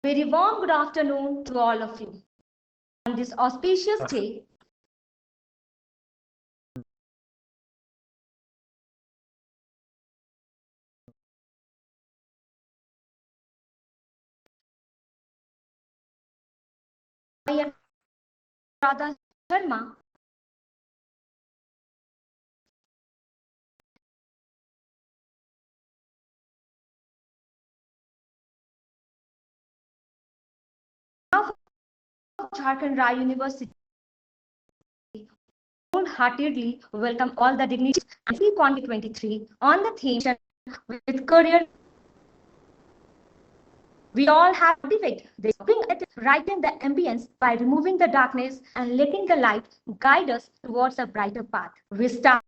Very warm good afternoon to all of you. On this auspicious day, I am Radha Sharma. Now, Jharkhand Rai University wholeheartedly welcome all the dignitaries and 2023 on the theme with career. We all have to motivate this, brighten the ambience by removing the darkness and letting the light guide us towards a brighter path. We start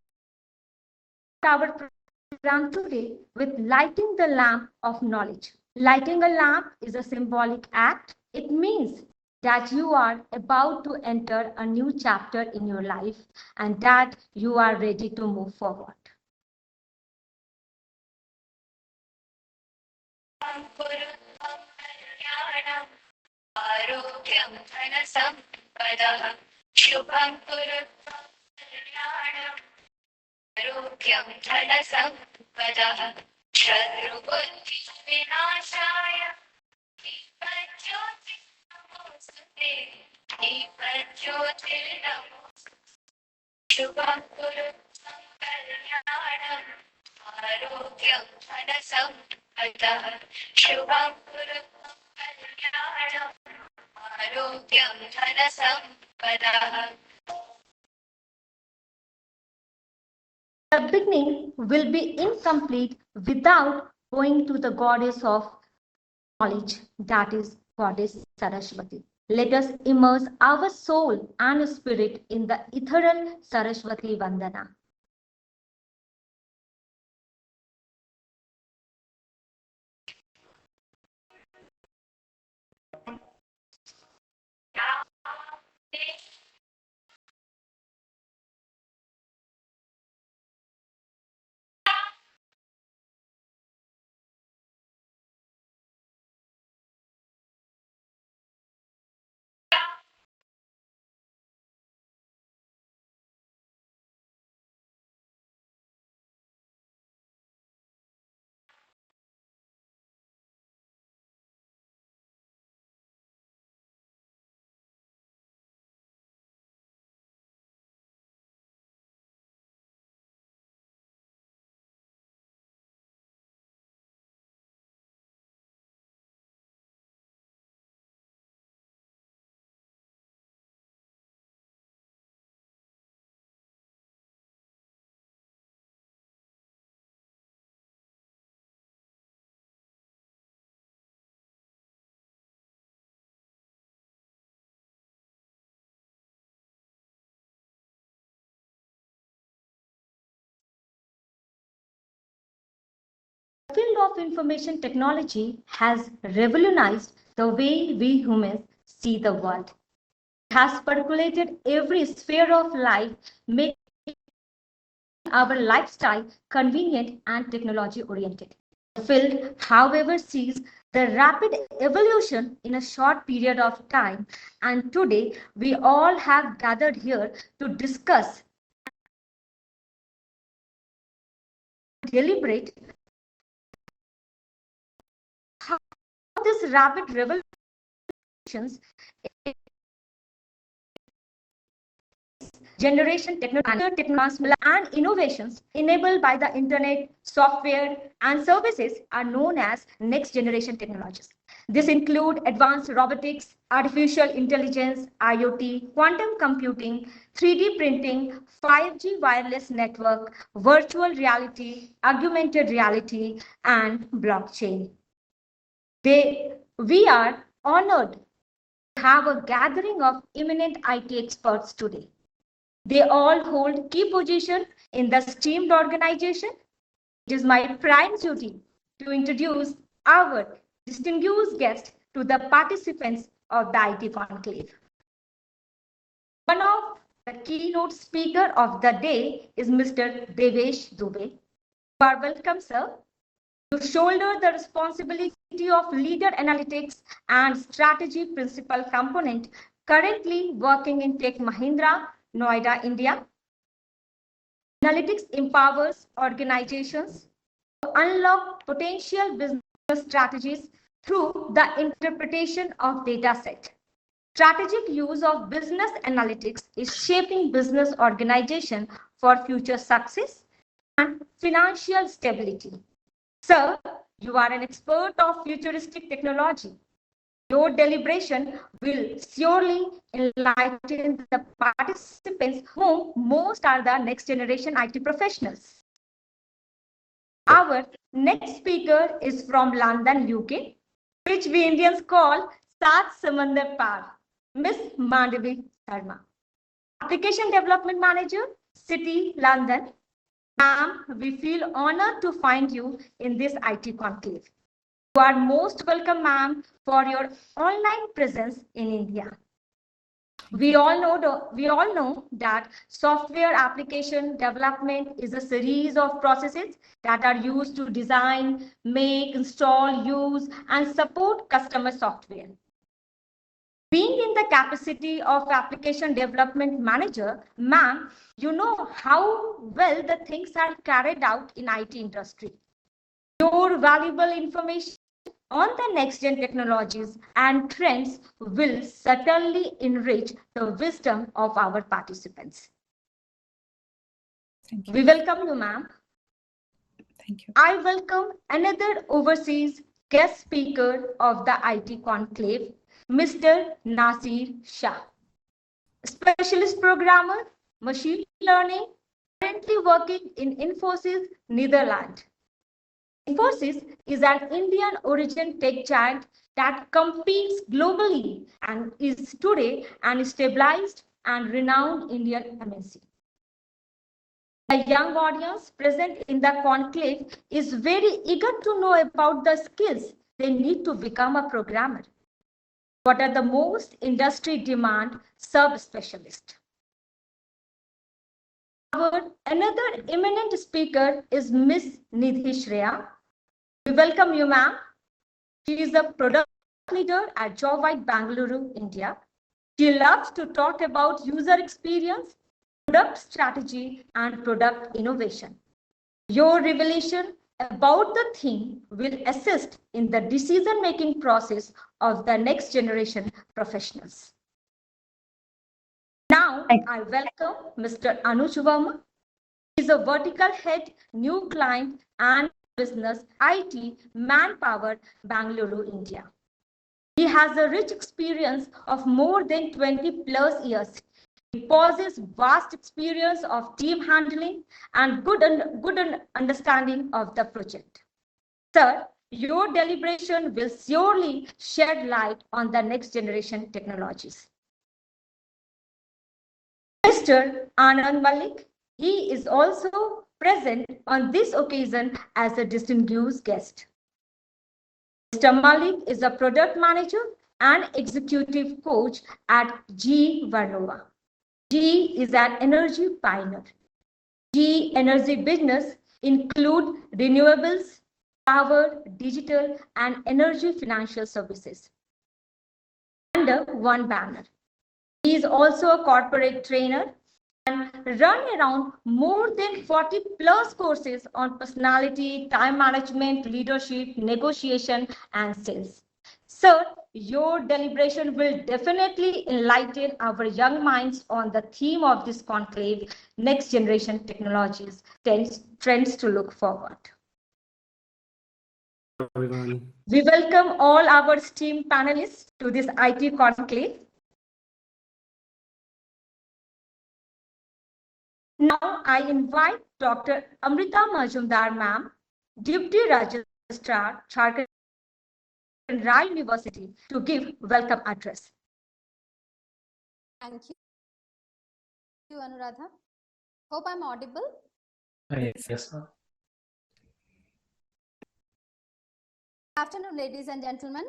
our program today with lighting the lamp of knowledge. Lighting a lamp is a symbolic act. It means that you are about to enter a new chapter in your life and that you are ready to move forward. The beginning will be incomplete without going to the goddess of knowledge, that is Goddess Saraswati. Let us immerse our soul and spirit in the ethereal Saraswati Vandana. The field of information technology has revolutionized the way we humans see the world. It has percolated every sphere of life, making our lifestyle convenient and technology oriented. The field, however, sees the rapid evolution in a short period of time, and today we all have gathered here to discuss and deliberate how this rapid revolutions generation technology and innovations enabled by the internet, software, and services are known as next generation technologies. This include advanced robotics, artificial intelligence, IoT, quantum computing, 3D printing, 5G wireless network, virtual reality, augmented reality, and blockchain. We are honored to have a gathering of eminent IT experts today. They all hold key positions in the STEAMED organization. It is my prime duty to introduce our distinguished guest to the participants of the IT Conclave. One of the keynote speaker of the day is Mr. Devesh Dubey. You are welcome, sir. You shoulder the responsibility of leader analytics and strategy principal component, currently working in Tech Mahindra, Noida, India. Analytics empowers organizations to unlock potential business strategies through the interpretation of data set. Strategic use of business analytics is shaping business organization for future success and financial stability. Sir, you are an expert of futuristic technology. Your deliberation will surely enlighten the participants, whom most are the next generation IT professionals. Our next speaker is from London, UK, which we Indians call Saat Samandar Par, Miss Mandavi Sharma. Application Development Manager, City, London. Ma'am, we feel honored to find you in this IT conclave. You are most welcome, ma'am, for your online presence in India. We all know that software application development is a series of processes that are used to design, make, install, use, and support customer software. Being in the capacity of application development manager, ma'am, you know how well the things are carried out in IT industry. Your valuable information on the next-gen technologies and trends will certainly enrich the wisdom of our participants. Thank you. We welcome you, ma'am. Thank you. I welcome another overseas guest speaker of the IT conclave, Mr. Nasir Shah, specialist programmer, machine learning, currently working in Infosys, Netherlands. Infosys is an Indian origin tech giant that competes globally and is today an stabilized and renowned Indian MNC. The young audience present in the conclave is very eager to know about the skills they need to become a programmer. What are the most industry demand sub-specialists? Our another eminent speaker is Miss Nidhi Shreya. We welcome you, ma'am. She is a product leader at Jovite, Bangalore, India. She loves to talk about user experience, product strategy, and product innovation. Your revelation about the theme will assist in the decision-making process of the next generation professionals. Now, I welcome Mr. Anuj Verma. He is a vertical head, new client, and business IT manpower, Bangalore, India. He has a rich experience of more than 20 plus years. He possesses vast experience of team handling and good understanding of the project. Sir, your deliberation will surely shed light on the next generation technologies. Mr. Anand Malik, he is also present on this occasion as a distinguished guest. Mr. Malik is a product manager and executive coach at GE Vernova. GE is an energy pioneer. GE energy business include renewables, power, digital, and energy financial services under one banner. He is also a corporate trainer and run around more than 40 plus courses on personality, time management, leadership, negotiation, and sales. Sir, your deliberation will definitely enlighten our young minds on the theme of this conclave, next generation technologies, trends to look forward. Everyone. We welcome all our esteemed panelists to this IT conclave. Now I invite Dr. Amrita Majumdar, ma'am, Deputy Registrar, Jharkhand Rai University, to give welcome address. Thank you, Anuradha. Hope I'm audible. Yes, sir. Good afternoon, ladies and gentlemen.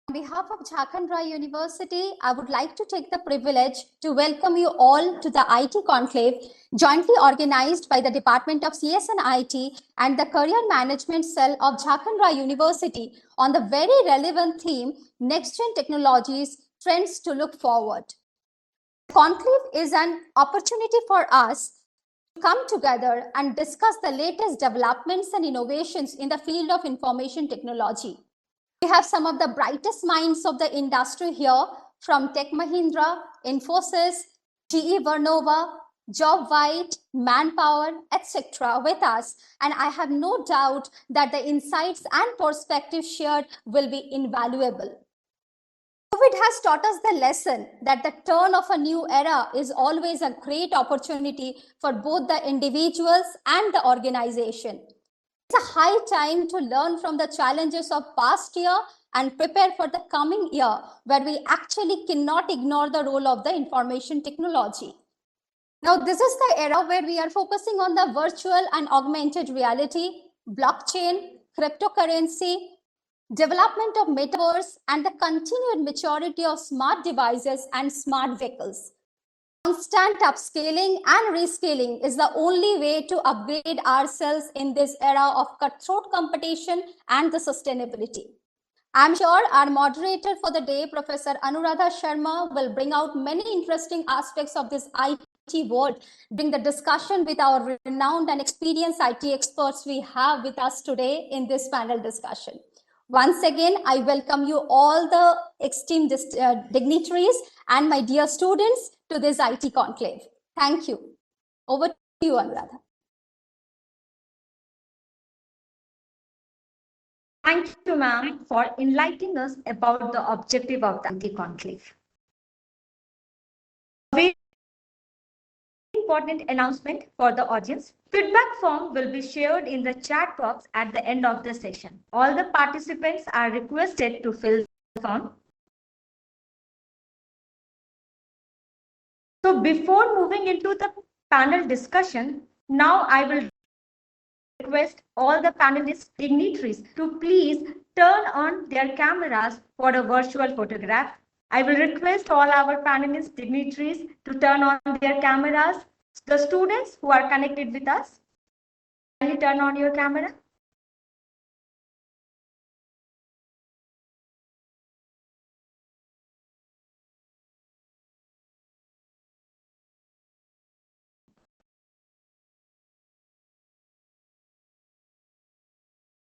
On behalf of Jharkhand Rai University, I would like to take the privilege to welcome you all to the IT Conclave, jointly organized by the Department of CS&IT and the Career Management Cell of Jharkhand Rai University on the very relevant theme, NexGen Technologies, Trends to Look Forward. Conclave is an opportunity for us to come together and discuss the latest developments and innovations in the field of information technology. We have some of the brightest minds of the industry here from Tech Mahindra, Infosys, GE Vernova, JobVite, Manpower, etc. with us. And I have no doubt that the insights and perspectives shared will be invaluable. COVID has taught us the lesson that the turn of a new era is always a great opportunity for both the individuals and the organization. It's a high time to learn from the challenges of past year and prepare for the coming year, where we actually cannot ignore the role of the information technology. Now, this is the era where we are focusing on the virtual and augmented reality, blockchain, cryptocurrency, development of metaverse, and the continued maturity of smart devices and smart vehicles. Constant upscaling and rescaling is the only way to upgrade ourselves in this era of cutthroat competition and the sustainability. I'm sure our moderator for the day, Professor Anuradha Sharma, will bring out many interesting aspects of this IT world during the discussion with our renowned and experienced IT experts we have with us today in this panel discussion. Once again, I welcome you all the esteemed dignitaries and my dear students to this IT conclave. Thank you. Over to you, Anuradha. Thank you, ma'am, for enlightening us about the objective of the IT conclave. A very important announcement for the audience. Feedback form will be shared in the chat box at the end of the session. All the participants are requested to fill the form. So before moving into the panel discussion, now I will request all the panelists dignitaries to please turn on their cameras for a virtual photograph. I will request all our panelists dignitaries to turn on their cameras. The students who are connected with us, kindly turn on your camera.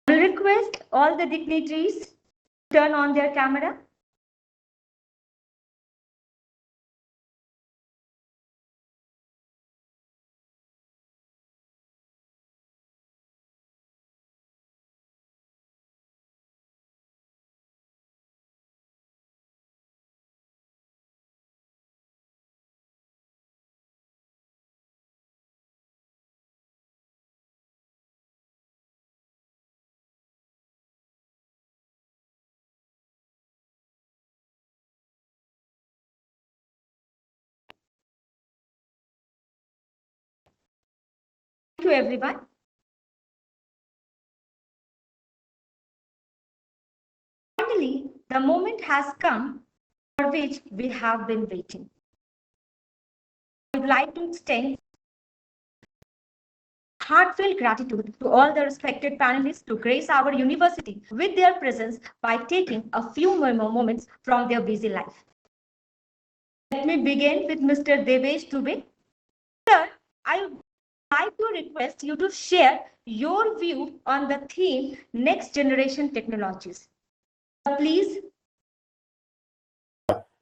I will request all the dignitaries to turn on their camera. Thank you, everyone. Finally, the moment has come for which we have been waiting. I would like to extend heartfelt gratitude to all the respected panelists to grace our university with their presence by taking a few more moments from their busy life. Let me begin with Mr. Devesh Dubey. Sir, I would like to request you to share your view on the theme Next Generation Technologies. Please.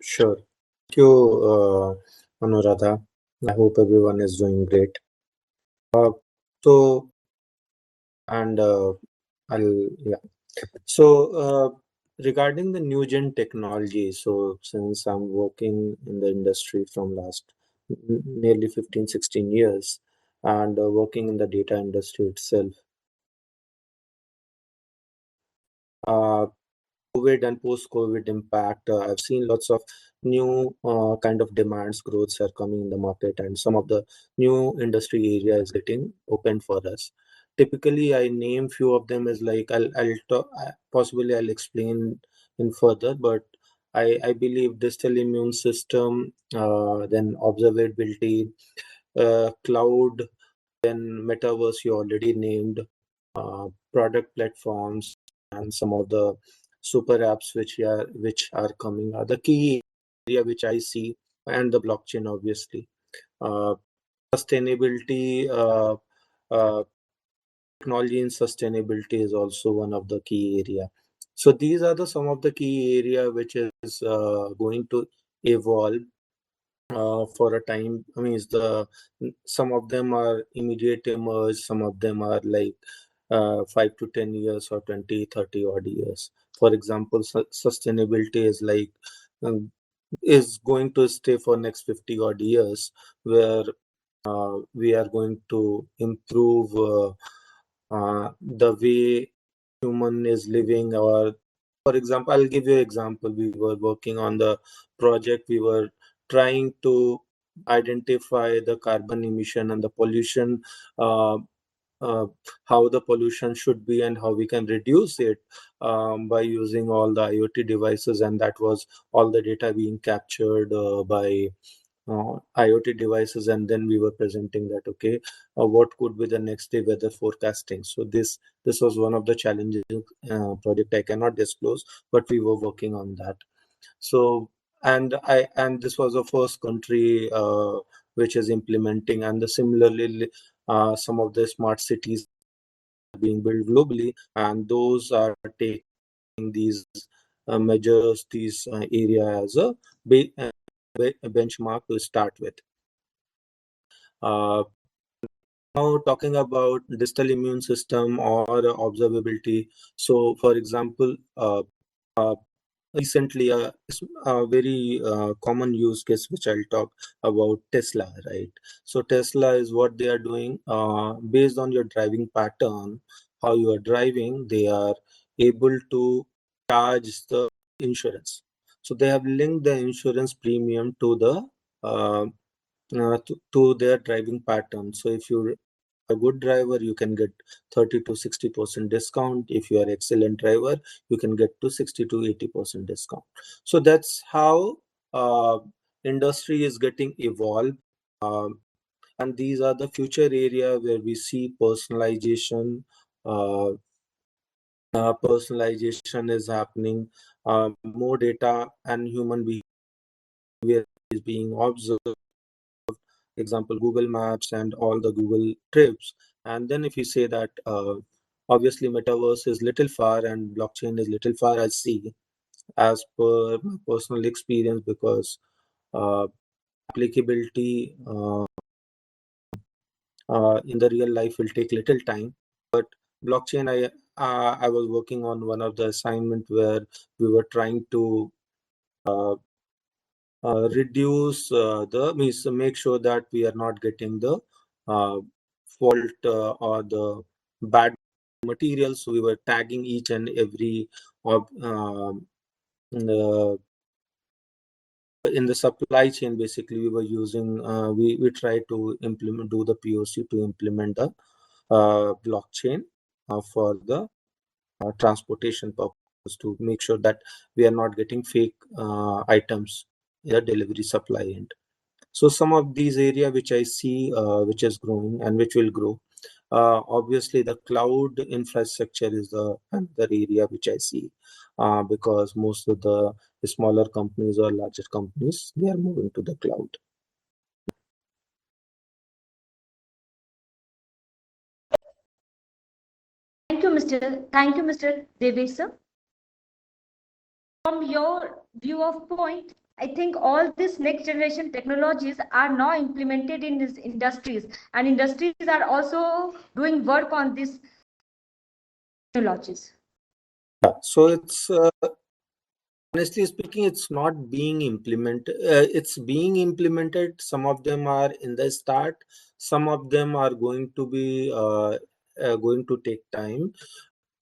Sure. Thank you, Anuradha. I hope everyone is doing great. Regarding the new gen technology, so since I'm working in the industry from last nearly 15-16 years and working in the data industry itself, COVID and post-COVID impact, I've seen lots of new kind of demands growths are coming in the market, and some of the new industry areas getting open for us. Typically, I name few of them as like I'll talk, possibly I'll explain in further, but I believe digital immune system, then observability, cloud, then metaverse you already named, product platforms, and some of the super apps which are coming are the key area which I see, and the blockchain obviously. Sustainability, technology and sustainability is also one of the key area. So these are some of the key area which is going to evolve for a time. I mean, some of them are immediate emerge, some of them are like 5 to 10 years or 20, 30 odd years. For example, sustainability is like is going to stay for next 50 odd years, where we are going to improve the way human is living. Or for example, I'll give you an example. We were working on the project. We were trying to identify the carbon emission and the pollution, uh, uh, how the pollution should be and how we can reduce it by using all the IoT devices. And that was all the data being captured by IoT devices, and then we were presenting that, okay, what could be the next day weather forecasting. So this was one of the challenging project I cannot disclose, but we were working on that. So and this was the first country which is implementing, and similarly some of the smart cities are being built globally, and those are taking these measures, these area as a benchmark to start with. Now talking about digital immune system or observability. So for example, recently a very common use case which I'll talk about, Tesla, right? So Tesla is what they are doing based on your driving pattern, how you are driving, they are able to charge the insurance. So they have linked the insurance premium to the to their driving pattern. So if you're a good driver, you can get 30 to 60% discount. If you are excellent driver, you can get to 60 to 80% discount. So that's how industry is getting evolved. And these are the future area where we see personalization. Personalization is happening. More data and human behavior is being observed. Example, Google Maps and all the Google trips. And then if you say that obviously metaverse is little far and blockchain is little far, I see, as per my personal experience, because applicability in the real life will take little time. But blockchain, I was working on one of the assignment where we were trying to reduce the means, make sure that we are not getting the fault or the bad materials. So we were tagging each and every in the supply chain. Basically, we were using we tried to do the POC to implement the blockchain for the transportation purpose, to make sure that we are not getting fake items in the delivery supply end. So some of these area which I see which is growing and which will grow. Obviously, the cloud infrastructure is the another area which I see, because most of the smaller companies or larger companies, they are moving to the cloud. Thank you, Mr. Devesh, sir. From your view of point, I think all these next generation technologies are now implemented in these industries, and industries are also doing work on these technologies. So it's honestly speaking, it's not being implemented. It's being implemented. Some of them are in the start. Some of them are going to be going to take time.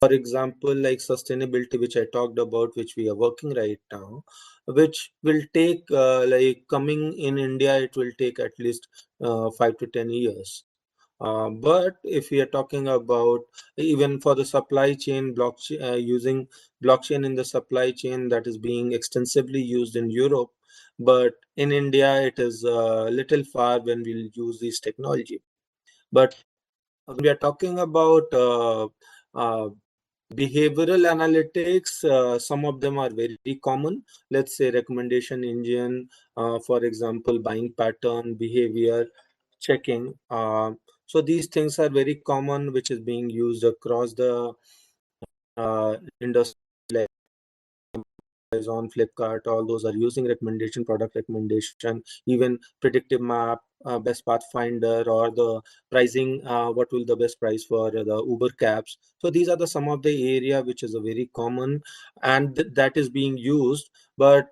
For example, like sustainability, which I talked about, which we are working right now, which will take like coming in India, it will take at least 5 to 10 years. But if we are talking about even for the supply chain blockchain, using blockchain in the supply chain, that is being extensively used in Europe, but in India it is a little far when we'll use this technology. But when we are talking about uh, behavioral analytics, some of them are very common. Let's say recommendation engine, for example, buying pattern, behavior checking. So these things are very common, which is being used across the industry, like Amazon, Flipkart, all those are using recommendation, product recommendation, even predictive map, best path finder, or the pricing, what will the best price for the Uber cabs. So these are the some of the area which is a very common, and that is being used. But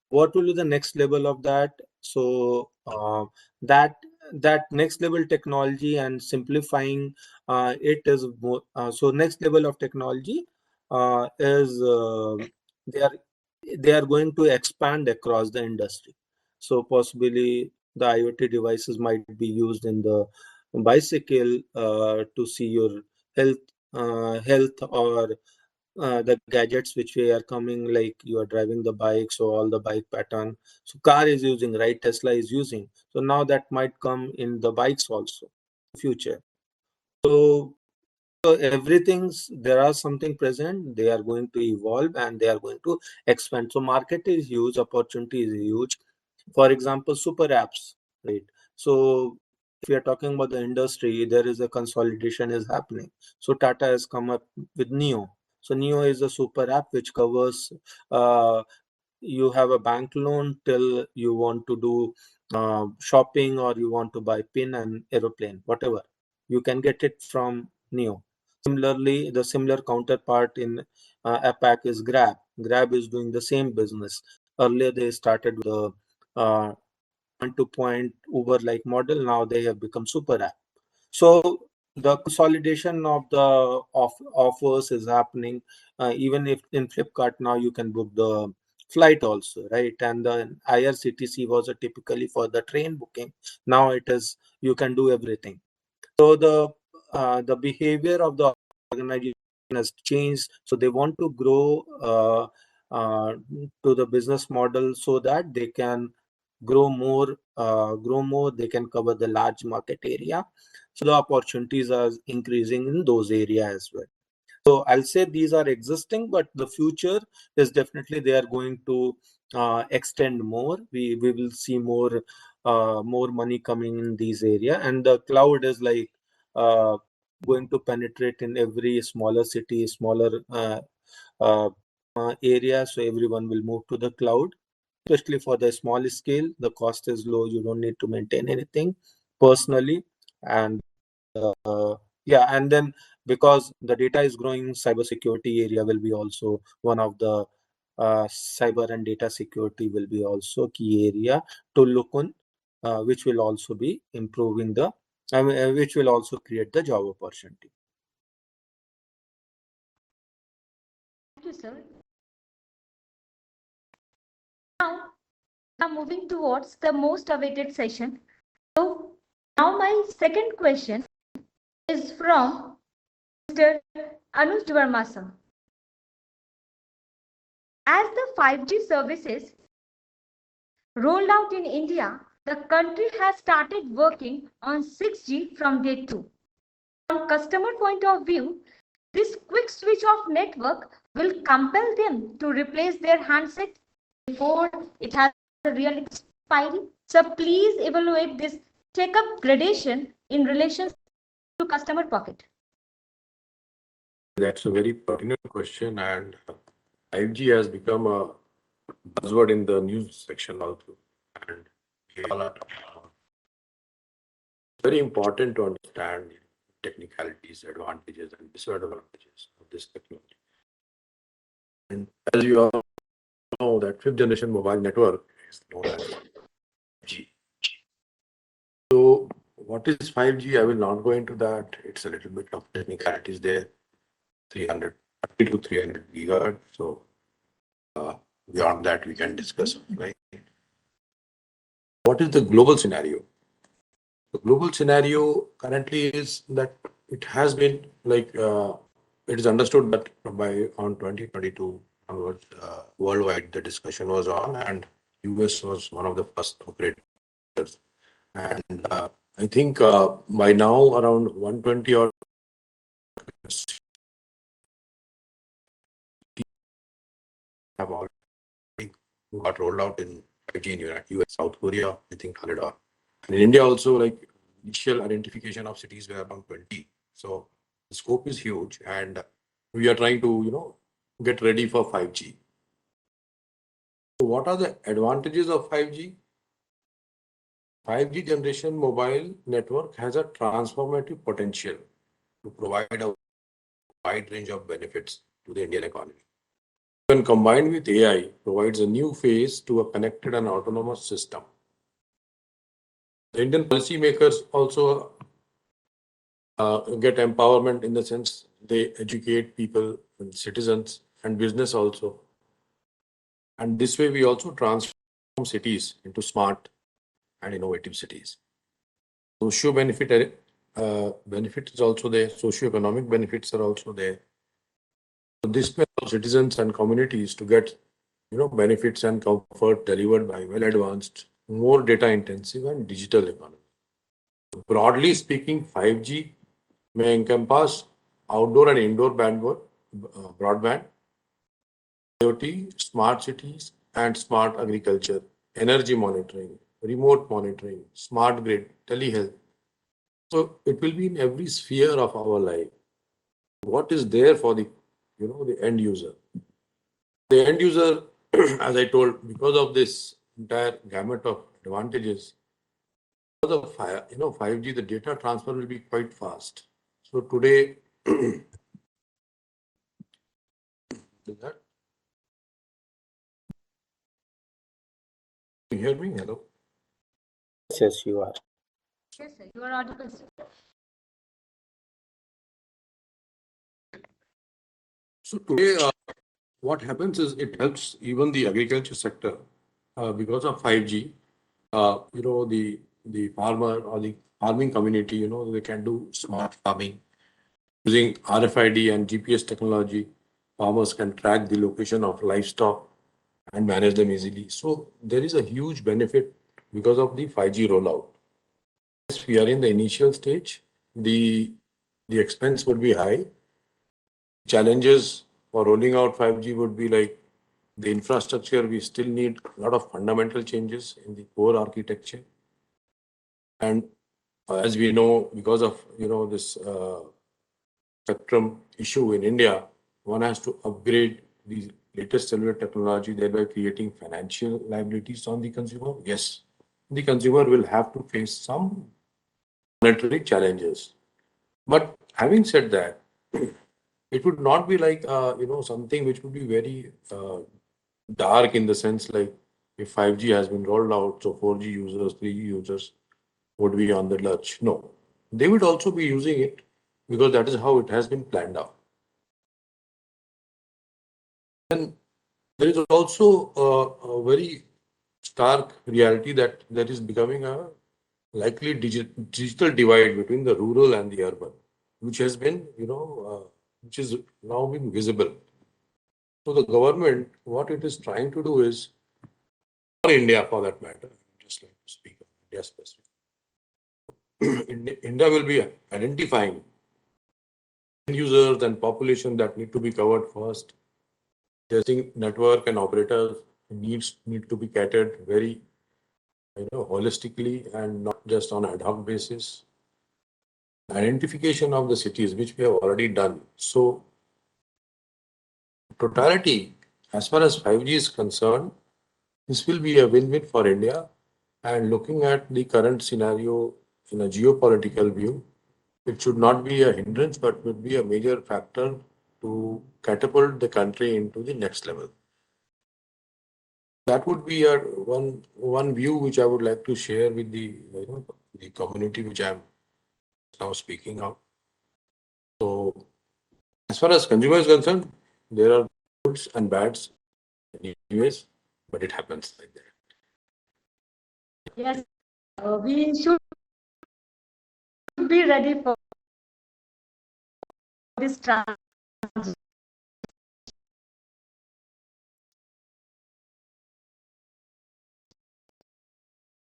what will be the next level of that? So that next level technology and simplifying it is more, so next level of technology is they are they are going to expand across the industry. So possibly the IoT devices might be used in the bicycle to see your health, or the gadgets which we are coming, like you are driving the bike, so all the bike pattern. So car is using, right? Tesla is using. So now that might come in the bikes also, future. So everything's there are something present, they are going to evolve and they are going to expand. So market is huge, opportunity is huge. For example, super apps, right? So if we are talking about the industry, there is a consolidation is happening. So Tata has come up with Neo. So Neo is a super app which covers, you have a bank loan till you want to do shopping, or you want to buy pin and aeroplane, whatever, you can get it from Neo. Similarly, the similar counterpart in APAC is Grab. Grab is doing the same business. Earlier, they started with the point-to-point Uber-like model. Now they have become super app. So the consolidation of the offers is happening. Even if in Flipkart now you can book the flight also, right? And the IRCTC was a typically for the train booking. Now it is you can do everything. So the behavior of the organization has changed. So they want to grow to the business model so that they can grow more. They can cover the large market area. So the opportunities are increasing in those areas as well. So I'll say these are existing, but the future is definitely they are going to extend more. We will see more money coming in these area, and the cloud is like uh, going to penetrate in every smaller city, smaller uh, area. So everyone will move to the cloud, especially for the small scale. The cost is low. You don't need to maintain anything personally, and yeah, and then because the data is growing, cybersecurity area will be also one of the cyber and data security will be also key area to look on, which will also be improving the, which will also create the job opportunity. Thank you, sir. Now moving towards the most awaited session. So now my second question is from Mr. Anuj Verma, sir. As the 5G services rolled out in India, the country has started working on 6G from day 2. From customer point of view, this quick switch off network will compel them to replace their handset before it has a real expiry. So please evaluate this take-up gradation in relation to customer pocket. That's a very pertinent question, and 5G has become a buzzword in the news section also. And we all are talking about. It's very important to understand technicalities, advantages, and disadvantages of this technology. And as you all know, that fifth generation mobile network is known as 5G. So, what is 5G? I will not go into that. It's a little bit of technicalities there. 300 to 300 gigahertz. So, beyond that, we can discuss. Right? What is the global scenario? The global scenario currently is that it has been like it is understood that by on 2022 onwards, worldwide the discussion was on, and US was one of the first operators. And I think by now around 120 or have already got rolled out in 5G in US, South Korea, I think 100 or. And in India also, like initial identification of cities were around 20. So the scope is huge, and we are trying to, get ready for 5G. So what are the advantages of 5G? 5G generation mobile network has a transformative potential to provide a wide range of benefits to the Indian economy. When combined with AI, provides a new phase to a connected and autonomous system. The Indian policymakers also get empowerment in the sense they educate people and citizens and business also. And this way we also transform cities into smart and innovative cities. Socio benefit is also there. Socio-economic benefits are also there. So this way citizens and communities to get benefits and comfort delivered by well advanced, more data intensive and digital economy. Broadly speaking, 5G may encompass outdoor and indoor broadband, IoT, smart cities, and smart agriculture, energy monitoring, remote monitoring, smart grid, telehealth. So it will be in every sphere of our life. What is there for the end user? The end user, as I told, because of this entire gamut of advantages, because of 5G, the data transfer will be quite fast. So today, is that? You hear me? Hello. Yes, you are. Yes, sir. You are audible, sir. So today, what happens is it helps even the agriculture sector because of 5G. The farmer or the farming community, they can do smart farming using RFID and GPS technology. Farmers can track the location of livestock and manage them easily. So there is a huge benefit because of the 5G rollout. Yes, we are in the initial stage. The expense would be high. Challenges for rolling out 5G would be like the infrastructure. We still need a lot of fundamental changes in the core architecture. And as we know, because of this spectrum issue in India, one has to upgrade the latest cellular technology, thereby creating financial liabilities on the consumer. Yes, the consumer will have to face some monetary challenges. But having said that, it would not be like something which would be very dark in the sense like if 5G has been rolled out, so 4G users, 3G users would be on the lurch. No, they would also be using it because that is how it has been planned out. And there is also a very stark reality that there is becoming a likely digital divide between the rural and the urban, which has been, which is now being visible. So the government, what it is trying to do is, for India for that matter, just like to speak of India specifically, India will be identifying users and population that need to be covered first. Testing network and operators need to be catered very holistically and not just on ad hoc basis. Identification of the cities, which we have already done. So totality, as far as 5G is concerned, this will be a win-win for India. And looking at the current scenario in a geopolitical view, it should not be a hindrance, but would be a major factor to catapult the country into the next level. That would be one view which I would like to share with the community which I am now speaking of. So as far as consumer is concerned, there are goods and bads anyways, but it happens like that. Yes, we should be ready for this transition.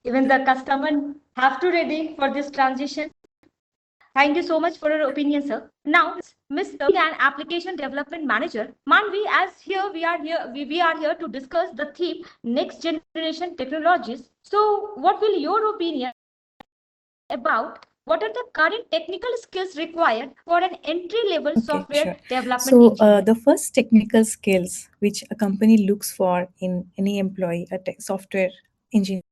Even the customer have to ready for this transition. Thank you so much for your opinion, sir. Now, Mr. and Application Development Manager, Manvi, as here we are here to discuss the theme next generation technologies. So, what will your opinion about what are the current technical skills required for an entry-level software development engineer? The first technical skills which a company looks for in any employee, software engineer,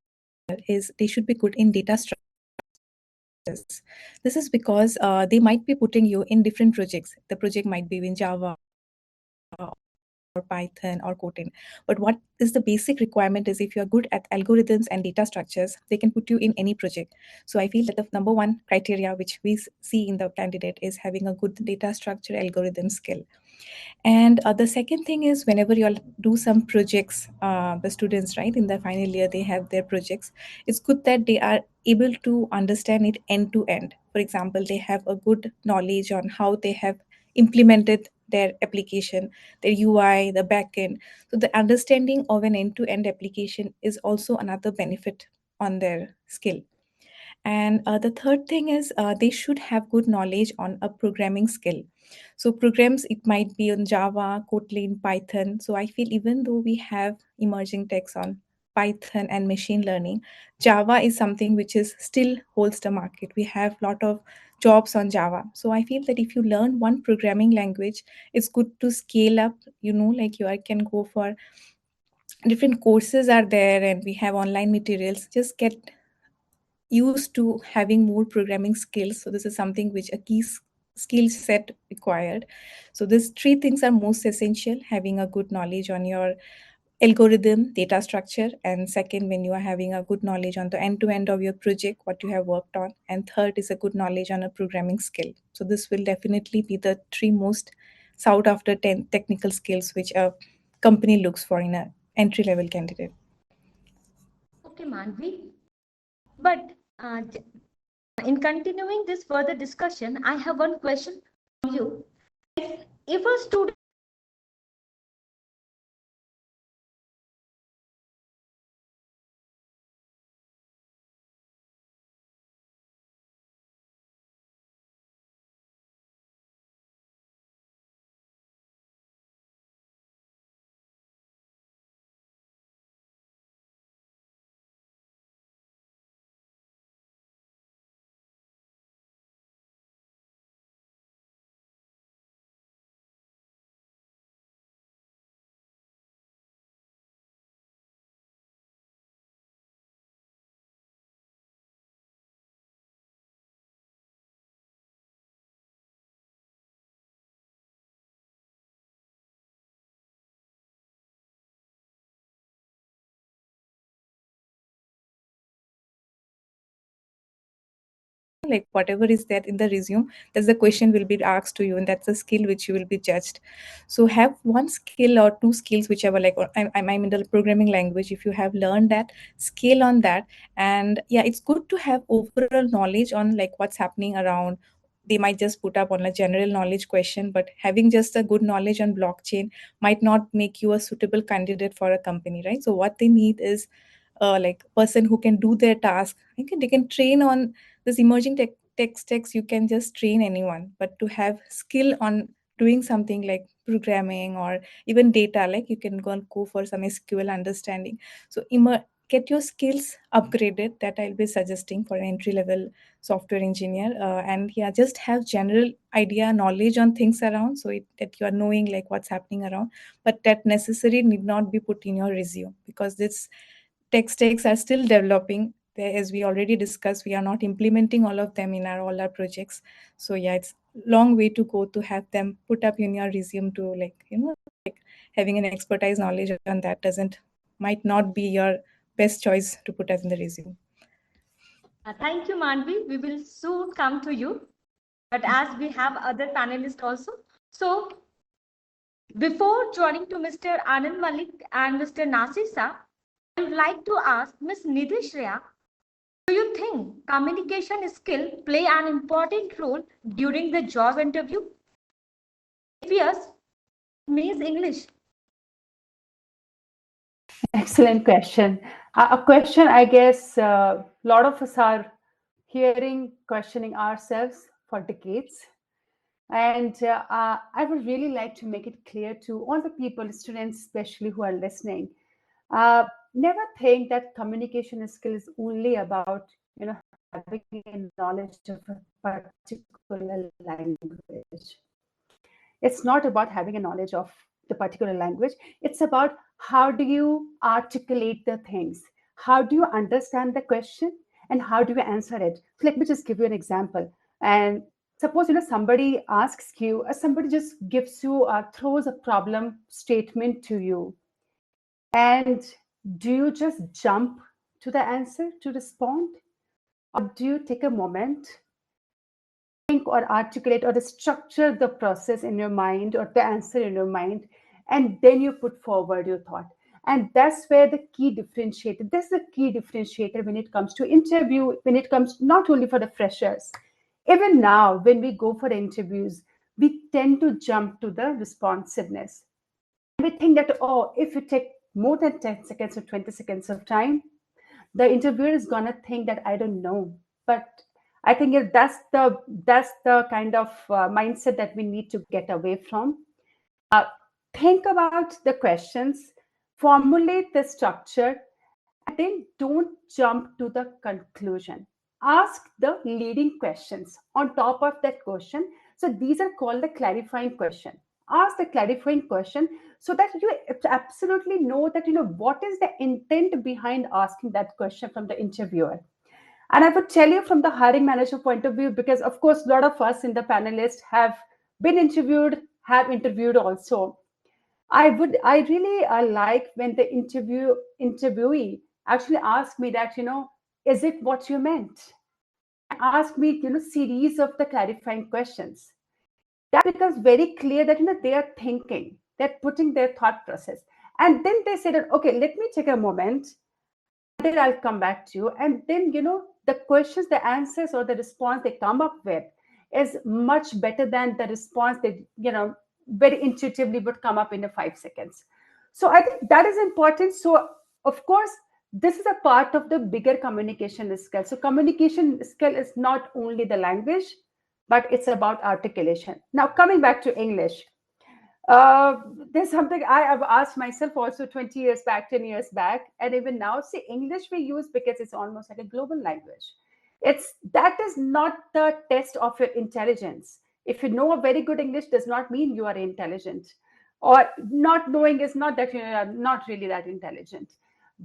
is they should be good in data structures. This is because they might be putting you in different projects. The project might be in Java or Python or Kotlin. But what is the basic requirement is if you're good at algorithms and data structures, they can put you in any project. So I feel that the number one criteria which we see in the candidate is having a good data structure algorithm skill. And the second thing is whenever you'll do some projects, the students, right, in the final year, they have their projects. It's good that they are able to understand it end to end. For example, they have a good knowledge on how they have implemented their application, their UI, the backend. So the understanding of an end-to-end application is also another benefit on their skill. And the third thing is they should have good knowledge on a programming skill. So programs, it might be on Java, Kotlin, Python. So I feel even though we have emerging techs on Python and machine learning, Java is something which is still holds the market. We have a lot of jobs on Java. So I feel that if you learn one programming language, it's good to scale up, like you can go for different courses are there and we have online materials. Just get used to having more programming skills. So this is something which a key skill set required. So these three things are most essential: having a good knowledge on your algorithm, data structure, and second, when you are having a good knowledge on the end-to-end of your project, what you have worked on, and third is a good knowledge on a programming skill. So this will definitely be the three most sought after 10 technical skills which a company looks for in a entry-level candidate. Okay, Manvi. But in continuing this further discussion, I have one question from you. If a student like whatever is there in the resume, that's the question will be asked to you, and that's a skill which you will be judged. So have one skill or two skills, whichever, like I'm in the programming language. If you have learned that, scale on that. And yeah, it's good to have overall knowledge on like what's happening around. They might just put up on a general knowledge question, but having just a good knowledge on blockchain might not make you a suitable candidate for a company, right? So what they need is like person who can do their task. They can train on this emerging tech stacks. You can just train anyone, but to have skill on doing something like programming or even data, like you can go for some SQL understanding. So get your skills upgraded. That I'll be suggesting for an entry level software engineer. And yeah, just have general idea knowledge on things around, so that you are knowing like what's happening around, but that necessary need not be put in your resume, because this tech stacks are still developing. As we already discussed, we are not implementing all of them in all our projects. So yeah, it's long way to go to have them put up in your resume. To like having an expertise knowledge on that might not be your best choice to put up in the resume. Thank you, Manvi. We will soon come to you. But as we have other panelists also, so before joining to Mr. Anand Malik and Mr. Nasir Shah, I would like to ask Ms. Nidhi Shreya Do you think communication skill play an important role during the job interview? If yes, means English. Excellent question. A question I guess a lot of us are hearing, questioning ourselves for decades. And I would really like to make it clear to all the people, students especially, who are listening. Never think that communication skill is only about having a knowledge of a particular language. It's not about having a knowledge of the particular language. It's about how do you articulate the things? How do you understand the question? And how do you answer it? So let me just give you an example. And suppose somebody asks you, or somebody just gives you, throws a problem statement to you. And do you just jump to the answer to respond? Or do you take a moment, think or articulate or structure the process in your mind or the answer in your mind, and then you put forward your thought? And that's where the key differentiator, this is the key differentiator when it comes to interview, when it comes not only for the freshers. Even now, when we go for interviews, we tend to jump to the responsiveness. We think that, oh, if you take more than 10 seconds or 20 seconds of time, the interviewer is gonna think that I don't know. But I think that's the kind of mindset that we need to get away from. Think about the questions, formulate the structure, and then don't jump to the conclusion. Ask the leading questions on top of that question. So these are called the clarifying question. Ask the clarifying question so that you absolutely know that what is the intent behind asking that question from the interviewer. And I would tell you from the hiring manager point of view, because of course, a lot of us in the panelists have been interviewed, have interviewed also. I really like when the interviewee actually asks me that, is it what you meant? Ask me, series of the clarifying questions. That becomes very clear that, they are thinking, they're putting their thought process. And then they say that, okay, let me take a moment, then I'll come back to you. And then, the questions, the answers, or the response they come up with is much better than the response that, very intuitively would come up in a 5 seconds. So I think that is important. So, of course, this is a part of the bigger communication skill. So communication skill is not only the language, but it's about articulation. Now, coming back to English, there's something I have asked myself also 20 years back, 10 years back, and even now. See, English we use because it's almost like a global language. That is not the test of your intelligence. If you know a very good English, does not mean you are intelligent, or not knowing is not that you are not really that intelligent.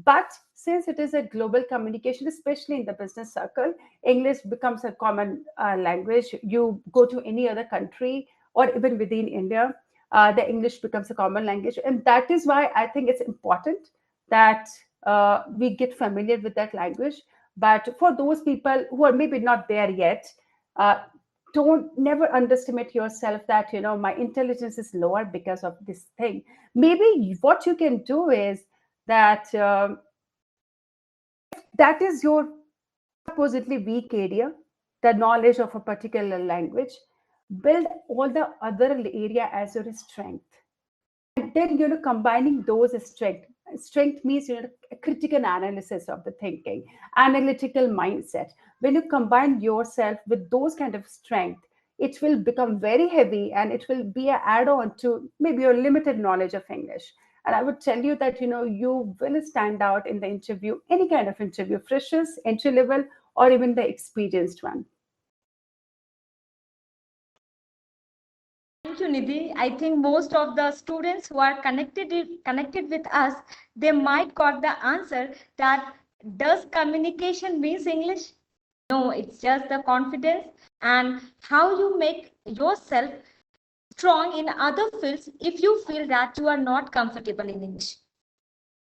But since it is a global communication, especially in the business circle, English becomes a common language. You go to any other country or even within India, the English becomes a common language. And that is why I think it's important that we get familiar with that language. But for those people who are maybe not there yet, don't never underestimate yourself that, my intelligence is lower because of this thing. Maybe what you can do is that that is your supposedly weak area, the knowledge of a particular language, build all the other area as your strength. And then, combining those strength means, a critical analysis of the thinking, analytical mindset. When you combine yourself with those kind of strength, it will become very heavy and it will be an add-on to maybe your limited knowledge of English. And I would tell you that, you will stand out in the interview, any kind of interview, freshers, entry level, or even the experienced one. Thank you, Nidhi. I think most of the students who are connected with us, they might got the answer that does communication means English? No, it's just the confidence and how you make yourself strong in other fields if you feel that you are not comfortable in English.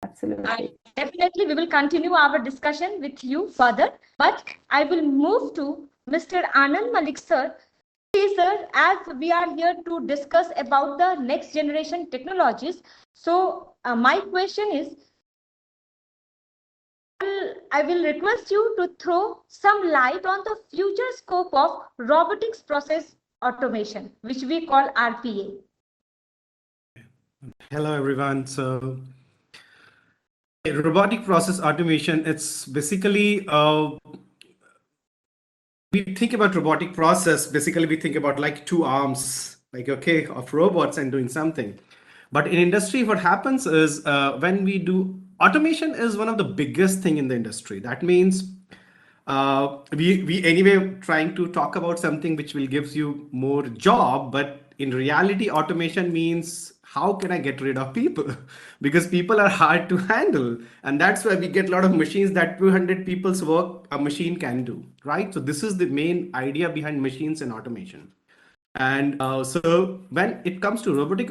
Absolutely. And definitely, we will continue our discussion with you further, but I will move to Mr. Anand Malik, sir. Please, sir, as we are here to discuss about the next generation technologies, so my question is, I will request you to throw some light on the future scope of robotics process automation, which we call RPA. Hello, everyone. So, robotic process automation, it's basically, we think about robotic process, basically we think about like two arms, like, okay, of robots and doing something. But in industry, what happens is when we do automation is one of the biggest thing in the industry. That means we anyway trying to talk about something which will gives you more job, but in reality automation means how can I get rid of people because people are hard to handle, and that's why we get a lot of machines that 200 people's work a machine can do, right? So this is the main idea behind machines and automation. And so when it comes to robotic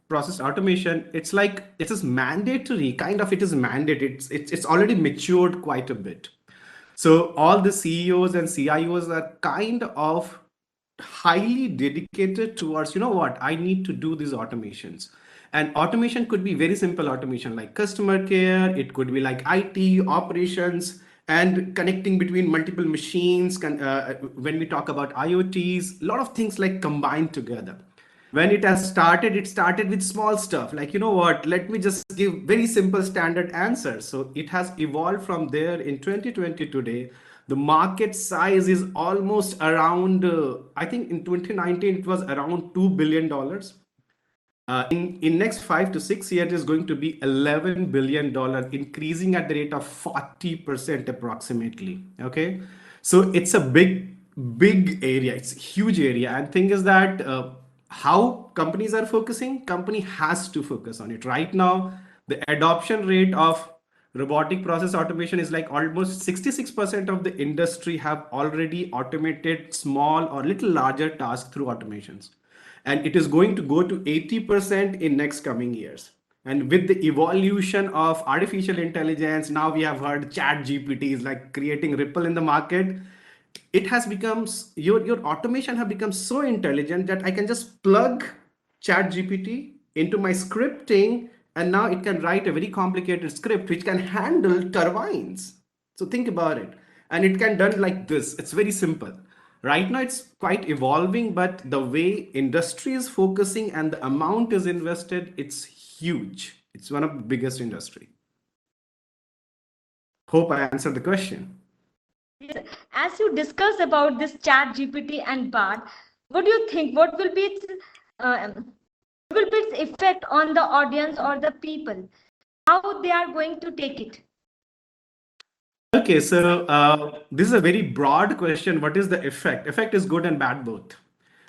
process automation, it's like it is mandatory, kind of it is mandated. It's already matured quite a bit. So all the CEOs and CIOs are kind of highly dedicated towards, you know what, I need to do these automations. And automation could be very simple automation like customer care, it could be like IT operations and connecting between multiple machines. When we talk about IoTs, a lot of things like combined together. When it started with small stuff like, you know what, let me just give very simple standard answers. So it has evolved from there. In 2020 today, the market size is almost around I think in 2019 it was around $2 billion. In next 5 to 6 years is going to be $11 billion, increasing at the rate of 40% approximately. Okay, so it's a big area. It's a huge area, and thing is that how companies are focusing. Company has to focus on it right now. The adoption rate of robotic process automation is like almost 66% of the industry have already automated small or little larger tasks through automations, and it is going to go to 80% in next coming years. And with the evolution of artificial intelligence, now we have heard chat GPT is like creating ripple in the market. It has become your automation have become so intelligent that I can just plug chat GPT into my scripting, and now it can write a very complicated script which can handle turbines. So think about it. And it can done like this. It's very simple. Right now it's quite evolving, but the way industry is focusing and the amount is invested, it's huge. It's one of the biggest industry. Hope I answered the question. Yes. As you discuss about this chat GPT and BART, what do you think? What will be its effect on the audience or the people? How they are going to take it? Okay, so this is a very broad question. What is the effect? Effect is good and bad both.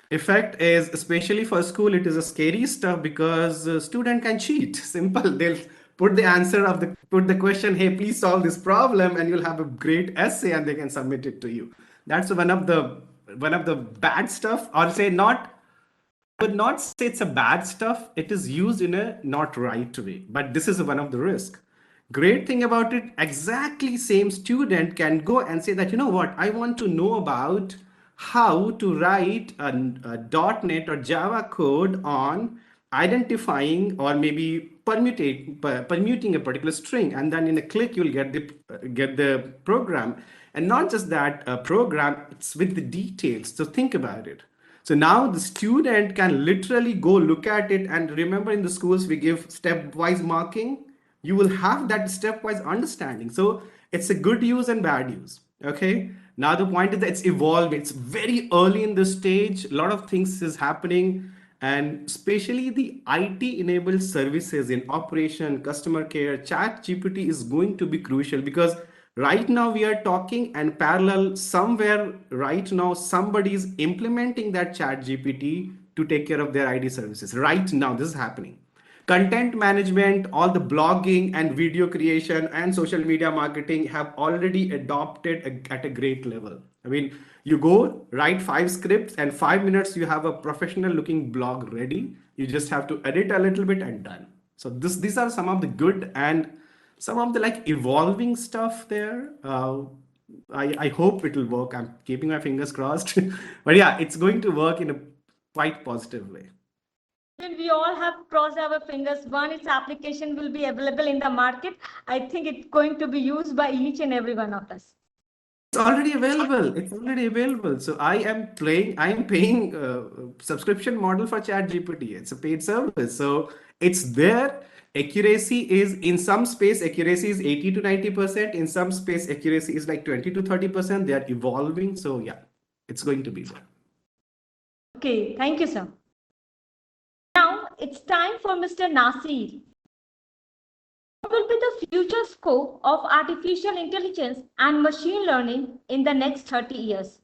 Effect is, especially for school, it is a scary stuff because student can cheat. Simple. They'll put the question, hey, please solve this problem, and you'll have a great essay, and they can submit it to you. That's one of the bad stuff. I'll say not. I would not say it's a bad stuff. It is used in a not right way, but this is one of the risk. Great thing about it, exactly same student can go and say that, you know what, I want to know about how to write a .NET or Java code on identifying or maybe permuting a particular string, and then in a click you'll get the program. And not just that program, it's with the details. So think about it. So now the student can literally go look at it, and remember in the schools we give stepwise marking. You will have that stepwise understanding. So it's a good use and bad use. Okay. Now the point is that it's evolving. It's very early in this stage. A lot of things is happening, and especially the IT enabled services in operation, customer care, chat GPT is going to be crucial because right now we are talking, and parallel somewhere right now somebody is implementing that chat GPT to take care of their ID services. Right now this is happening. Content management, all the blogging and video creation and social media marketing have already adopted at a great level. I mean, you go write 5 scripts, and 5 minutes you have a professional looking blog ready. You just have to edit a little bit and done. So these are some of the good and some of the like evolving stuff there. I hope it will work. I'm keeping my fingers crossed. But yeah, it's going to work in a quite positive way. And we all have crossed our fingers. One, its application will be available in the market. I think it's going to be used by each and every one of us. It's already available. It's already available. So I am paying subscription model for ChatGPT. It's a paid service. So it's there. Accuracy is in some space, accuracy is 80 to 90%. In some space, accuracy is like 20 to 30%. They are evolving. So yeah, it's going to be there. Okay, thank you, sir. Now it's time for Mr. Nasir. What will be the future scope of artificial intelligence and machine learning in the next 30 years?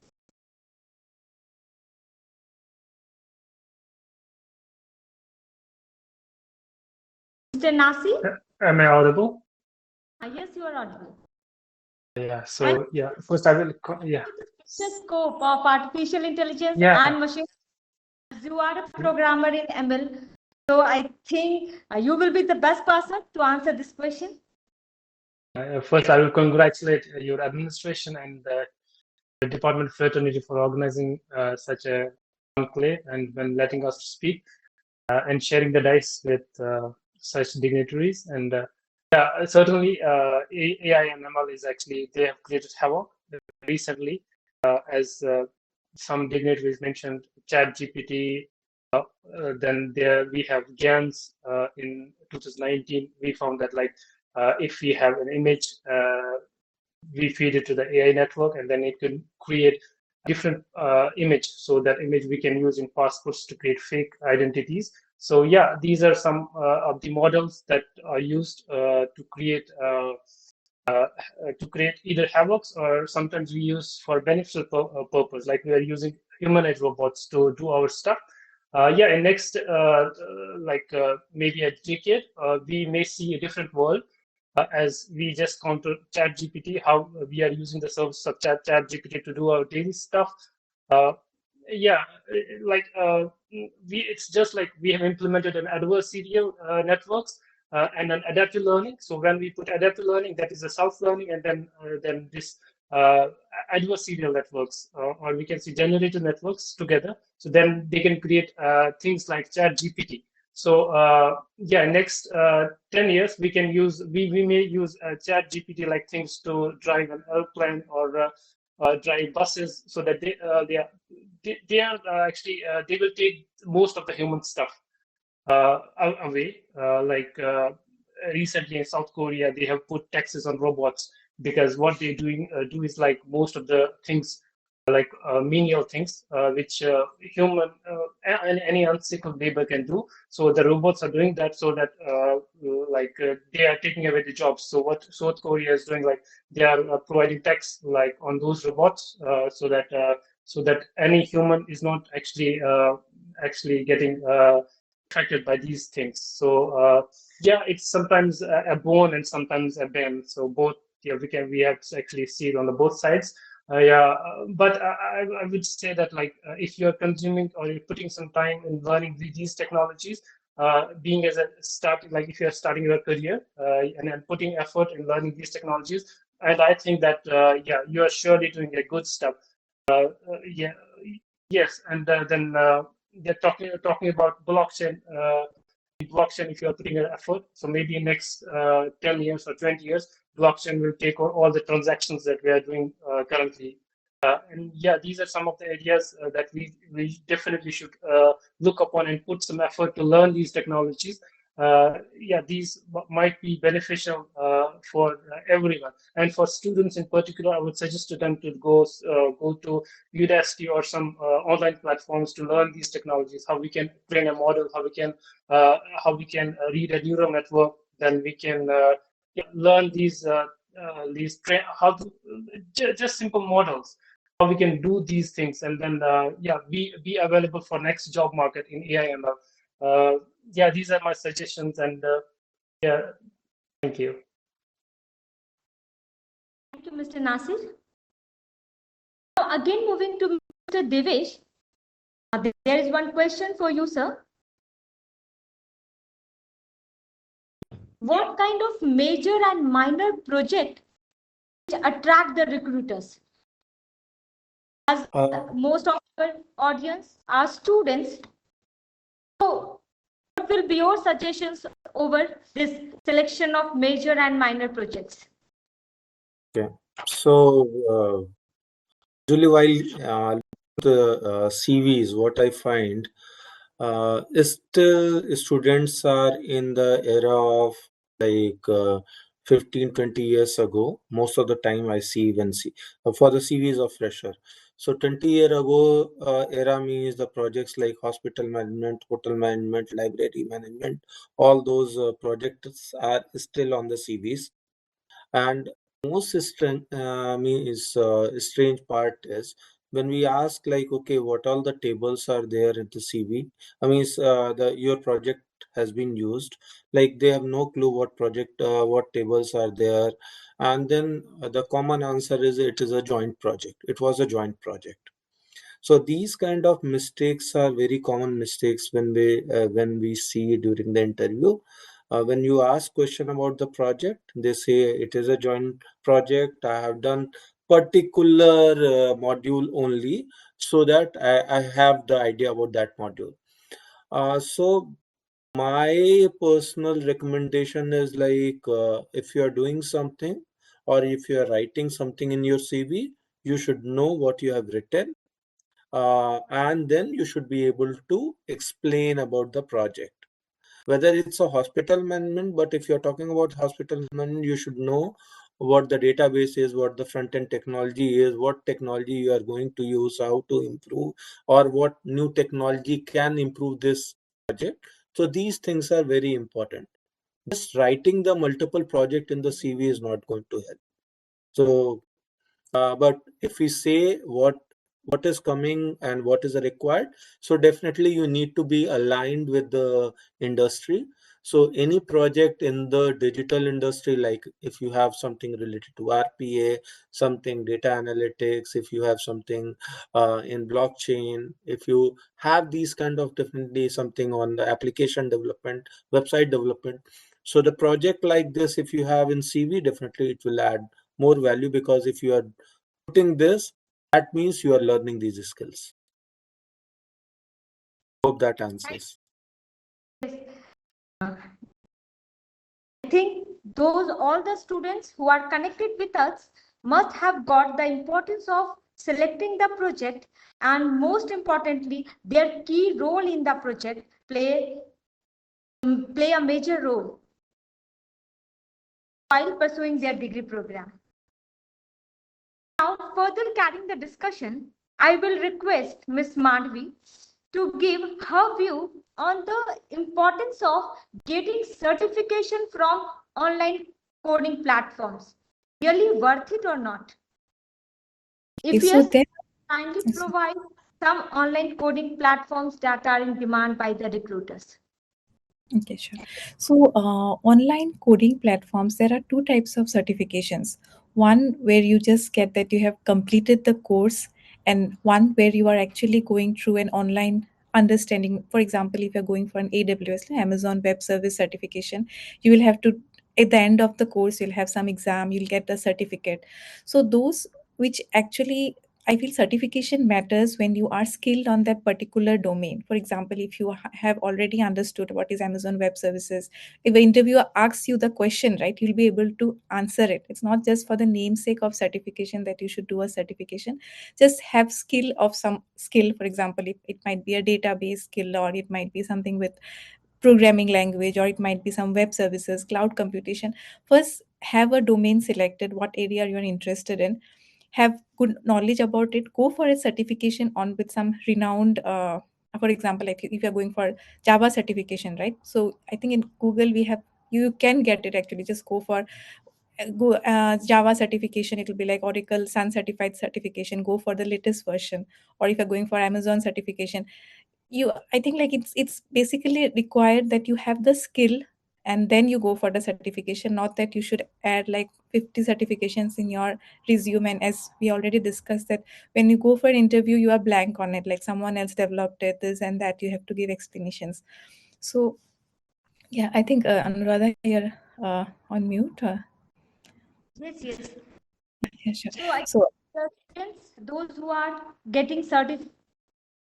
Mr. Nasir? Am I audible? Yes, you are audible. Yeah. So yeah, first I will. Yeah. The scope of artificial intelligence Yeah. and machine. You are a programmer in ML, so I think you will be the best person to answer this question. First, I will congratulate your administration and the Department of Fraternity for organizing such a conclave and when letting us speak and sharing the dice with such dignitaries. And yeah, certainly AI and ML is actually, they have created havoc recently, as some dignitaries mentioned, ChatGPT. Then there we have GANs in 2019. We found that like if we have an image, we feed it to the AI network, and then it can create different image. So that image we can use in passports to create fake identities. So yeah, these are some of the models that are used to create either havocs, or sometimes we use for beneficial purpose, like we are using humanoid robots to do our stuff. Yeah, in next maybe a decade, we may see a different world as we just counter ChatGPT, how we are using the service of ChatGPT to do our daily stuff. Yeah, it's just like we have implemented an adversarial networks and an adaptive learning. So when we put adaptive learning, that is a self-learning, and then this adversarial networks, or we can see generative networks together. So then they can create things like ChatGPT. So yeah, next 10 years we can use we may use ChatGPT like things to drive an airplane or drive buses, so that they are actually they will take most of the human stuff away. Recently in South Korea, they have put taxes on robots, because what they do is like most of the things, like menial things, which human and any unskilled labor can do. So the robots are doing that, so that they are taking away the jobs. So what South Korea is doing, like they are providing tax like on those robots, so that any human is not actually getting affected by these things. So yeah, it's sometimes a boon and sometimes a ban. So both, yeah, we have to actually see it on the both sides. But I would say that like if you're consuming or you're putting some time in learning these technologies, being as a start, like if you're starting your career and then putting effort in learning these technologies, and I think that yeah, you are surely doing a good stuff. Yeah, yes, and then they're talking about blockchain. Blockchain, if you're putting an effort, so maybe next 10 years or 20 years, blockchain will take all the transactions that we are doing currently. And yeah, these are some of the areas that we definitely should look upon and put some effort to learn these technologies. Yeah, these might be beneficial for everyone, and for students in particular. I would suggest to them to go to Udacity or some online platforms to learn these technologies. How we can train a model, how we can read a neural network. Then we can learn these just simple models, how we can do these things, and then yeah, be available for next job market in AI and yeah, these are my suggestions, and yeah, thank you. Thank you, Mr. Nasir. Now, again, moving to Mr. Devesh, there is one question for you, sir. What kind of major and minor project attract the recruiters? As most of our audience are students, so will be your suggestions over this selection of major and minor projects? Okay. So, usually while the CVs, what I find is still students are in the era of like 15, 20 years ago. Most of the time I see even for the CVs of fresher. So 20-year ago era means the projects like hospital management, hotel management, library management, all those projects are still on the CVs. And most strange part is when we ask like, okay, what all the tables are there in the CV? I mean, your project has been used. Like they have no clue what tables are there. And then the common answer is it is a joint project. It was a joint project. So these kind of mistakes are very common mistakes when we see during the interview. When you ask question about the project, they say it is a joint project. I have done particular module only, so that I have the idea about that module. So my personal recommendation is like if you are doing something or if you are writing something in your CV, you should know what you have written, and then you should be able to explain about the project. Whether it's a hospital management, but if you're talking about hospital management, you should know what the database is, what the front-end technology is, what technology you are going to use, how to improve, or what new technology can improve this project. So these things are very important. Just writing the multiple project in the CV is not going to help. So, but if we say what is coming and what is required, so definitely you need to be aligned with the industry. So any project in the digital industry, like if you have something related to RPA, something data analytics, if you have something in blockchain, if you have these kind of definitely something on the application development, website development, so the project like this, if you have in CV, definitely it will add more value, because if you are putting this, that means you are learning these skills. Hope that answers. I think all the students who are connected with us must have got the importance of selecting the project, and most importantly, their key role in the project play a major role while pursuing their degree program. Now, further carrying the discussion, I will request Ms. Madhvi to give her view on the importance of getting certification from online coding platforms. Really worth it or not? If So yes, then, kindly provide some online coding platforms that are in demand by the recruiters. okay, sure. So, online coding platforms, there are two types of certifications. One where you just get that you have completed the course, and one where you are actually going through an online understanding. For example, if you're going for an AWS, Amazon Web Service certification, you will have to, at the end of the course, you'll have some exam, you'll get the certificate. So, those which actually I feel certification matters when you are skilled on that particular domain. For example, if you have already understood what is Amazon Web Services, if the interviewer asks you the question, right, you'll be able to answer it. It's not just for the namesake of certification that you should do a certification. Just have skill of some skill. For example, if it might be a database skill, or it might be something with programming language, or it might be some web services, cloud computation. First, have a domain selected, what area you're interested in, have good knowledge about it, go for a certification on with some renowned for example, if you're going for Java certification, right? So I think in Google we have, you can get it actually. Just go for Java certification. It will be like Oracle Sun certified certification. Go for the latest version. Or if you're going for Amazon certification, I think like it's basically required that you have the skill, and then you go for the certification, not that you should add like 50 certifications in your resume. And as we already discussed, that when you go for an interview, you are blank on it, like someone else developed it, this and that, you have to give explanations. So yeah, I think Anuradha, you're on mute. Yes. Yeah, sure. So I So the students, those who are getting certified,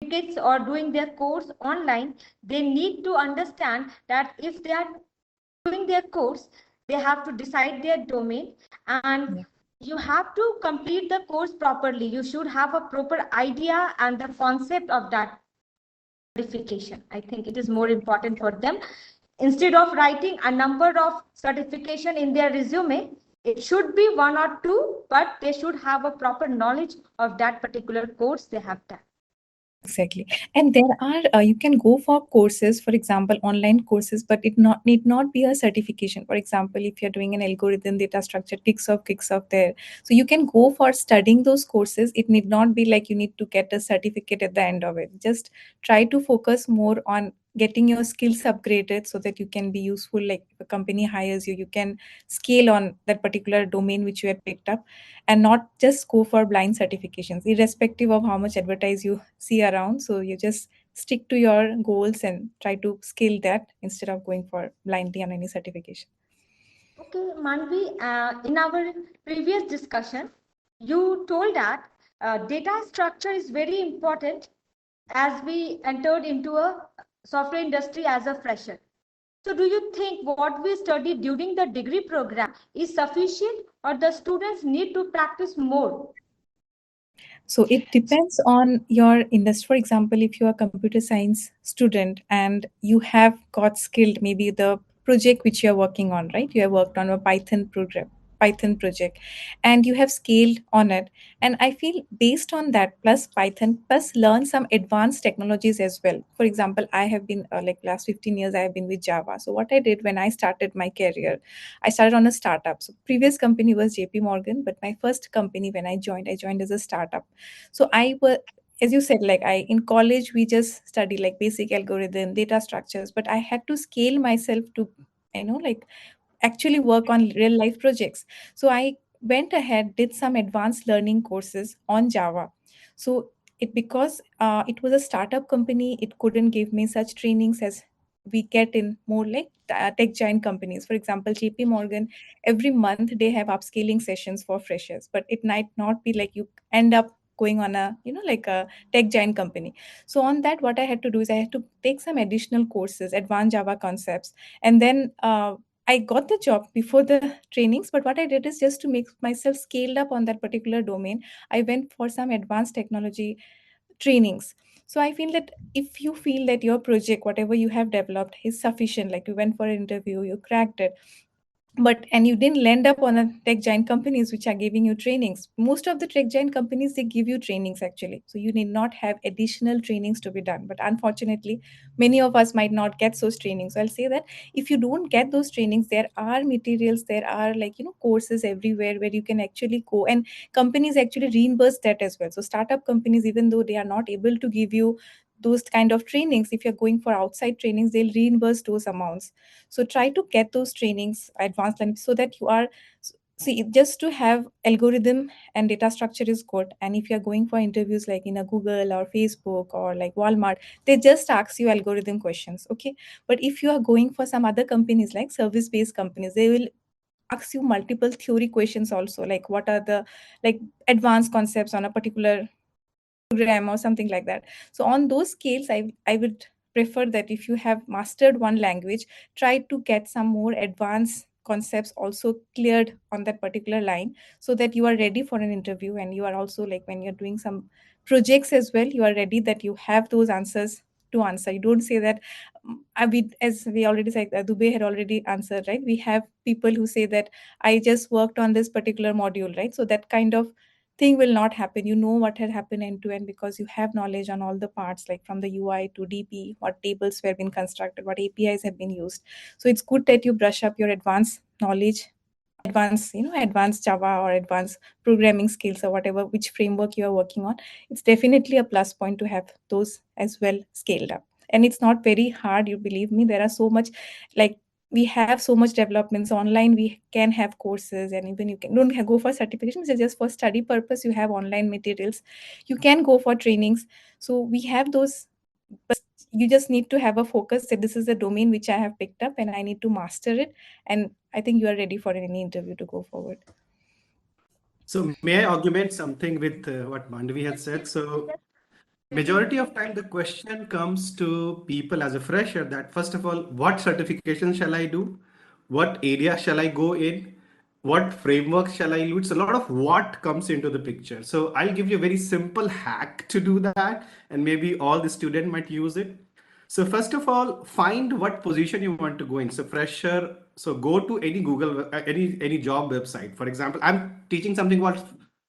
certificates or doing their course online, they need to understand that if they are doing their course, they have to decide their domain, and Yeah. you have to complete the course properly. You should have a proper idea and the concept of that certification. I think it is more important for them. Instead of writing a number of certification in their resume, it should be one or two, but they should have a proper knowledge of that particular course they have done. Exactly. And there are you can go for courses, for example, online courses, but it not need not be a certification. For example, if you're doing an algorithm data structure, kicks off there. So you can go for studying those courses. It need not be like you need to get a certificate at the end of it. Just try to focus more on getting your skills upgraded so that you can be useful. Like if a company hires you, you can scale on that particular domain which you had picked up, and not just go for blind certifications irrespective of how much advertise you see around. So you just stick to your goals and try to scale that instead of going for blindly on any certification. Okay, Manvi, in our previous discussion, you told that data structure is very important as we entered into a software industry as a fresher. So do you think what we studied during the degree program is sufficient, or the students need to practice more? So it depends on your industry. For example, if you're a computer science student and you have got skilled, maybe the project which you're working on, right? You have worked on a Python project, and you have scaled on it. And I feel based on that, plus Python, plus learn some advanced technologies as well. For example, I have been like last 15 years, I have been with Java. So what I did when I started my career, I started on a startup. So previous company was JP Morgan, but my first company when I joined as a startup. So I was, as you said, like I in college we just study like basic algorithm, data structures, but I had to scale myself to, like actually work on real life projects. So I went ahead, did some advanced learning courses on Java. So it because it was a startup company, it couldn't give me such trainings as we get in more like tech giant companies. For example, JP Morgan, every month they have upscaling sessions for freshers, but it might not be like you end up going on a like a tech giant company. So on that, what I had to do is I had to take some additional courses, advanced Java concepts, and then I got the job before the trainings, but what I did is just to make myself scaled up on that particular domain. I went for some advanced technology trainings. So I feel that if you feel that your project, whatever you have developed, is sufficient, like you went for an interview, you cracked it, but and you didn't land up on a tech giant companies which are giving you trainings. Most of the tech giant companies, they give you trainings actually, so you need not have additional trainings to be done. But unfortunately, many of us might not get those trainings. So I'll say that if you don't get those trainings, there are materials, there are like courses everywhere where you can actually go, and companies actually reimburse that as well. So startup companies, even though they are not able to give you those kind of trainings, if you're going for outside trainings, they'll reimburse those amounts. So try to get those trainings, advanced learning, so that you are, see, just to have algorithm and data structure is good. And if you're going for interviews like in a Google or Facebook or like Walmart, they just ask you algorithm questions, okay? But if you are going for some other companies like service based companies, they will ask you multiple theory questions also, like what are the like advanced concepts on a particular program or something like that. So on those scales, I would prefer that if you have mastered one language, try to get some more advanced concepts also cleared on that particular line, so that you are ready for an interview. And you are also like when you're doing some projects as well, you are ready that you have those answers to answer. You don't say that as we already said, Dubey had already answered, right? We have people who say that I just worked on this particular module, right? So that kind of thing will not happen. You know what had happened end to end because you have knowledge on all the parts, like from the UI to DP, what tables were been constructed, what APIs have been used. So it's good that you brush up your advanced knowledge, advanced Java or advanced programming skills or whatever, which framework you are working on. It's definitely a plus point to have those as well scaled up. And it's not very hard, you believe me. There are so much, like we have so much developments online. We can have courses, and even you can don't go for certifications. It's just for study purpose. You have online materials. You can go for trainings. So we have those, but you just need to have a focus that this is a domain which I have picked up and I need to master it. And I think you are ready for any interview to go forward. So may I augment something with what Mandavi had said? So Majority of time the question comes to people as a fresher that first of all, what certification shall I do? What area shall I go in? What framework shall I use? A lot of what comes into the picture. So I'll give you a very simple hack to do that, and maybe all the student might use it. So first of all, find what position you want to go in. So fresher, so go to any Google, any job website. For example, I'm teaching something called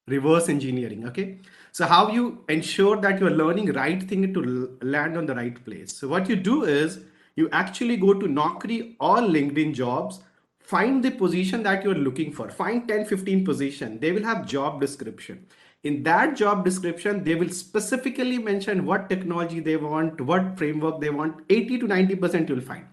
reverse engineering. Okay, so how you ensure that you're learning right thing to land on the right place. So what you do is you actually go to Naukri or LinkedIn jobs, find the position that you're looking for, find 10-15 position. They will have job description. In that job description, they will specifically mention what technology they want, what framework they want. 80 to 90% you'll find.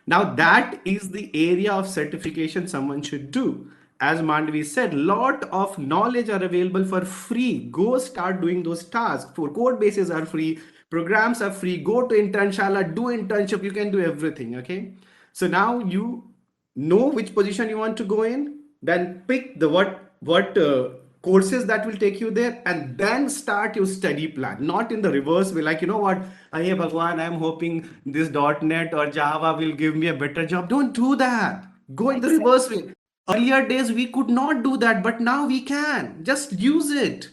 Now that is the area of certification someone should do. As Mandvi said, lot of knowledge are available for free. Go start doing those tasks. For code bases are free, programs are free. Go to internshala, do internship. You can do everything. Okay. So now you know which position you want to go in. Then pick the what courses that will take you there, and then start your study plan. Not in the reverse way, like, you know what, hey Bhagwan, I'm hoping this .NET or Java will give me a better job. Don't do that. Go in the Exactly. reverse way. Earlier days we could not do that, but now we can. Just use it.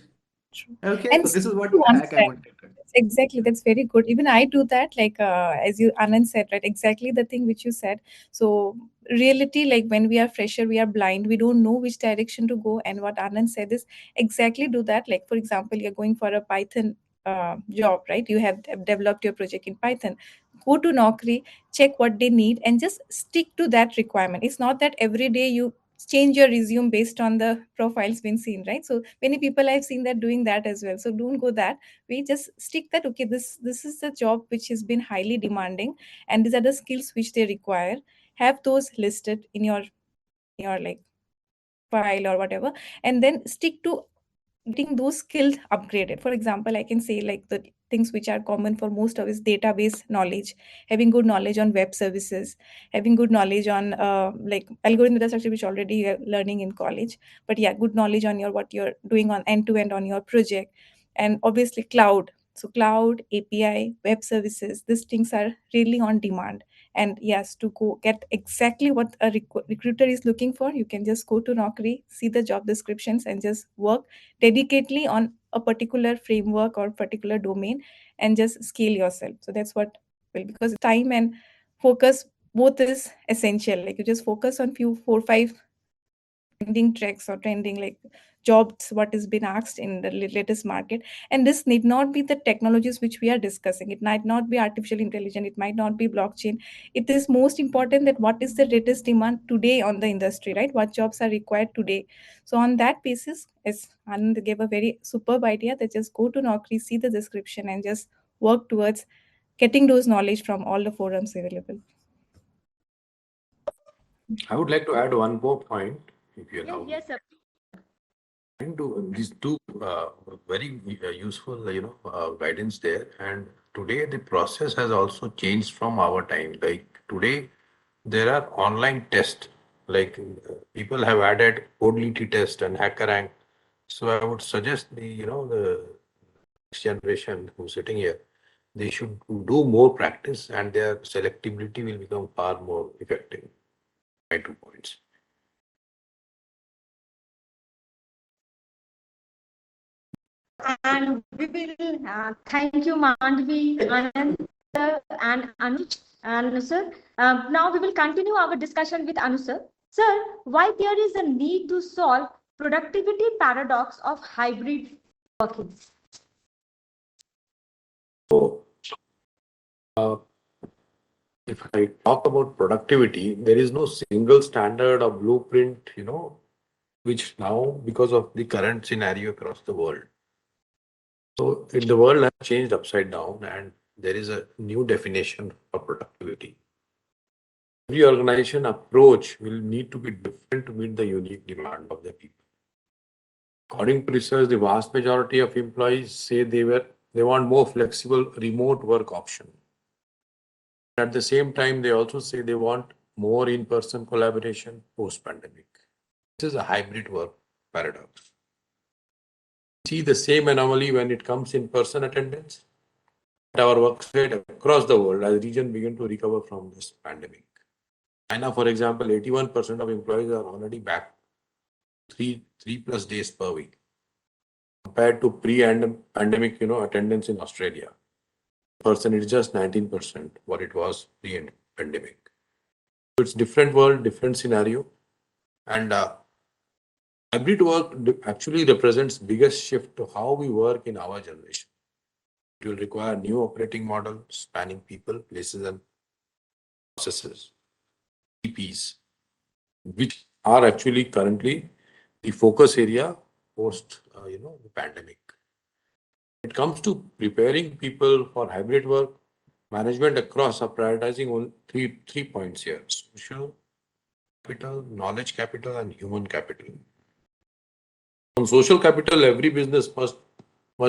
True. Okay, And so this is what the one hack I side, wanted to. exactly, that's very good. Even I do that, like as you Anand said, right? Exactly the thing which you said. So reality, like when we are fresher, we are blind, we don't know which direction to go. And what Anand said is exactly do that. Like for example, you're going for a Python job, right? You have developed your project in Python. Go to Naukri, check what they need, and just stick to that requirement. It's not that every day you change your resume based on the profiles been seen, right? So many people I've seen that doing that as well. So don't go that we just stick that, okay, this is the job which has been highly demanding, and these are the skills which they require. Have those listed in your like file or whatever, and then stick to getting those skills upgraded. For example, I can say like the things which are common for most of is database knowledge, having good knowledge on web services, having good knowledge on like algorithm data structure, which already you're learning in college. But yeah, good knowledge on your what you're doing on end to end on your project, and obviously cloud. So cloud, API, web services, these things are really on demand. And yes, to go get exactly what a recruiter is looking for, you can just go to Naukri, see the job descriptions, and just work dedicatedly on a particular framework or particular domain, and just scale yourself. So that's what will, because time and focus both is essential. Like you just focus on few 4 5 trending tracks or trending like jobs what is been asked in the latest market. And this need not be the technologies which we are discussing. It might not be artificial intelligence, it might not be blockchain. It is most important that what is the latest demand today on the industry, right? What jobs are required today. So on that basis, as Anand gave a very superb idea, that just go to Naukri, see the description, and just work towards getting those knowledge from all the forums available. I would like to add one more point, if you allow me. Yes, sir. These two very useful, guidance there. And today the process has also changed from our time. Like today, there are online tests. Like people have added Codility test and HackerRank. So I would suggest the next generation who's sitting here, they should do more practice, and their selectivity will become far more effective. My 2 points. And we will thank you, Mandvi, Anand, sir, and Anuj. And sir, now we will continue our discussion with Anu sir. Sir, why there is a need to solve productivity paradox of hybrid working? So, if I talk about productivity, there is no single standard or blueprint, which now, because of the current scenario across the world. So the world has changed upside down, and there is a new definition of productivity. Every organization approach will need to be different to meet the unique demand of the people. According to research, the vast majority of employees say they want more flexible remote work option. At the same time, they also say they want more in-person collaboration post-pandemic. This is a hybrid work paradox. See the same anomaly when it comes in person attendance. at our worksite across the world as region begin to recover from this pandemic. China, for example, 81% of employees are already back three plus days per week, compared to pre-pandemic, attendance in Australia. Person is just 19% what it was pre-pandemic. So it's different world, different scenario, and hybrid work actually represents biggest shift to how we work in our generation. It will require new operating model spanning people, places, and processes, EPs, which are actually currently the focus area post, the pandemic. When it comes to preparing people for hybrid work, management across are prioritizing on three points here: social capital, knowledge capital, and human capital. On social capital, every business must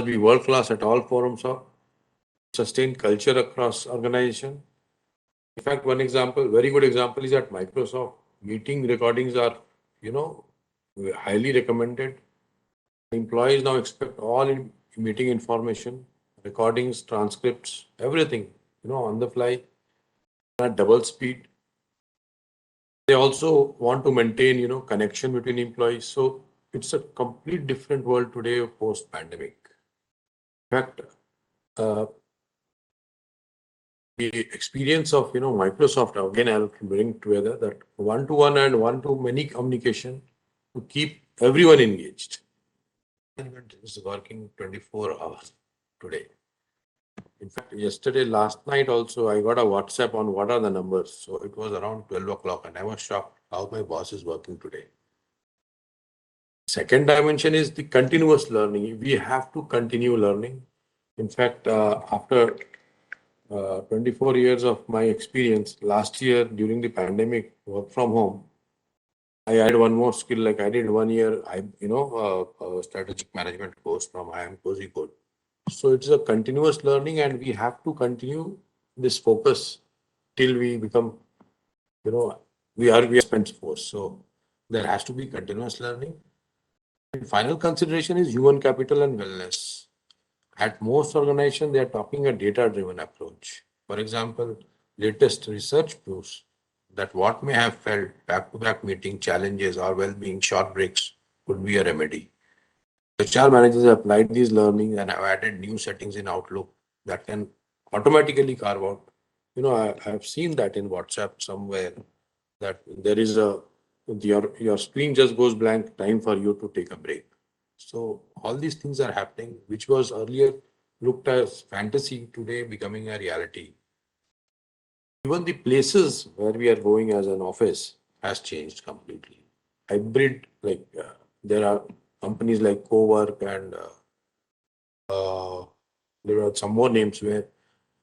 be world class at all forums of sustain culture across organization. In fact, one example, very good example, is at Microsoft. Meeting recordings are, highly recommended. Employees now expect all meeting information, recordings, transcripts, everything, on the fly, at double speed. They also want to maintain, connection between employees. So it's a complete different world today post pandemic. In fact, the experience of Microsoft, again I'll bring together that one-to-one and one-to-many communication to keep everyone engaged. Management is working 24 hours today. In fact, last night also, I got a WhatsApp on what are the numbers. So it was around 12 o'clock and I was shocked how my boss is working today. Second dimension is the continuous learning. We have to continue learning. In fact, after 24 years of my experience, last year during the pandemic, work from home, I added one more skill. Like I did 1 year, strategic management course from IIM Kozhikode. So it's a continuous learning, and we have to continue this focus till we become, we are spent force. So there has to be continuous learning. And final consideration is human capital and wellness. At most organizations, they are talking a data-driven approach. For example, latest research proves that what may have felt back-to-back meeting challenges or well-being short breaks could be a remedy. HR managers have applied these learnings and have added new settings in Outlook that can automatically carve out. I have seen that in WhatsApp somewhere that there is your screen just goes blank, time for you to take a break. So all these things are happening, which was earlier looked as fantasy, today becoming a reality. Even the places where we are going as an office has changed completely. Hybrid, there are companies like Cowork and there are some more names where,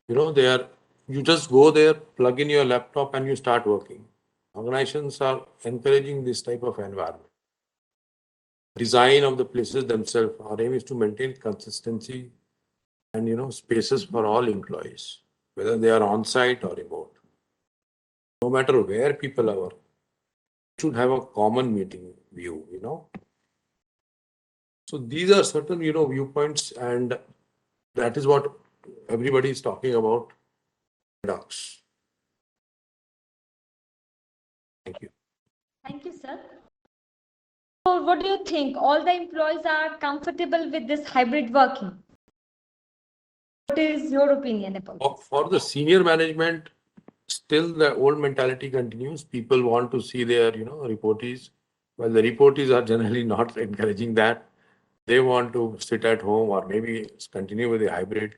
you just go there, plug in your laptop and you start working. Organizations are encouraging this type of environment. Design of the places themselves, our aim is to maintain consistency and spaces for all employees, whether they are on site or remote. No matter where people are, should have a common meeting view. So these are certain viewpoints, and that is what everybody is talking about. Paradox. Thank you. Thank you, sir. So what do you think? All the employees are comfortable with this hybrid working? What is your opinion about? For the senior management, still the old mentality continues. People want to see their, reportees. Well, the reportees are generally not encouraging that. They want to sit at home or maybe continue with the hybrid.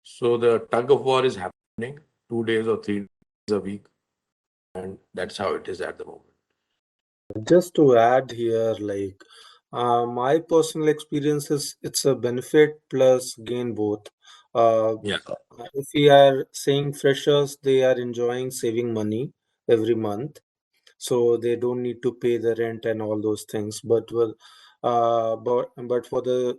So the tug of war is happening 2 days or 3 days a week. And that's how it is at the moment. Just to add here, my personal experience is it's a benefit plus gain both. Yeah. If we are saying freshers, they are enjoying saving money every month, so they don't need to pay the rent and all those things. But for the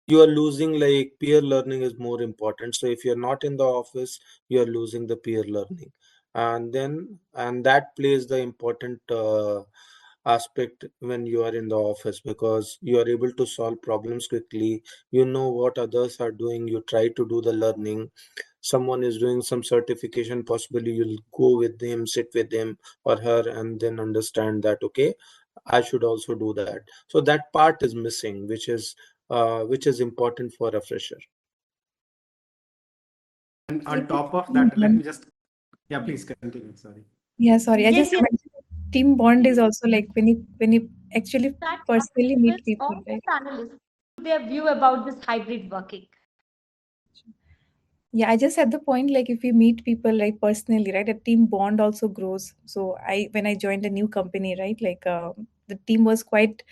you are losing, like, peer learning is more important. So if you're not in the office, you're losing the peer learning, and that plays the important aspect when you are in the office, because you are able to solve problems quickly. You know what others are doing, you try to do the learning. Someone is doing some certification, possibly you'll go with him, sit with him or her, and then understand that, okay, I should also do that. So that part is missing, which is important for a fresher. And I on think top of team that, let me bond. just, yeah, please continue. Sorry. Yeah, sorry. I Yes, just yes. mentioned team bond is also like when you actually That personally meet request people, all right? the panelists their view about this hybrid working. Yeah, I just had the point like if we meet people like personally, right, a team bond also grows. So I when I joined a new company, right, like the team was quite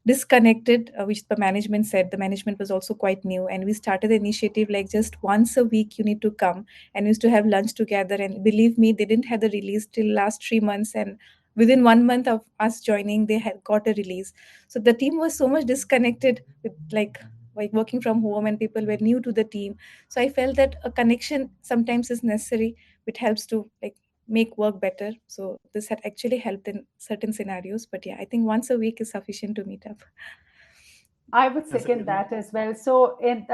disconnected, which the management said. The management was also quite new, and we started the initiative like just once a week you need to come, and we used to have lunch together. And believe me, they didn't have the release till last 3 months, and within 1 month of us joining, they had got a release. So the team was so much disconnected with like working from home, and people were new to the team. So I felt that a connection sometimes is necessary, which helps to like make work better. So this had actually helped in certain scenarios. But yeah, I think once a week is sufficient to meet up. I would That's a second good. that as well. So, we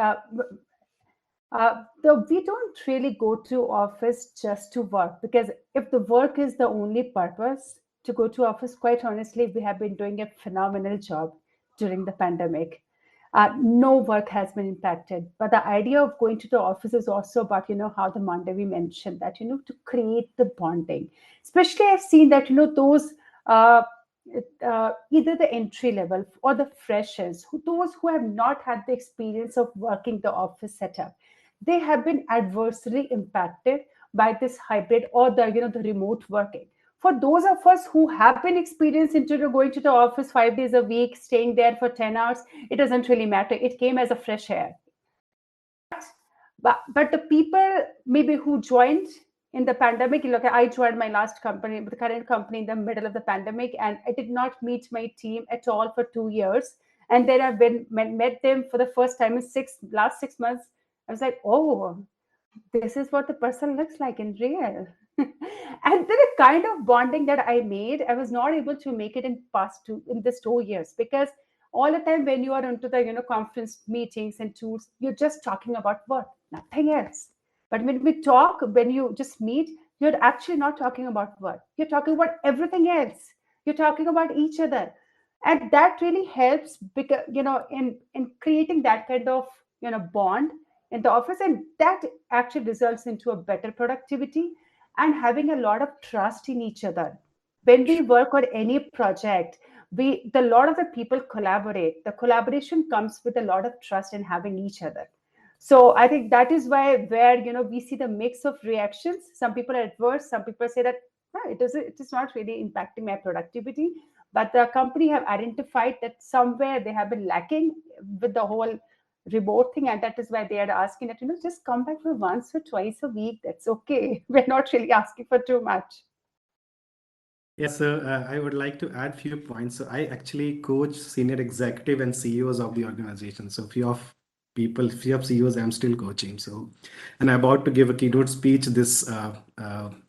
don't really go to office just to work, because if the work is the only purpose to go to office, quite honestly, we have been doing a phenomenal job during the pandemic. No work has been impacted, but the idea of going to the office is also about, how the Monday we mentioned that, to create the bonding. Especially, I've seen that, those uh, either the entry level or the freshers, those who have not had the experience of working the office setup, they have been adversely impacted by this hybrid or the remote working. For those of us who have been experienced into going to the office 5 days a week, staying there for 10 hours, it doesn't really matter. It came as a fresh air. But the people maybe who joined in the pandemic, look, I joined my last company, the current company, in the middle of the pandemic, and I did not meet my team at all for 2 years. And then I've been met them for the first time in last 6 months. I was like, oh, this is what the person looks like in real. And the kind of bonding that I made, I was not able to make it in this 2 years, because all the time when you are into the conference meetings and tools, you're just talking about work, nothing else. But when we talk, when you just meet, you're actually not talking about work. You're talking about everything else. You're talking about each other, and that really helps, because in creating that kind of bond in the office, and that actually results into a better productivity and having a lot of trust in each other. When we work on any project, the lot of the people collaborate. The collaboration comes with a lot of trust in having each other. So I think that is why where we see the mix of reactions. Some people are adverse, some people say that, "No, it is not really impacting my productivity." But the company have identified that somewhere they have been lacking with the whole remote thing, and that is why they are asking that just come back for once or twice a week. That's okay. We're not really asking for too much. Yeah, so I would like to add few points. So I actually coach senior executive and CEOs of the organization. So few of CEOs I'm still coaching. So, and I'm about to give a keynote speech this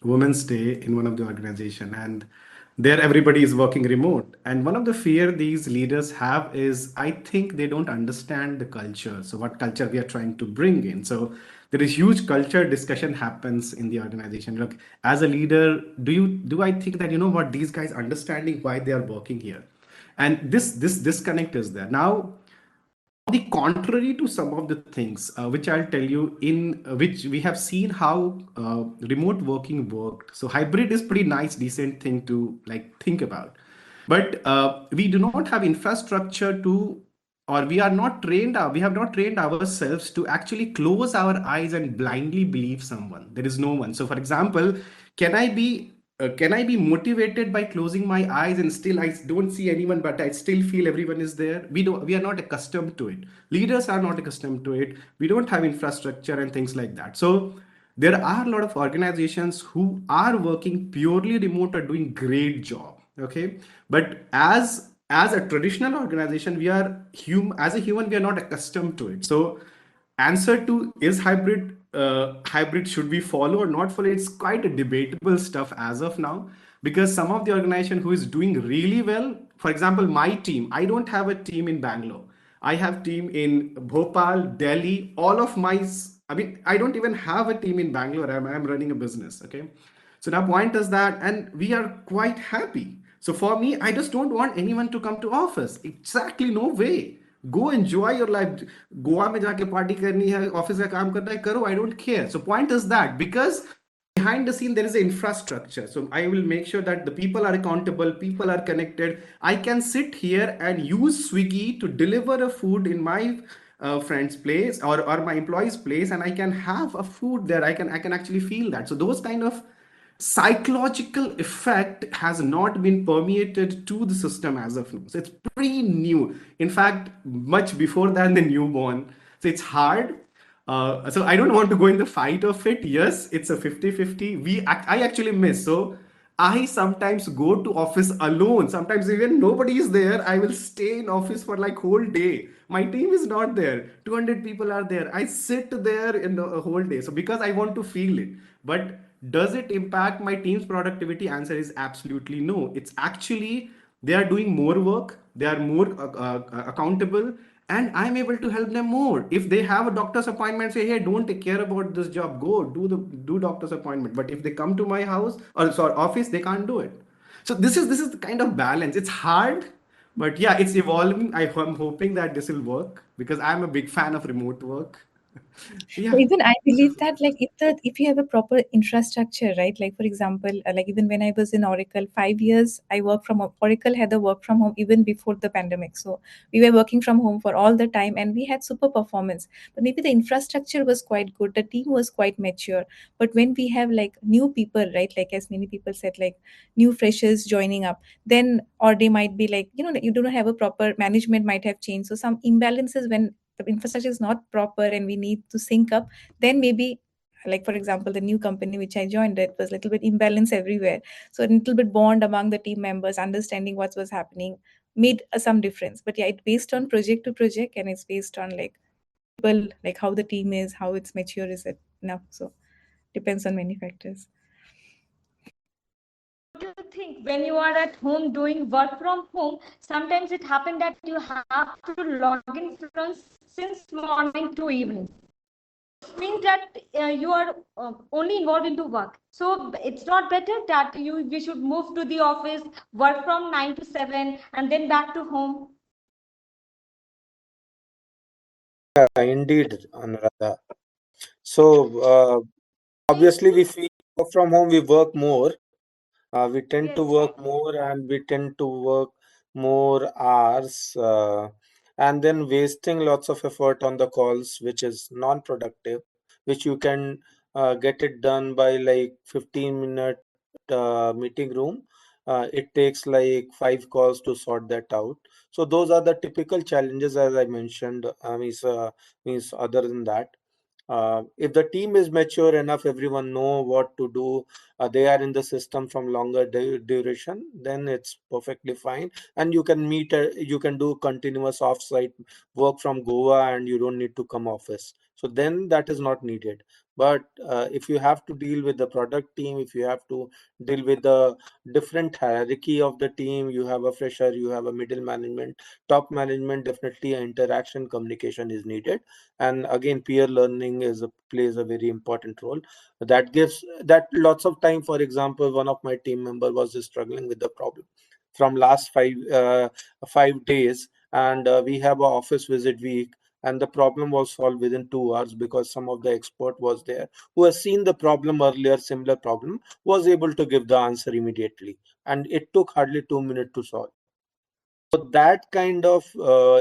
Women's Day in one of the organization, and there everybody is working remote. And one of the fear these leaders have is I think they don't understand the culture. So what culture we are trying to bring in. So there is huge culture discussion happens in the organization. Look, as a leader, do I think that what these guys understanding why they are working here, and this disconnect is there now. The contrary to some of the things which I'll tell you, in which we have seen how remote working worked. So hybrid is pretty nice, decent thing to like think about, but we do not have infrastructure to, or we have not trained ourselves to actually close our eyes and blindly believe someone. There is no one. So for example, can I be can I be motivated by closing my eyes and still I don't see anyone, but I still feel everyone is there? We are not accustomed to it. Leaders are not accustomed to it. We don't have infrastructure and things like that. So there are a lot of organizations who are working purely remote are doing great job. Okay, but as a traditional organization, as a human, we are not accustomed to it. So answer to is hybrid hybrid should we follow or not follow? It's quite a debatable stuff as of now, because some of the organization who is doing really well, for example, my team, I don't have a team in Bangalore. I have team in Bhopal, Delhi, all of my, I mean, I don't even have a team in Bangalore. I'm running a business. Okay. So now point is that, and we are quite happy. So for me, I just don't want anyone to come to office. Exactly, no way. Go enjoy your life. Goa में जाके party करनी है, office का काम करना है, करो. I don't care. So point is that because behind the scene there is an infrastructure, so I will make sure that the people are accountable, people are connected. I can sit here and use Swiggy to deliver a food in my friend's place, or my employee's place, and I can have a food there. I can actually feel that. So those kind of psychological effect has not been permeated to the system as of now. So it's pretty new. In fact, much before than the newborn. So it's hard. So I don't want to go in the fight of it. Yes, it's a 50-50. I actually miss. So I sometimes go to office alone. Sometimes even nobody is there. I will stay in office for like whole day. My team is not there. 200 people are there. I sit there in the whole day. So because I want to feel it. But does it impact my team's productivity? Answer is absolutely no. It's actually they are doing more work. They are more accountable, and I'm able to help them more. If they have a doctor's appointment, say, hey, don't take care about this job, go do doctor's appointment. But if they come to my house or sorry, office, they can't do it. So this is the kind of balance. It's hard, but yeah, it's evolving. I'm hoping that this will work because I'm a big fan of remote work. So yeah, Even I believe that, like, if you have a proper infrastructure, right? Like, for example, like, even when I was in Oracle, 5 years I worked from home. Oracle had the work from home even before the pandemic, so we were working from home for all the time, and we had super performance. But maybe the infrastructure was quite good, the team was quite mature. But when we have like new people, right? Like, as many people said, like new freshers joining up, then or they might be like, you don't have a proper management, might have changed, so some imbalances when the infrastructure is not proper and we need to sync up, then maybe, like, for example, the new company which I joined, it was a little bit imbalance everywhere. So a little bit bond among the team members, understanding what was happening, made some difference. But yeah, it's based on project to project, and it's based on like people, like how the team is, how it's mature, is it enough. So depends on many factors. Do you think when you are at home doing work from home, sometimes it happened that you have to log in from since morning to evening? Means that you are only involved into work. So it's not better that we should move to the office, work from 9 to 7, and then back to home. Yeah, indeed, Anuradha. So obviously, we feel work from home, we work more. We tend to Yes. work more, and we tend to work more hours, and then wasting lots of effort on the calls, which is non-productive, which you can get it done by like 15-minute meeting room. It takes like 5 calls to sort that out. So those are the typical challenges, as I mentioned. Means other than that, if the team is mature enough, everyone know what to do, they are in the system from longer duration, then it's perfectly fine. And you can meet, you can do continuous off-site work from Goa, and you don't need to come office. So then that is not needed. But if you have to deal with the product team, if you have to deal with the different hierarchy of the team, you have a fresher, you have a middle management, top management, definitely interaction, communication is needed. And again, peer learning plays a very important role. That gives that lots of time. For example, one of my team member was struggling with the problem from last 5 days, and we have a office visit week, and the problem was solved within 2 hours because some of the expert was there who has seen the problem earlier, similar problem, was able to give the answer immediately, and it took hardly 2 minutes to solve. So that kind of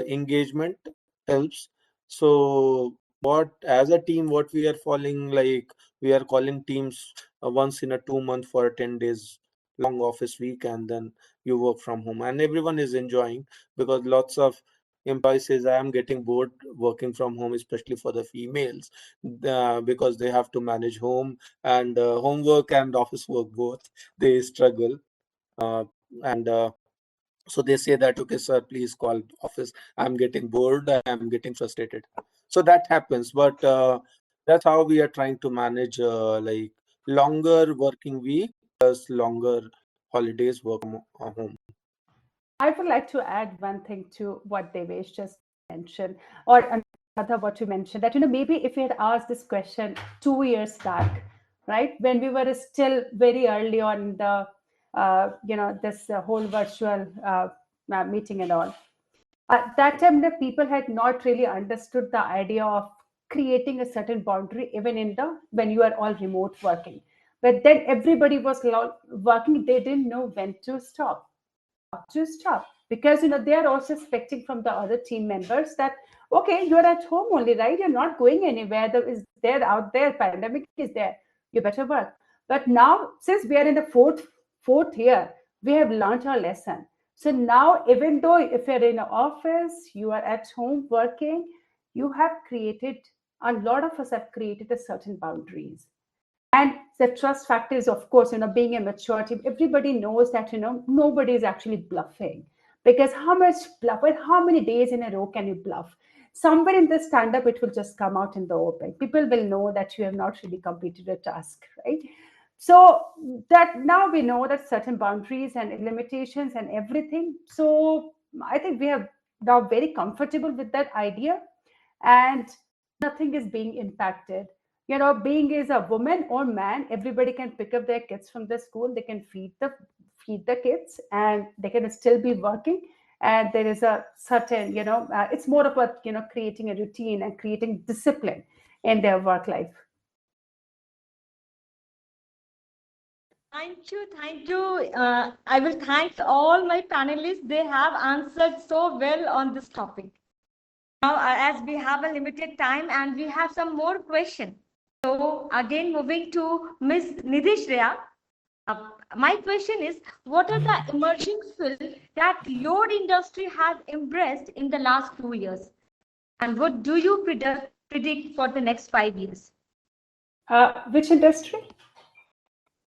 engagement helps. So what, as a team, what we are following, like we are calling teams once in a 2 month for a 10 days long office week, and then you work from home, and everyone is enjoying, because lots of employees says, I am getting bored working from home, especially for the females, because they have to manage home and homework and office work both. They struggle, and so they say that, okay, sir, please call office. I'm getting bored. I'm getting frustrated. So that happens. But That's how we are trying to manage like longer working week plus longer holidays work from home. I would like to add one thing to what Devesh just mentioned, or another what you mentioned, that maybe if we had asked this question 2 years back, right, when we were still very early on the this whole virtual meeting and all, at that time the people had not really understood the idea of creating a certain boundary even in the when you are all remote working. But then everybody was working, they didn't know when to stop, because they are also expecting from the other team members that, okay, you're at home only, right, you're not going anywhere, there is there out there, pandemic is there, you better work. But now, since we are in the fourth year, we have learned our lesson. So now, even though if you're in an office, you are at home working, you have created, a lot of us have created a certain boundaries. And the trust factor is, of course, being a mature team, everybody knows that, nobody is actually bluffing. Because how much bluff, and how many days in a row can you bluff? Somewhere in the stand-up, it will just come out in the open. People will know that you have not really completed a task, right? So that now we know that certain boundaries and limitations and everything. So I think we are now very comfortable with that idea, and nothing is being impacted. Being is a woman or man, everybody can pick up their kids from the school, they can feed the kids, and they can still be working. And there is a certain, it's more about creating a routine and creating discipline in their work life. Thank you, thank you. I will thank all my panelists. They have answered so well on this topic. Now, as we have a limited time and we have some more questions. So again, moving to Ms. Nidhi. My question is, what are the emerging fields that your industry has embraced in the last 2 years? And what do you predict for the next 5 years? Which industry?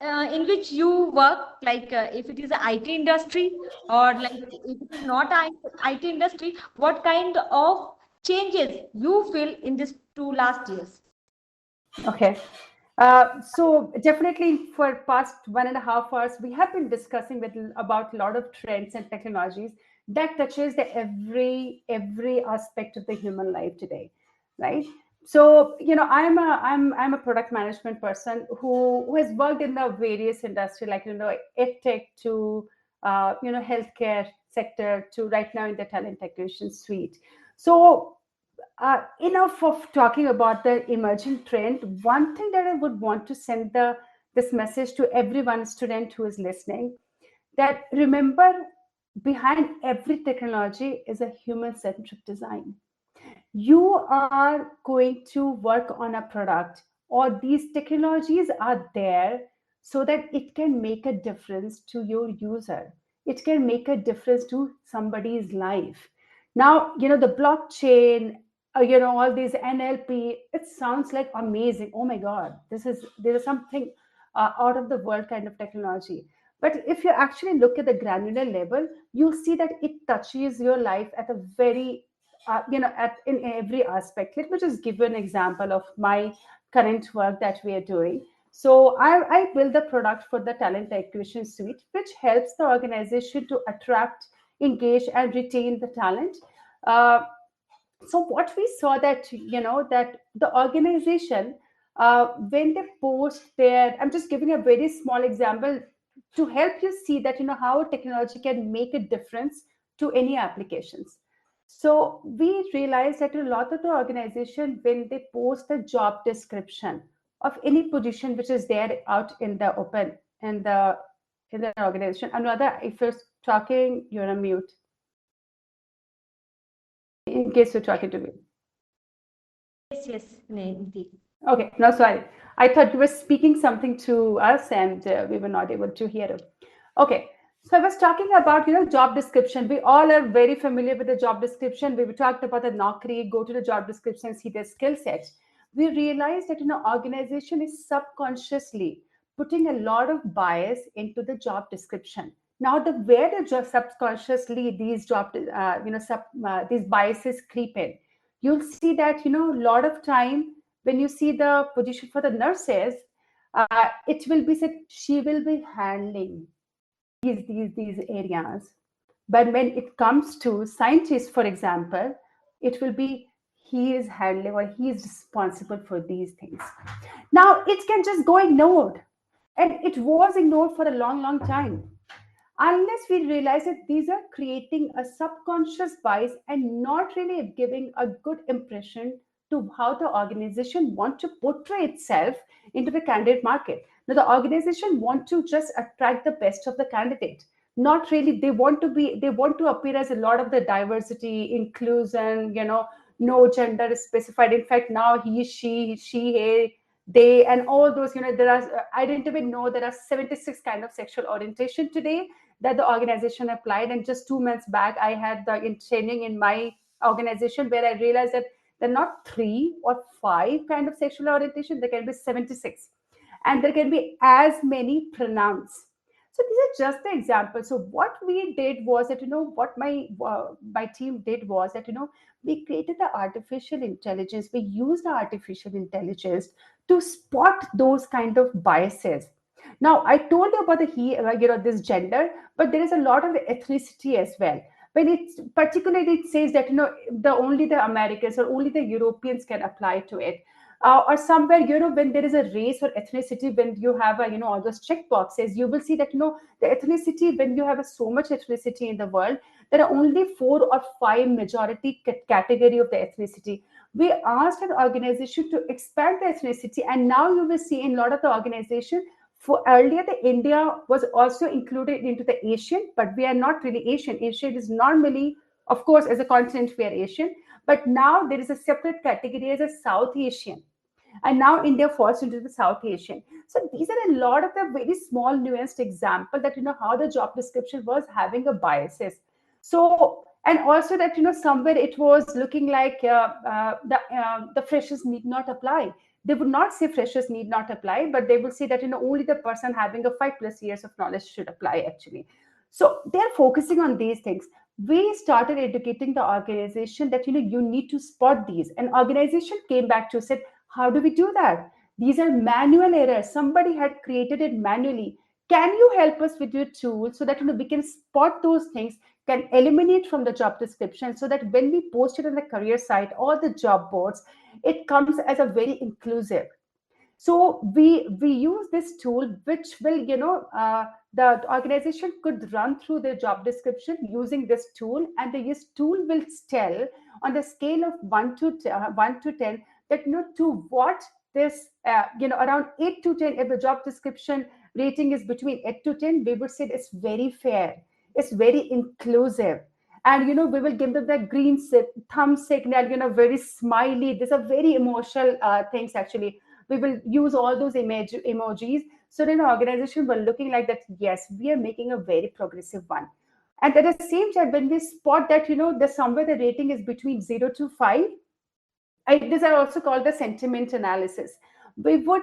In which you work, like if it is an IT industry, or like if it is not IT industry, what kind of changes you feel in these 2 last years? Okay. So definitely for past 1.5 hours, we have been discussing about a lot of trends and technologies that touches the every aspect of the human life today, right? So I'm a product management person who has worked in the various industry, like edtech to healthcare sector to right now in the talent acquisition suite. So enough of talking about the emerging trend. One thing that I would want to send this message to everyone, student who is listening, that remember, behind every technology is a human-centric design. You are going to work on a product, or these technologies are there so that it can make a difference to your user. It can make a difference to somebody's life. Now, the blockchain, all these NLP, it sounds like amazing. Oh my God, there is something out of the world kind of technology. But if you actually look at the granular level, you'll see that it touches your life at a very in every aspect. Let me just give you an example of my current work that we are doing. So I build the product for the talent acquisition suite, which helps the organization to attract, engage, and retain the talent. So what we saw that that the organization, when they post their, I'm just giving a very small example to help you see that how technology can make a difference to any applications. So we realized that a lot of the organization, when they post a job description of any position which is there out in the open in the organization. Another, if you're talking, you're on mute. In case you're talking to me. Yes, indeed. Okay, no, sorry. I thought you were speaking something to us and we were not able to hear it. Okay, so I was talking about, job description. We all are very familiar with the job description. We talked about the Naukri, go to the job description, see their skill sets. We realized that, organization is subconsciously putting a lot of bias into the job description. Now, where the subconsciously these these biases creep in, you'll see that, a lot of time when you see the position for the nurses, it will be said she will be handling these areas. But when it comes to scientists, for example, it will be he is handling or he is responsible for these things. Now it can just go ignored. And it was ignored for a long, long time. Unless we realize that these are creating a subconscious bias and not really giving a good impression to how the organization want to portray itself into the candidate market. Now the organization want to just attract the best of the candidate. Not really, they want to appear as a lot of the diversity, inclusion, no gender is specified. In fact, now he, she, he, they, and all those, there are, I didn't even know there are 76 kind of sexual orientation today that the organization applied. And just 2 months back, I had the training in my organization where I realized that there are not 3 or 5 kind of sexual orientation, there can be 76. And there can be as many pronouns. So these are just the examples. So what we did was that, what my team did was that, we created the artificial intelligence. We used the artificial intelligence to spot those kind of biases. Now, I told you about this gender, but there is a lot of ethnicity as well. When it's particularly, it says that, only the Americans or only the Europeans can apply to it. Or somewhere, when there is a race or ethnicity, when you have all those check boxes, you will see that, the ethnicity, when you have so much ethnicity in the world, there are only 4 or 5 majority category of the ethnicity. We asked an organization to expand the ethnicity, and now you will see in a lot of the organization, for earlier, the India was also included into the Asian, but we are not really Asian. Asian is normally, of course, as a continent, we are Asian, but now there is a separate category as a South Asian. And now India falls into the South Asian. So these are a lot of the very small nuanced example that, how the job description was having a biases. So, and also that, somewhere it was looking like the freshers need not apply. They would not say freshers need not apply, but they will say that, only the person having a 5+ years of knowledge should apply actually. So they're focusing on these things. We started educating the organization that, you need to spot these. An organization came back to said, how do we do that? These are manual errors. Somebody had created it manually. Can you help us with your tool so that, we can spot those things, can eliminate from the job description, so that when we post it on the career site or the job boards, it comes as a very inclusive. So we use this tool, which will, the organization could run through their job description using this tool, and this tool will tell on the scale of 1 to 10 that, to what this, around 8 to 10, if the job description rating is between 8 to 10, we would say it's very fair, it's very inclusive. And, we will give them the green thumb signal, very smiley. These are very emotional things actually. We will use all those emojis. So then organization were looking like that, yes, we are making a very progressive one. And at the same time, when we spot that, somewhere the rating is between 0 to 5, these are also called the sentiment analysis. We would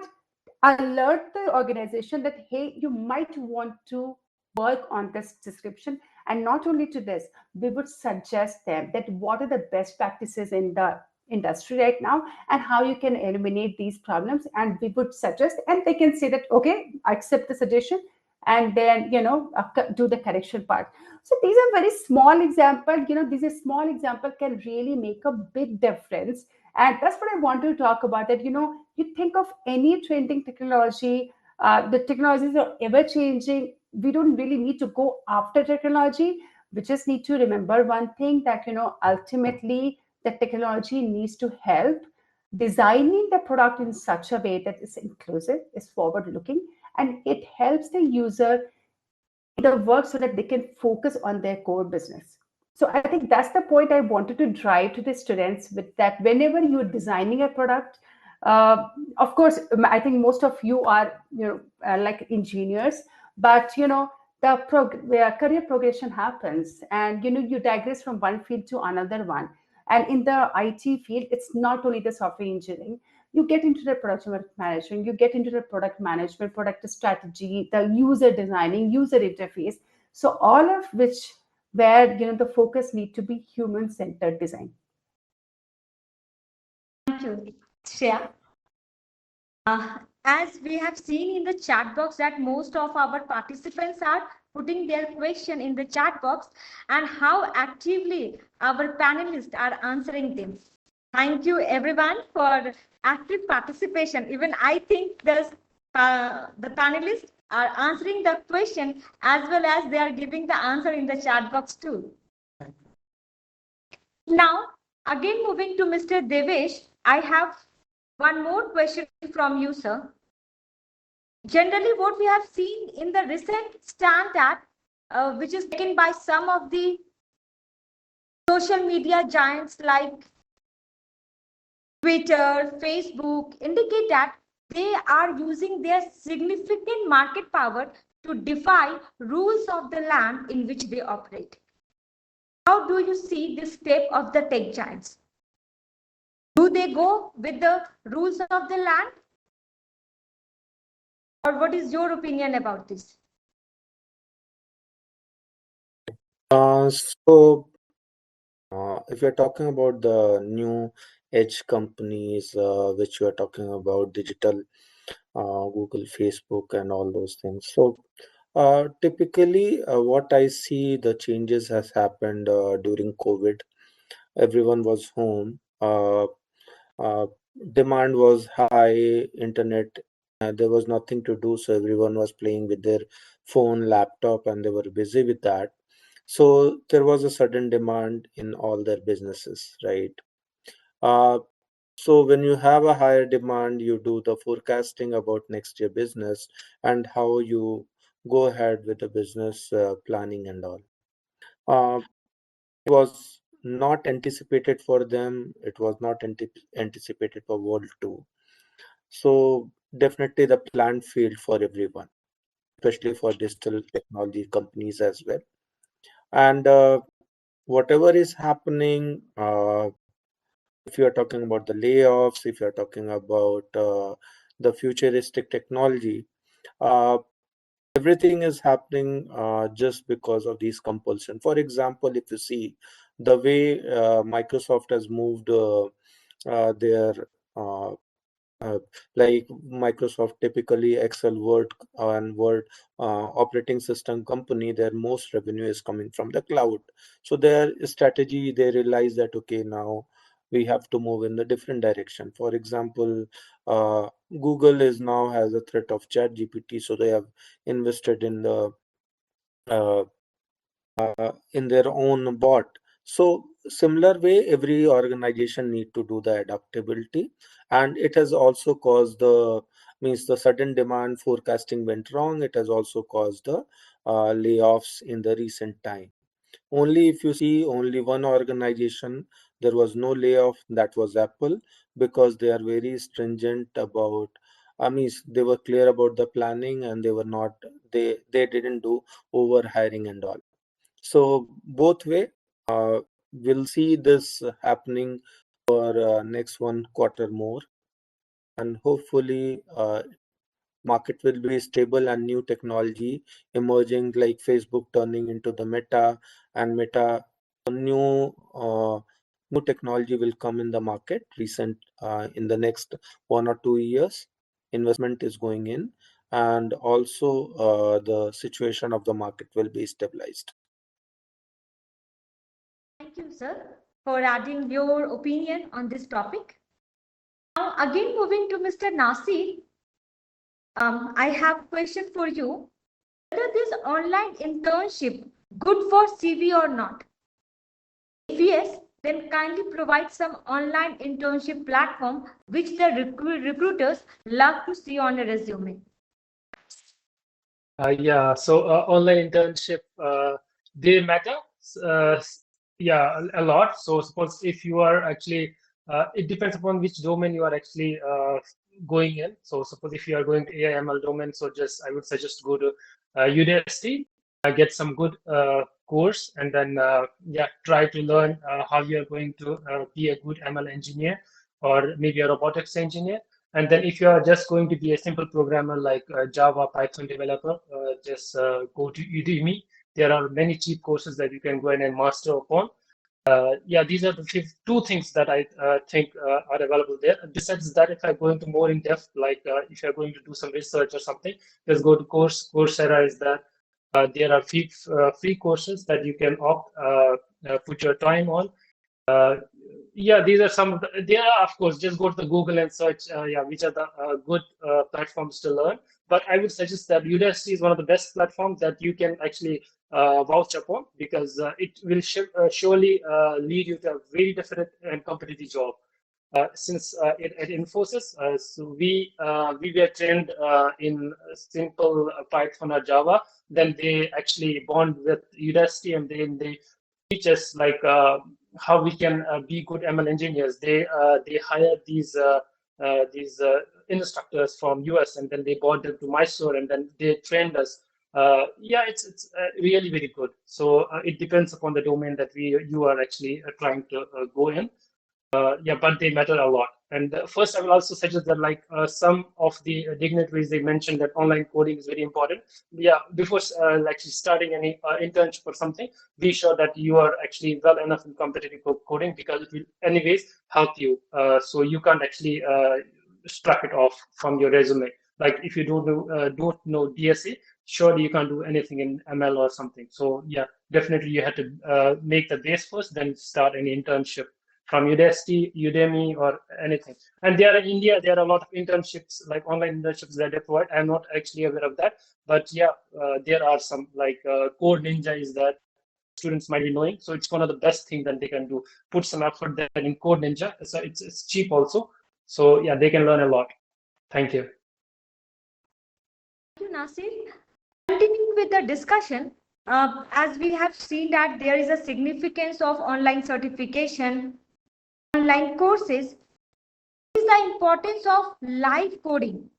alert the organization that, hey, you might want to work on this description. And not only to this, we would suggest them that what are the best practices in the industry right now and how you can eliminate these problems. And we would suggest, and they can say that, okay, I accept the suggestion, and then, do the correction part. So these are very small examples. These small example can really make a big difference. And that's what I want to talk about, that, you think of any trending technology, the technologies are ever changing. We don't really need to go after technology. We just need to remember one thing, that, ultimately the technology needs to help designing the product in such a way that is inclusive, is forward looking, and it helps the user in the work so that they can focus on their core business. So I think that's the point I wanted to drive to the students, with that whenever you're designing a product, of course, I think most of you are, like engineers, but, the career progression happens, and, you digress from one field to another one. And in the IT field, it's not only the software engineering. You get into the production management, you get into the product management, product strategy, the user designing, user interface. So all of which, where, the focus need to be human-centered design. Thank you, Shreya. As we have seen in the chat box that most of our participants are putting their question in the chat box and how actively our panelists are answering them. Thank you everyone for active participation. Even I think the panelists are answering the question as well as they are giving the answer in the chat box too. Now, again moving to Mr. Devesh, I have one more question from you, sir. Generally, what we have seen in the recent stand that which is taken by some of the social media giants like Twitter, Facebook, indicate that they are using their significant market power to defy rules of the land in which they operate. How do you see this step of the tech giants? Do they go with the rules of the land? Or what is your opinion about this? If you're talking about the new edge companies, which you are talking about, digital, Google, Facebook, and all those things. So, typically, what I see the changes has happened during COVID. Everyone was home. Uh, Demand was high, internet. There was nothing to do, so everyone was playing with their phone, laptop, and they were busy with that. So there was a sudden demand in all their businesses, right? Uh, so when you have a higher demand, you do the forecasting about next year business and how you go ahead with the business planning and all. It was not anticipated for them. It was not anticipated for world too. So definitely the plan failed for everyone, especially for digital technology companies as well. And whatever is happening, if you are talking about the layoffs, if you are talking about the futuristic technology, uh, everything is happening just because of these compulsion. For example, if you see the way Microsoft has moved their uh, like Microsoft, typically Excel, Word, and Word operating system company, their most revenue is coming from the cloud. So their strategy, they realize that okay, now we have to move in the different direction. For example, Google is now has a threat of Chat GPT, so they have invested uh, in their own bot. So similar way, every organization need to do the adaptability, and it has also caused the means the sudden demand forecasting went wrong. It has also caused the layoffs in the recent time. Only if you see only one organization, there was no layoff. That was Apple, because they are very stringent about. I mean, they were clear about the planning, and they were not. They didn't do over hiring and all. So both way, we'll see this happening for next 1 quarter more, and hopefully market will be stable and new technology emerging, like Facebook turning into the Meta, and Meta new new technology will come in the market recent in the next 1 or 2 years. Investment is going in, and also the situation of the market will be stabilized. Thank you, sir, for adding your opinion on this topic. Now, again moving to Mr. Nasir, I have a question for you. Whether this online internship good for CV or not? If yes, then kindly provide some online internship platform which the recruiters love to see on a resume. Yeah, so online internship, they matter. Uh, yeah, a lot. So suppose if you are actually, it depends upon which domain you are actually going in. So suppose if you are going to AI/ML domain, so just I would suggest go to university, get some good course, and then yeah, try to learn how you are going to be a good ML engineer or maybe a robotics engineer. And then if you are just going to be a simple programmer like Java, Python developer, just go to Udemy. There are many cheap courses that you can go in and master upon. Yeah, these are the two things that I think are available there. Besides that, if I go into more in depth, like if you're going to do some research or something, just go to Coursera. Is that there are free courses that you can put your time on. Yeah, these are some of the, there are, of course, just go to the Google and search, yeah, which are the good platforms to learn. But I would suggest that Udacity is one of the best platforms that you can actually vouch upon, because it will surely lead you to a very different and competitive job. Since at Infosys, so we were trained in simple Python or Java. Then they actually bond with Udacity, and then they teach us like how we can be good ML engineers. They hire these instructors from US, and then they brought them to Mysore, and then they trained us. Yeah, it's really very good. So it depends upon the domain that you are actually trying to go in. Yeah, but they matter a lot. And first, I will also suggest that like some of the dignitaries, they mentioned that online coding is very important. Yeah, before actually starting any internship or something, be sure that you are actually well enough in competitive coding, because it will anyways help you. So you can't actually struck it off from your resume. Like if you don't know DSA, surely you can't do anything in ML or something. So yeah, definitely you have to make the base first, then start any internship from Udemy or anything. And there in India, there are a lot of internships, like online internships that they provide. I'm not actually aware of that, but yeah, there are some, like Code Ninja is that students might be knowing. So it's one of the best things that they can do. Put some effort there in Code Ninja. So it's cheap also. So yeah, they can learn a lot. Thank you. Thank you, Nasir. Continuing with the discussion, as we have seen that there is a significance of online certification, online courses, is the importance of live coding.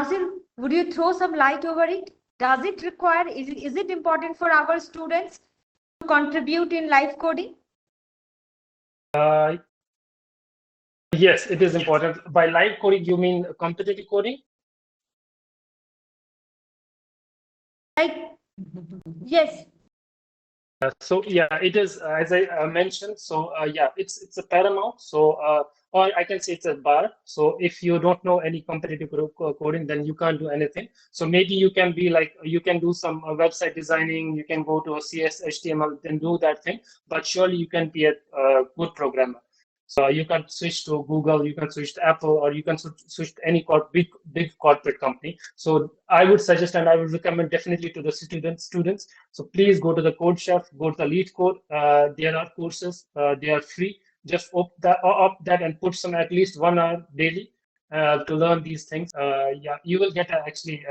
Nasir, would you throw some light over it? Does it require, is it important for our students to contribute in live coding? Yes, it is important. By live coding, you mean competitive coding? Like, yes. So yeah, it is as I mentioned. So yeah, it's a paramount. So or I can say it's a bar. So if you don't know any competitive coding, then you can't do anything. So maybe you can be like, you can do some website designing. You can go to a CS, HTML, then do that thing. But surely you can be a good programmer. So you can switch to Google, you can switch to Apple, or you can switch to any big corporate company. So I would suggest, and I would recommend definitely to the students. So please go to the Code Chef, go to the Lead Code. There are courses, they are free. Just opt that and put some at least 1 hour daily to learn these things. Yeah, you will get actually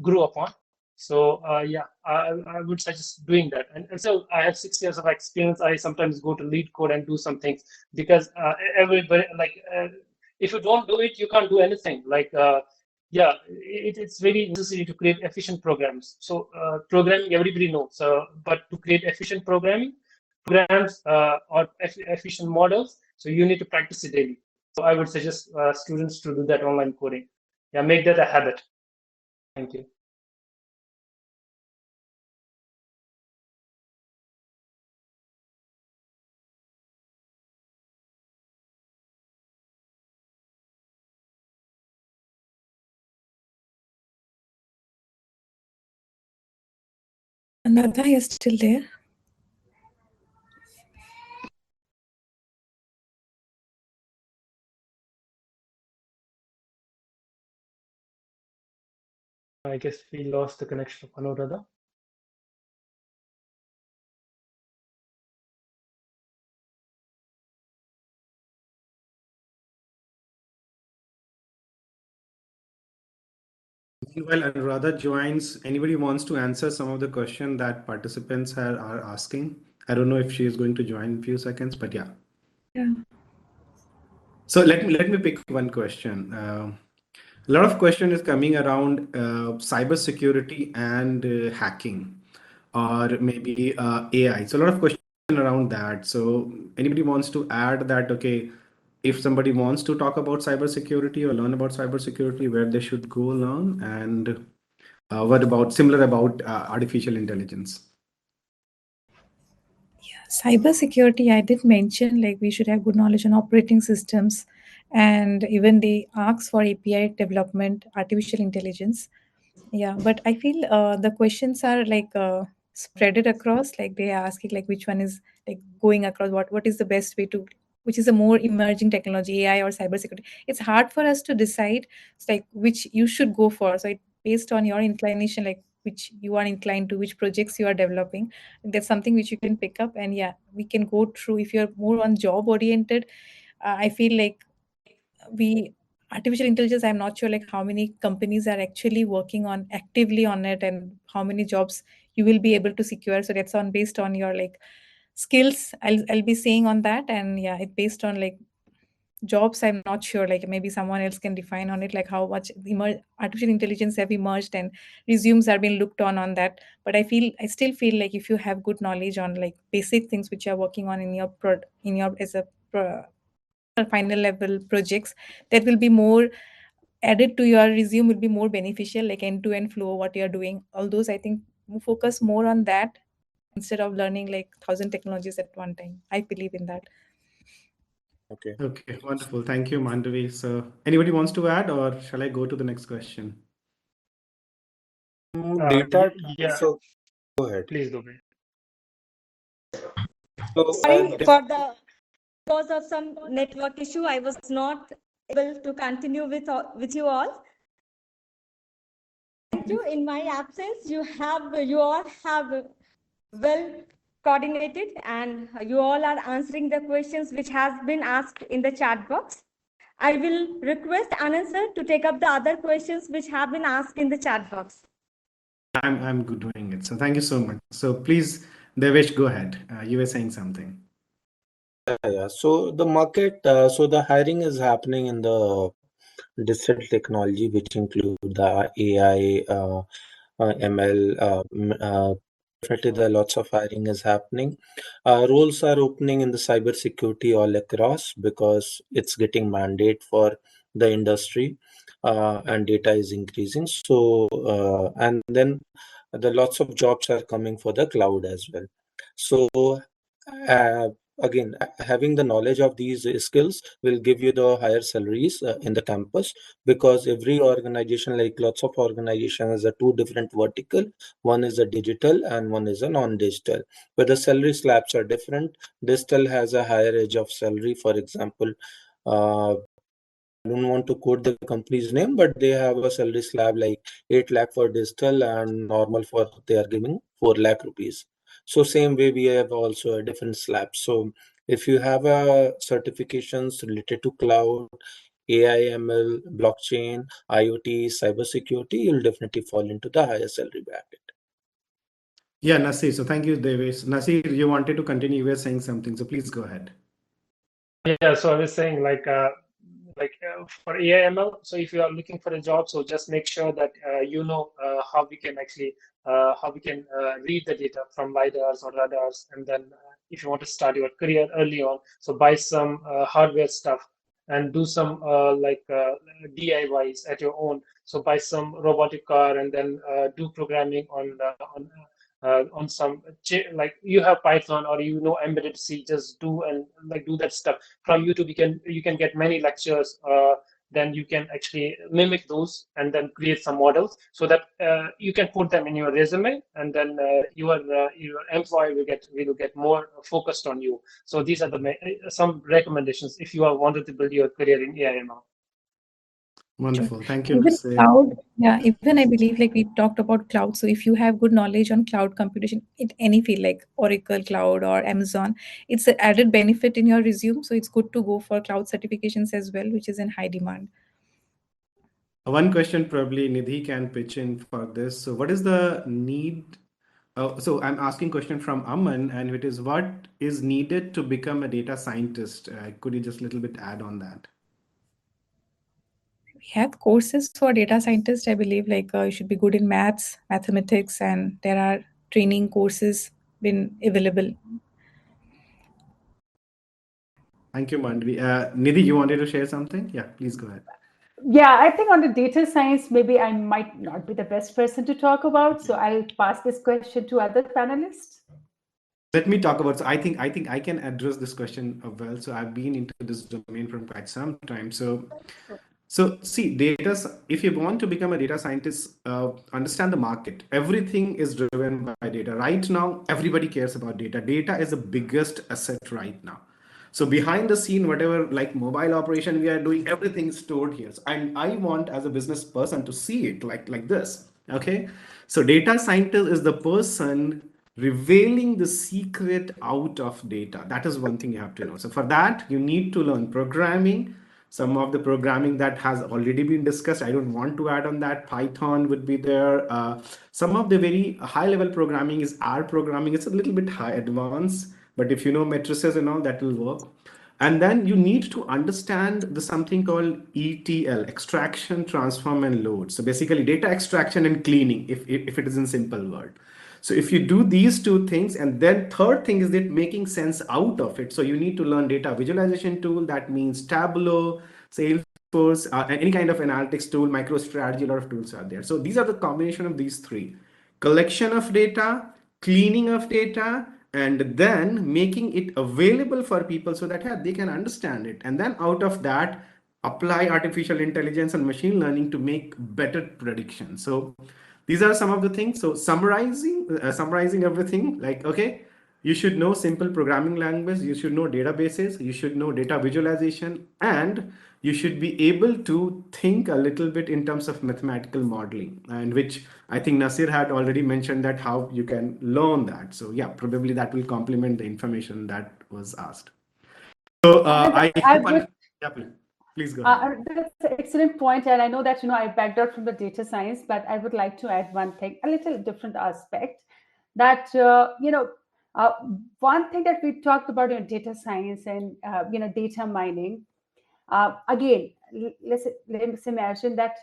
grow upon. So yeah, I would suggest doing that. And so I have 6 years of experience. I sometimes go to Lead Code and do some things, because everybody, like if you don't do it, you can't do anything. Like yeah, it's very necessary to create efficient programs. So programming, everybody knows. But to create efficient programs or efficient models, so you need to practice it daily. So I would suggest students to do that online coding. Yeah, make that a habit. Thank you. Nada is still there. I guess we lost the connection of Anuradha. Meanwhile, Anuradha joins, anybody wants to answer some of the question that participants are asking? I don't know if she is going to join in a few seconds, but yeah. Yeah. So let me pick one question. A lot of question is coming around cyber security and hacking, or maybe AI. So a lot of question around that. So anybody wants to add that? Okay, if somebody wants to talk about cybersecurity or learn about cybersecurity, where they should go learn, and what about similar about artificial intelligence? Cybersecurity, I did mention like we should have good knowledge on operating systems, and even they ask for API development, artificial intelligence. Yeah, but I feel the questions are like spread it across. Like they are asking like which one is like going across. What is the best way to, which is a more emerging technology, AI or cybersecurity? It's hard for us to decide. It's like which you should go for. So it based on your inclination, like which you are inclined to, which projects you are developing. That's something which you can pick up, and yeah, we can go through. If you're more on job oriented, I feel like we artificial intelligence, I'm not sure like how many companies are actually working on actively on it and how many jobs you will be able to secure. So that's on based on your like skills, I'll be saying on that. And yeah, it based on like jobs, I'm not sure, like maybe someone else can define on it, like how much artificial intelligence have emerged and resumes are being looked on that. But I still feel like if you have good knowledge on like basic things which you're working on in your in your as a final level projects, that will be more added to your resume, will be more beneficial, like end to end flow what you're doing, all those. I think focus more on that instead of learning like 1,000 technologies at one time. I believe in that. Okay. Okay, wonderful. Thank you, Mandavi. So, anybody wants to add, or shall I go to the next question? Data. Yeah, So go ahead. please do it. So Sorry for the because of some network issue, I was not able to continue with you all. Thank you. In my absence, you all have well coordinated, and you all are answering the questions which has been asked in the chat box. I will request Anand sir to take up the other questions which have been asked in the chat box. I'm good doing it. So, thank you so much. So, please, Devesh, go ahead. You were saying something. Yeah. So the market, so the hiring is happening in the digital technology, which include the AI, ML. Definitely, there are lots of hiring is happening. Roles are opening in the cybersecurity all across because it's getting mandate for the industry, and data is increasing. So, and then the lots of jobs are coming for the cloud as well. So, uh, again, having the knowledge of these skills will give you the higher salaries in the campus, because every organization, like lots of organizations, has a two different vertical. One is a digital and one is a non-digital, where the salary slabs are different. Digital has a higher edge of salary. For example, I don't want to quote the company's name, but they have a salary slab like 8 lakh for digital, and normal for they are giving 4 lakh rupees. So same way we have also a different slab. So if you have certifications related to cloud, AI, ML, blockchain, IoT, cybersecurity, you'll definitely fall into the higher salary bracket. Yeah, Nasir. So, thank you, Devesh. Nasir, you wanted to continue. You were saying something. So, please go ahead. Yeah, so I was saying for AIML, so if you are looking for a job, so just make sure that you know how we can actually read the data from lidars or radars, and then if you want to start your career early on, so buy some hardware stuff and do some DIYs at your own. So buy some robotic car and then do programming on some like you have Python or embedded C, just do and like do that stuff. From YouTube you can get many lectures. Then you can actually mimic those and then create some models so that you can put them in your resume, and then your employer will get more focused on you. So these are the some recommendations if you are wanted to build your career in AIML. Sure. Wonderful. Thank you, Even Nasir. cloud, yeah, even I believe like we talked about cloud. So if you have good knowledge on cloud computation in any field like Oracle Cloud or Amazon, it's an added benefit in your resume. So it's good to go for cloud certifications as well, which is in high demand. One question probably Nidhi can pitch in for this. So, what is the need? So, I'm asking question from Aman, and it is what is needed to become a data scientist? Could you just a little bit add on that? We have courses for data scientists, I believe, like you should be good in maths, mathematics, and there are training courses been available. Thank you, Mandvi. Nidhi, you wanted to share something? Yeah, please go ahead. Yeah, I think on the data science, maybe I might not be the best person to talk about. So I'll pass this question to other panelists. Let me talk about. So I think I can address this question well. So I've been into this domain for quite some time. So see, if you want to become a data scientist, understand the market. Everything is driven by data. Right now, everybody cares about data. Data is the biggest asset right now. So behind the scene, whatever like mobile operation we are doing, everything is stored here. And I want as a business person to see it like this. Okay. So data scientist is the person revealing the secret out of data. That is one thing you have to know. So for that, you need to learn programming. Some of the programming that has already been discussed, I don't want to add on that. Python would be there. Some of the very high level programming is R programming. It's a little bit high advanced, but if you know matrices and all, that will work. And then you need to understand the something called ETL, extraction, transform, and load. So basically data extraction and cleaning, if it is in simple word. So if you do these two things, and then third thing is that making sense out of it. So you need to learn data visualization tool. That means Tableau, Salesforce, any kind of analytics tool, MicroStrategy, a lot of tools are there. So these are the combination of these three: collection of data, cleaning of data, and then making it available for people so that they can understand it. And then out of that, apply artificial intelligence and machine learning to make better predictions. So these are some of the things. So summarizing everything, like, okay, you should know simple programming language, you should know databases, you should know data visualization, and you should be able to think a little bit in terms of mathematical modeling, and which I think Nasir had already mentioned that how you can learn that. So yeah, probably that will complement the information that was asked. So I I hope, would yeah, please go ahead. That's an excellent point, and I know that I backed out from the data science, but I would like to add one thing, a little different aspect. That uh, one thing that we talked about in data science and data mining. Again, let's imagine that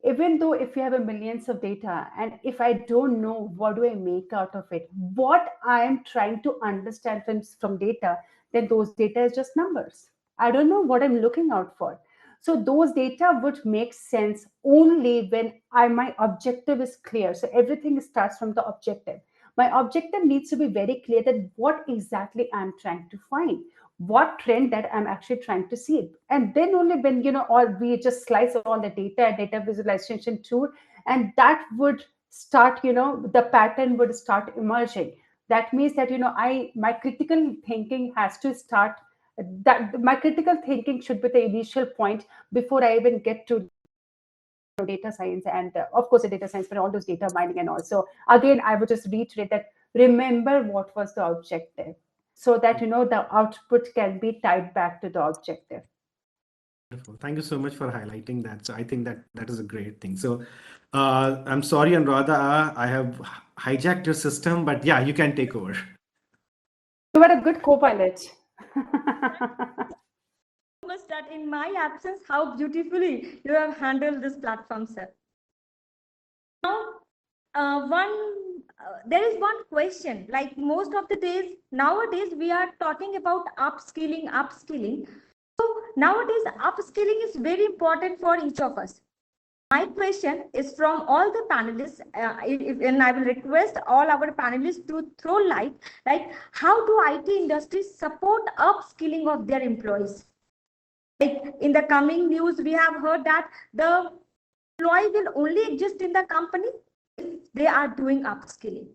even though if you have a millions of data, and if I don't know what do I make out of it, what I am trying to understand from data, then those data is just numbers. I don't know what I'm looking out for. So those data would make sense only when my objective is clear. So everything starts from the objective. My objective needs to be very clear that what exactly I'm trying to find, what trend that I'm actually trying to see. And then only when, or we just slice all the data visualization tool, and that would start, the pattern would start emerging. That means that, my critical thinking has to start, that my critical thinking should be the initial point before I even get to data science and of course the data science, but all those data mining. And also again, I would just reiterate that remember what was the objective, so that the output can be tied back to the objective. Wonderful. Thank you so much for highlighting that. So I think that is a great thing. So I'm sorry, Anuradha, I have hijacked your system, but yeah, you can take over. You were a good co-pilot. That in my absence, how beautifully you have handled this platform, sir. Now, there is one question. Like most of the days nowadays, we are talking about upskilling. So nowadays, upskilling is very important for each of us. My question is from all the panelists, and I will request all our panelists to throw light, like how do IT industries support upskilling of their employees? Like in the coming news, we have heard that the employee will only exist in the company if they are doing upskilling.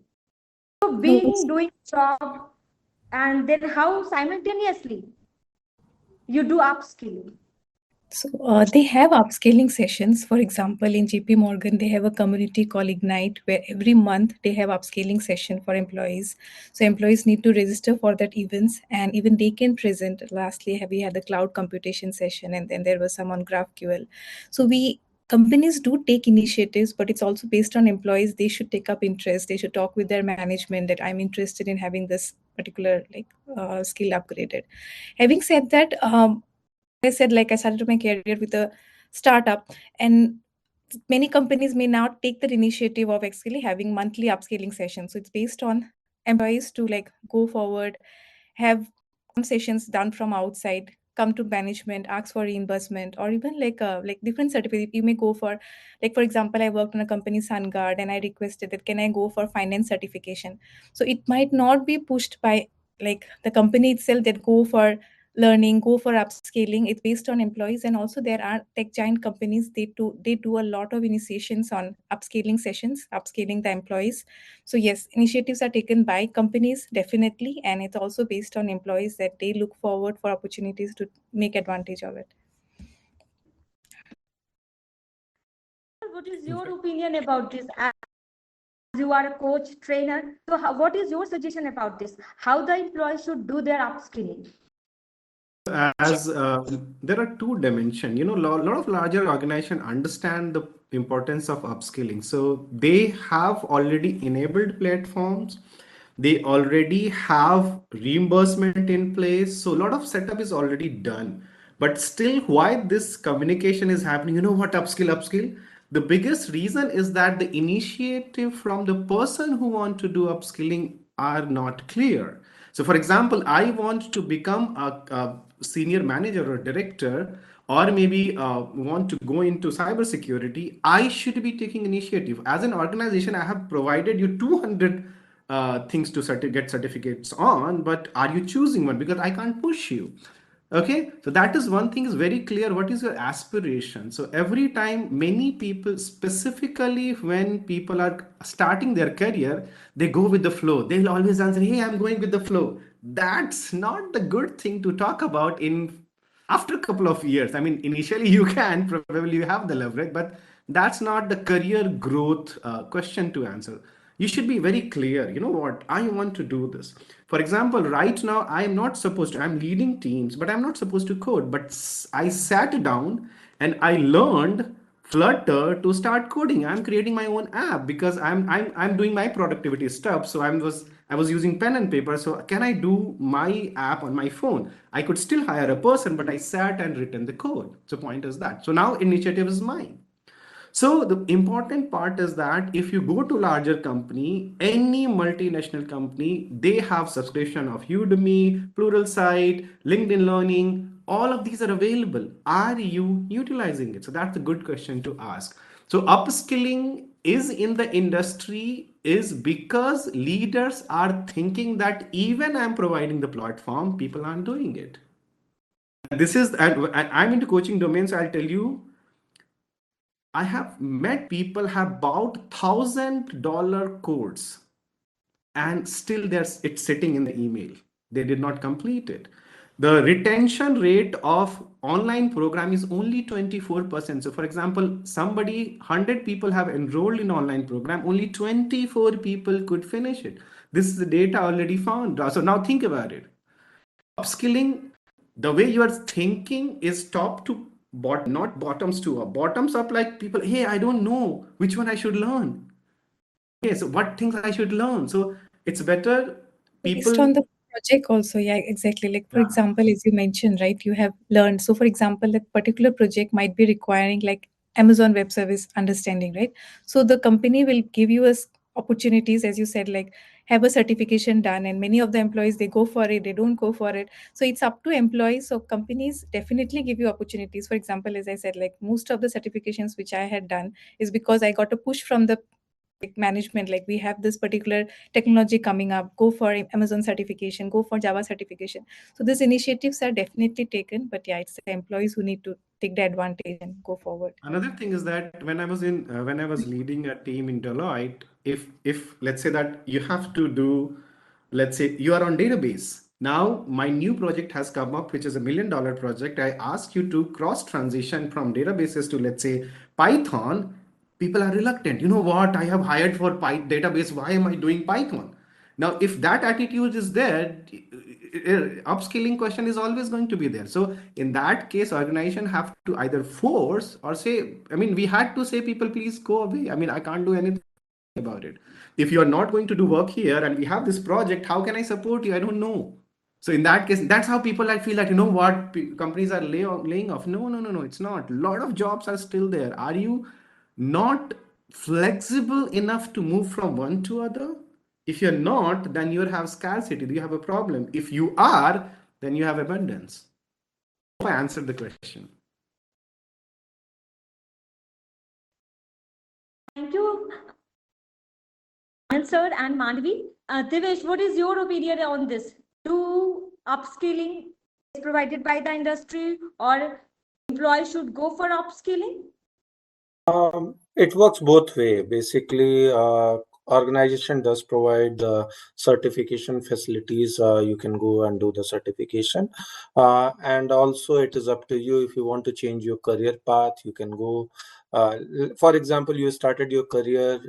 So doing job, and then how simultaneously you do upskilling. So they have upscaling sessions. For example, in JP Morgan, they have a community called Ignite, where every month they have upscaling session for employees. So employees need to register for that events, and even they can present. Lastly, we had the cloud computation session, and then there was some on GraphQL. So companies do take initiatives, but it's also based on employees. They should take up interest. They should talk with their management that I'm interested in having this particular skill upgraded. Having said that, I said, like, I started my career with a startup, and many companies may now take that initiative of actually having monthly upscaling sessions. So it's based on employees to go forward, have some sessions done from outside, come to management, ask for reimbursement, or even like different certificate. You may go for, like for example, I worked in a company SunGuard, and I requested that can I go for finance certification. So it might not be pushed by like the company itself that go for learning, go for upscaling. It's based on employees, and also there are tech giant companies, they do a lot of initiations on upscaling sessions, upscaling the employees. So yes, initiatives are taken by companies definitely, and it's also based on employees that they look forward for opportunities to make advantage of it. What is your opinion about this? As you are a coach, trainer, so what is your suggestion about this? How the employees should do their upskilling? As there are two dimensions, lot of larger organizations understand the importance of upskilling, so they have already enabled platforms, they already have reimbursement in place, so a lot of setup is already done. But still, why this communication is happening, what upskill, the biggest reason is that the initiative from the person who want to do upskilling are not clear. So, for example, I want to become a senior manager or director, or maybe want to go into cybersecurity. I should be taking initiative. As an organization, I have provided you 200 things to get certificates on, but are you choosing one? Because I can't push you. Okay, so that is one thing is very clear. What is your aspiration? So every time, many people, specifically when people are starting their career, they go with the flow. They'll always answer, "Hey, I'm going with the flow." That's not the good thing to talk about in after a couple of years. I mean, initially you can probably you have the leverage, but that's not the career growth question to answer. You should be very clear. You know what? I want to do this. For example, right now I am not supposed to. I'm leading teams, but I'm not supposed to code. But I sat down and I learned Flutter to start coding. I'm creating my own app because I'm doing my productivity stuff. So I was using pen and paper. So can I do my app on my phone? I could still hire a person, but I sat and written the code. So point is that. So now initiative is mine. So the important part is that if you go to larger company, any multinational company, they have subscription of Udemy, Pluralsight, LinkedIn Learning. All of these are available. Are you utilizing it? So that's a good question to ask. So upskilling is in the industry is because leaders are thinking that even I'm providing the platform, people aren't doing it. This is, and I'm into coaching domain, so I'll tell you, I have met people have bought $1,000 codes and still there's it's sitting in the email. They did not complete it. The retention rate of online program is only 24%. So for example, somebody 100 people have enrolled in online program, only 24 people could finish it. This is the data already found. So now think about it. Upskilling, the way you are thinking is top to bottom, not bottoms to up. Bottoms up, like people, hey, I don't know which one I should learn. Okay, so what things I should learn? So it's better Based people. on the project also, yeah, exactly. Like for Yeah. example, as you mentioned, right, you have learned. So for example, that particular project might be requiring like Amazon Web Service understanding, right? So the company will give you us opportunities, as you said, like have a certification done, and many of the employees they go for it, they don't go for it. So it's up to employees. So companies definitely give you opportunities. For example, as I said, like most of the certifications which I had done is because I got a push from the management, like we have this particular technology coming up, go for Amazon certification, go for Java certification. So these initiatives are definitely taken, but yeah, it's the employees who need to take the advantage and go forward. Another thing is that when I was leading a team in Deloitte, if let's say that you have to do, let's say you are on database. Now my new project has come up, which is $1 million project. I ask you to cross transition from databases to, let's say, Python. People are reluctant. You know what? I have hired for database. Why am I doing Python? Now, if that attitude is there, upskilling question is always going to be there. So in that case, organization have to either force or say, I mean, we had to say people, please go away. I mean, I can't do anything about it. If you are not going to do work here and we have this project, how can I support you? I don't know. So in that case, that's how people like feel like, you know what, companies are laying off. No, no, no, no, it's not. A lot of jobs are still there. Are you not flexible enough to move from one to other? If you're not, then you have scarcity. You have a problem. If you are, then you have abundance. I answered the question. Thank you, Sir and Manvi. Devesh, what is your opinion on this? Do upskilling is provided by the industry or employees should go for upskilling? It works both way. Basically, organization does provide certification facilities. You can go and do the certification, and also it is up to you if you want to change your career path. You can go. For example, you started your career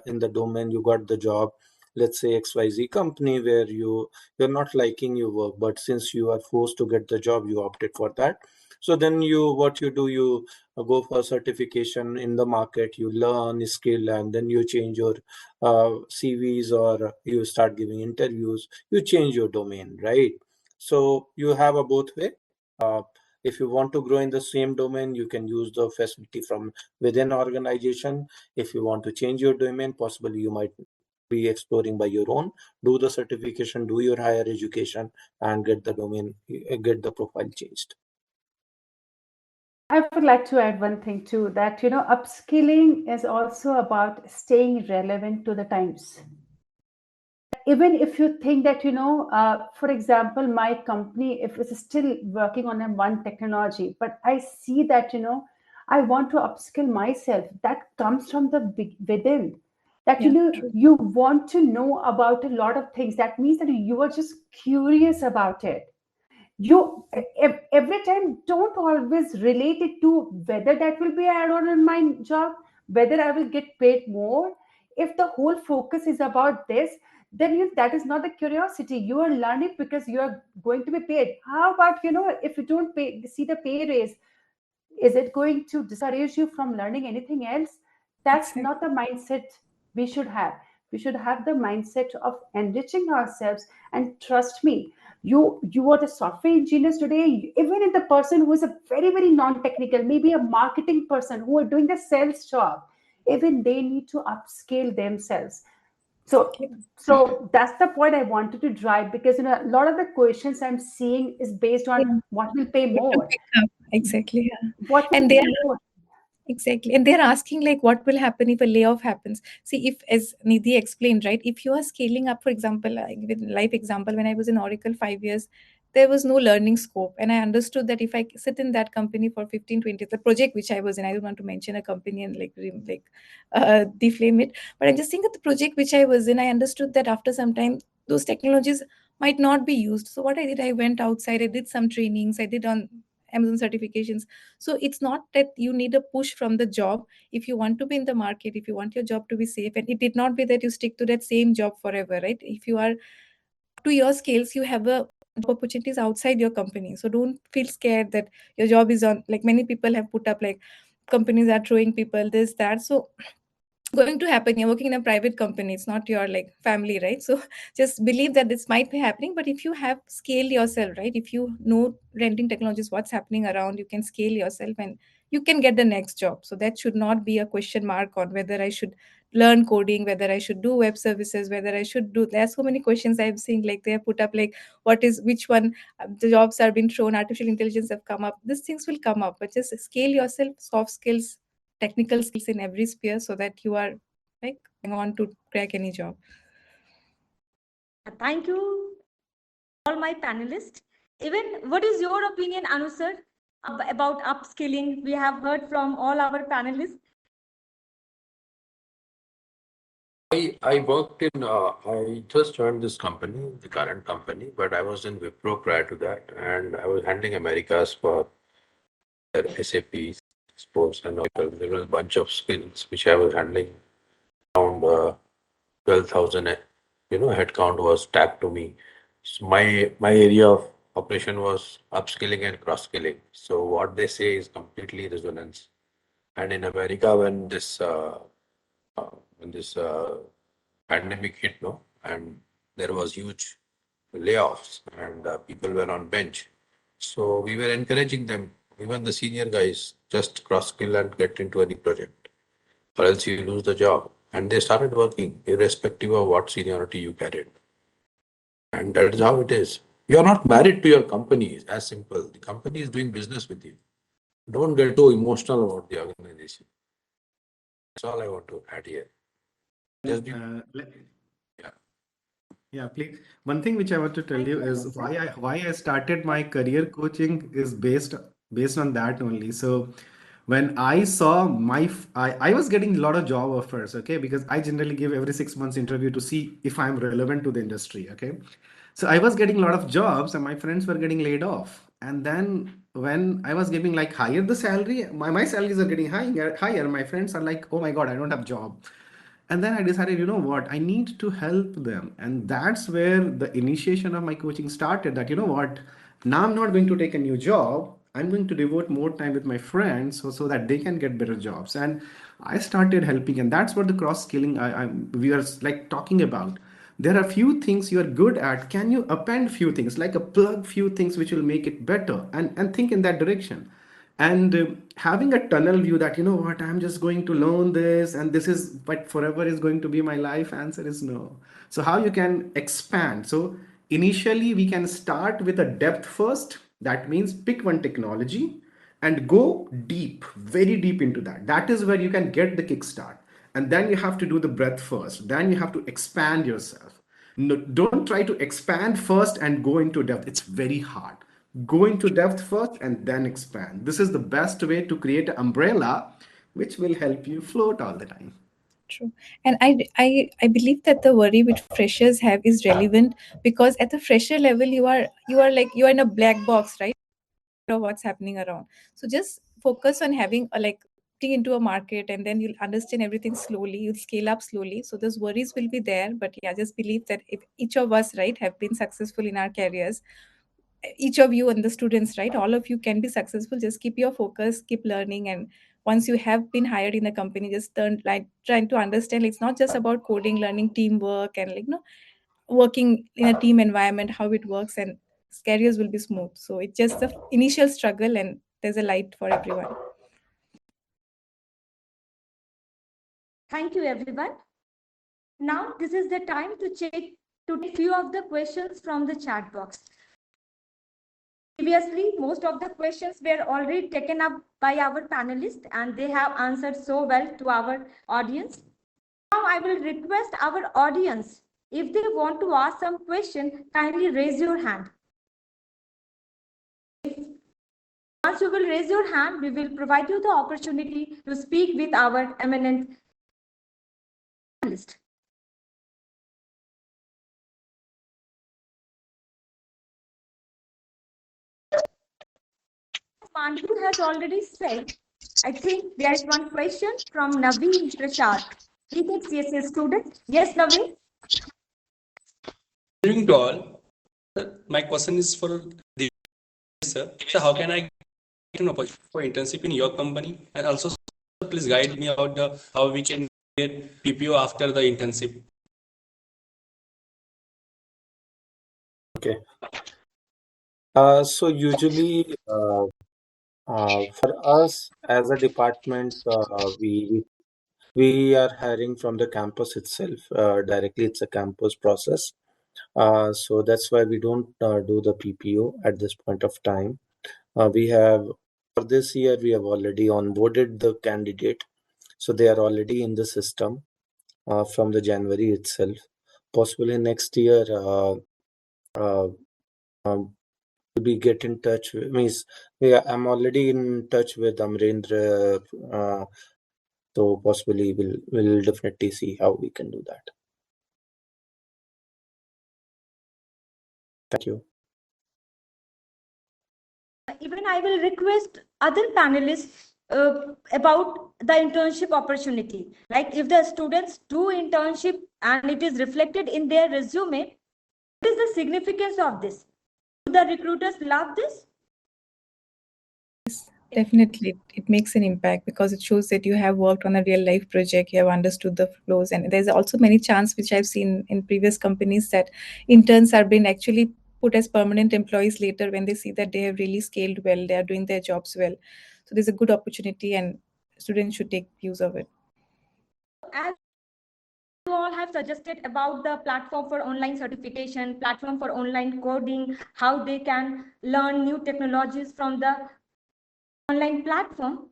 in the domain, you got the job. Let's say XYZ company where you're not liking your work, but since you are forced to get the job, you opted for that. So then what you do, you go for certification in the market, you learn skill, and then you change your CVs, or you start giving interviews, you change your domain, right? So you have a both way. If you want to grow in the same domain, you can use the facility from within organization. If you want to change your domain, possibly you might be exploring by your own, do the certification, do your higher education, and get the domain, get the profile changed. I would like to add one thing too, that, upskilling is also about staying relevant to the times. Even if you think that, for example, my company, if it's still working on a one technology, but I see that, I want to upskill myself, that comes from the within. That, Yeah, true. you want to know about a lot of things. That means that you are just curious about it. You every time, don't always relate it to whether that will be add on in my job, whether I will get paid more. If the whole focus is about this, then that is not the curiosity. You are learning because you are going to be paid. How about, if you don't see the pay raise, is it going to discourage you from learning anything else? That's Exactly. not the mindset we should have. We should have the mindset of enriching ourselves. And trust me, you are the software engineers today, even in the person who is a very, very non-technical, maybe a marketing person who are doing the sales job, even they need to upscale themselves. So, Exactly. so that's the point I wanted to drive, because a lot of the questions I'm seeing is based on Yeah. what will pay What to more. pick up. Exactly. Yeah. What will And pay they're more? exactly. And they're asking like what will happen if a layoff happens. See, if as Nidhi explained, right? If you are scaling up, for example, like with life example, when I was in Oracle 5 years, there was no learning scope. And I understood that if I sit in that company for 15, 20, the project which I was in, I don't want to mention a company and deflame it. But I'm just saying that the project which I was in, I understood that after some time, those technologies might not be used. So what I did, I went outside, I did some trainings, I did on Amazon certifications. So it's not that you need a push from the job. If you want to be in the market, if you want your job to be safe, and it did not be that you stick to that same job forever, right? If you are to your skills, you have a job opportunities outside your company. So don't feel scared that your job is on, like many people have put up like companies are throwing people this that. So going to happen, you're working in a private company, it's not your like family, right? So just believe that this might be happening. But if you have scaled yourself, right, if you know renting technologies, what's happening around, you can scale yourself and you can get the next job. So that should not be a question mark on whether I should learn coding, whether I should do web services, whether I should do, there's so many questions I've seen, like they have put up like what is which one, the jobs are being thrown, artificial intelligence have come up, these things will come up. But just scale yourself, soft skills, technical skills in every sphere, so that you are like going on to crack any job. Thank you, all my panelists. Even what is your opinion, Anu sir, about upskilling? We have heard from all our panelists. I worked in, I just joined this company, the current company, but I was in Wipro prior to that, and I was handling Americas for their SAP, sports, and all. There was a bunch of skills which I was handling. Around 12,000, headcount was tagged to me. So my area of operation was upskilling and cross-skilling. So what they say is completely resonance. And in America, when this pandemic hit, no, and there was huge layoffs, and people were on bench. So we were encouraging them, even the senior guys, just cross skill and get into any project, or else you lose the job. And they started working, irrespective of what seniority you carried. And that is how it is. You are not married to your company. It's as simple. The company is doing business with you. Don't get too emotional about the organization. That's all I want to add here. Just be, yeah. Yeah, please. One thing which I want to tell you is why I started my career coaching is based on that only. So when I saw I was getting a lot of job offers, okay, because I generally give every 6 months interview to see if I'm relevant to the industry, okay. So I was getting a lot of jobs and my friends were getting laid off. And then when I was giving like higher the salary, my salaries are getting higher. My friends are like, oh my God, I don't have job. And then I decided, you know what, I need to help them. And that's where the initiation of my coaching started, that, you know what, now I'm not going to take a new job. I'm going to devote more time with my friends so that they can get better jobs. And I started helping. And that's what the cross skilling we are like talking about. There are few things you are good at. Can you append few things, like a plug few things which will make it better, and think in that direction. And having a tunnel view that, you know what, I'm just going to learn this and this is what forever is going to be my life, answer is no. So how you can expand? So initially we can start with a depth first. That means pick one technology and go deep, very deep into that. That is where you can get the kickstart. And then you have to do the breadth first. Then you have to expand yourself. No, don't try to expand first and go into depth. It's very hard. Go into depth first and then expand. This is the best way to create an umbrella which will help you float all the time. True. And I believe that the worry which freshers have is relevant because at the fresher level you are like you are in a black box, right? Of what's happening around. So just focus on having a like getting into a market and then you'll understand everything slowly. You'll scale up slowly. So those worries will be there. But yeah, just believe that if each of us, right, have been successful in our careers, each of you and the students, right, all of you can be successful. Just keep your focus, keep learning, and once you have been hired in the company, just turn like trying to understand it's not just about coding, learning teamwork and like working in a team environment, how it works, and careers will be smooth. So it's just the initial struggle and there's a light for everyone. Thank you, everyone. Now, this is the time to take few of the questions from the chat box. Previously, most of the questions were already taken up by our panelists and they have answered so well to our audience. Now, I will request our audience, if they want to ask some question, kindly raise your hand. Once you will raise your hand, we will provide you the opportunity to speak with our eminent panelist. Mandu has already said, I think there is one question from Naveen Prashad. He thinks CSA student. Yes, Naveen? Good evening to all. My question is for the sir. So how can I get an opportunity for internship in your company? And also, sir, please guide me about how we can get PPO after the internship. Okay. So usually, for us as a department, we are hiring from the campus itself directly. It's a campus process. So that's why we don't do the PPO at this point of time. We have for this year we have already onboarded the candidate, so they are already in the system from the January itself. Possibly next year, uh, we get in touch with means yeah, I'm already in touch with Amrendra, so possibly we'll definitely see how we can do that. Thank you. Even I will request other panelists about the internship opportunity. Like if the students do internship and it is reflected in their resume, what is the significance of this? Do the recruiters love this? Definitely, it makes an impact because it shows that you have worked on a real life project, you have understood the flows, and there's also many chance which I've seen in previous companies that interns are being actually put as permanent employees later when they see that they have really scaled well, they are doing their jobs well. So there's a good opportunity, and students should take use of it. As you all have have suggested about the platform for online certification, platform for online coding, how they can learn new technologies from the online platform,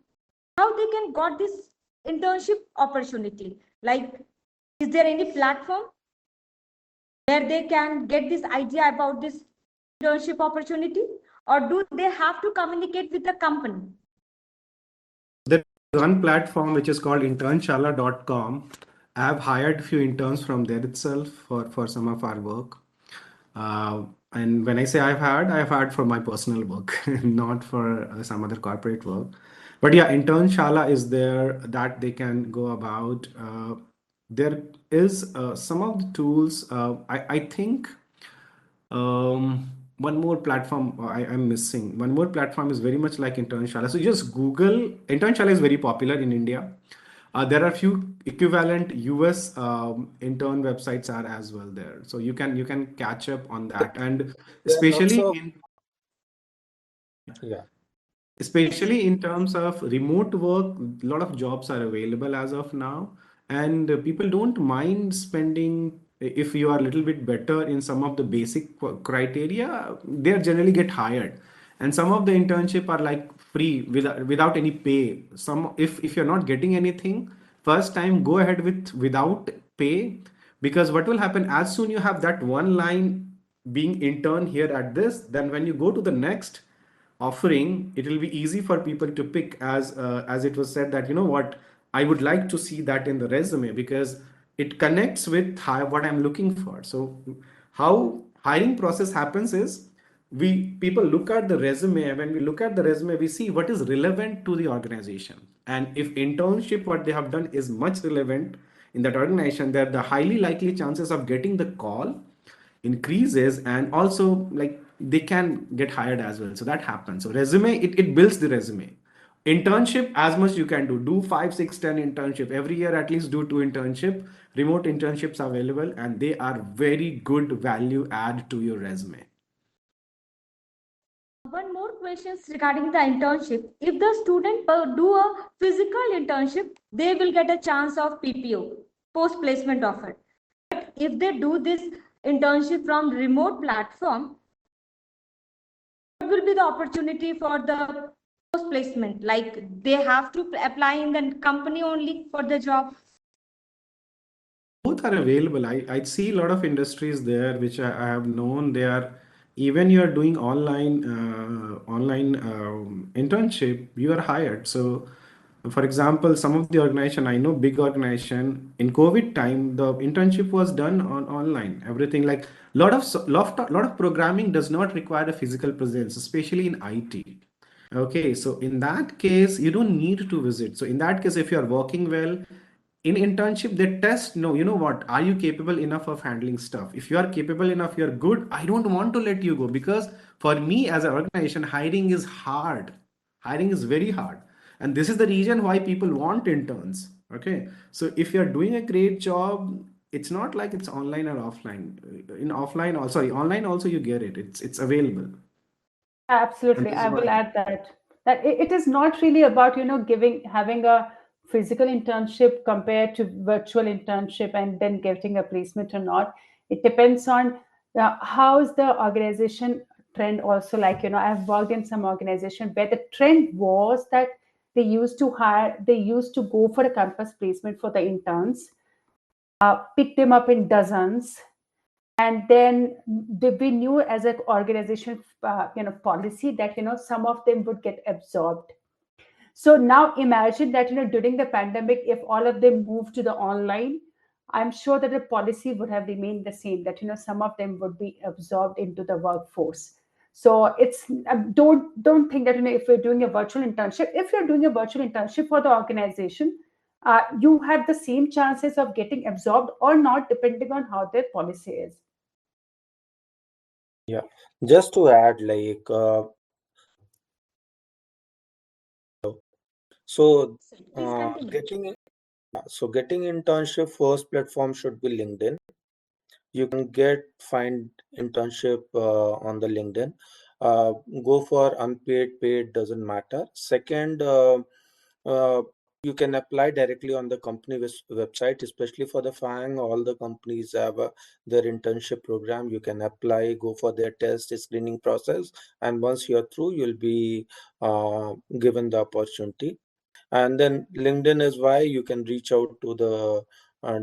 how they can got this internship opportunity. Like, is there any platform where they can get this idea about this internship opportunity, or do they have to communicate with the company? There is one platform which is called internshala.com. I have hired few interns from there itself for some of our work. And when I say I've hired for my personal work, not for some other corporate work. But yeah, internshala is there that they can go about. There is some of the tools. I think one more platform I'm missing. One more platform is very much like Internshala. So just Google. Internshala is very popular in India. There are few equivalent US intern websites are as well there. So you can catch up on that, and There are lots especially of in yeah. especially in terms of remote work, a lot of jobs are available as of now, and people don't mind spending. If you are a little bit better in some of the basic criteria, they are generally get hired, and some of the internship are like free without any pay. Some, if you're not getting anything first time, go ahead with without pay, because what will happen, as soon you have that one line being intern here at this, then when you go to the next offering, it will be easy for people to pick, as it was said that, you know what, I would like to see that in the resume because it connects with what I'm looking for. So how hiring process happens is, we people look at the resume. When we look at the resume, we see what is relevant to the organization, and if internship what they have done is much relevant in that organization, they're the highly likely chances of getting the call increases, and also like they can get hired as well. So that happens. So resume, it builds the resume. Internship, as much you can do 5 6 10 internship every year, at least do 2 internship. Remote internships are available, and they are very good value add to your resume. One more questions regarding the internship. If the student do a physical internship, they will get a chance of PPO, post placement offer. But if they do this internship from remote platform, what will be the opportunity for the post placement? Like, they have to apply in the company only for the job. Both are available. I see a lot of industries there which I have known. They are, even you are doing online internship, you are hired. So for example, some of the organization, I know big organization, in COVID time, the internship was done on online. Everything, like lot of programming does not require a physical presence, especially in IT. Okay, so in that case, you don't need to visit. So in that case, if you are working well, in internship, they test, no, you know what, are you capable enough of handling stuff? If you are capable enough, you're good. I don't want to let you go, because for me as an organization, hiring is hard. Hiring is very hard. And this is the reason why people want interns. Okay. So if you're doing a great job, it's not like it's online or offline. In offline also, sorry, online also you get it. It's available. And Absolutely. this is I what will add that it is not really about, having a physical internship compared to virtual internship and then getting a placement or not. It depends on how is the organization trend also. Like, I've worked in some organization where the trend was that they used to go for a campus placement for the interns, pick them up in dozens, and then we knew as an organization policy that some of them would get absorbed. So now imagine that during the pandemic, if all of them moved to the online, I'm sure that the policy would have remained the same, that some of them would be absorbed into the workforce. So it's don't think that if you're doing a virtual internship, if you're doing a virtual internship for the organization, you have the same chances of getting absorbed or not, depending on how their policy is. Yeah, just to add, like, so Please continue. getting internship, first platform should be LinkedIn. You can find internship on the LinkedIn. Go for unpaid, paid, doesn't matter. Second, uh, you can apply directly on the company website, especially for the FANG. All the companies have their internship program. You can apply, go for their test screening process, and once you're through, you'll be given the opportunity. And then LinkedIn is why you can reach out to the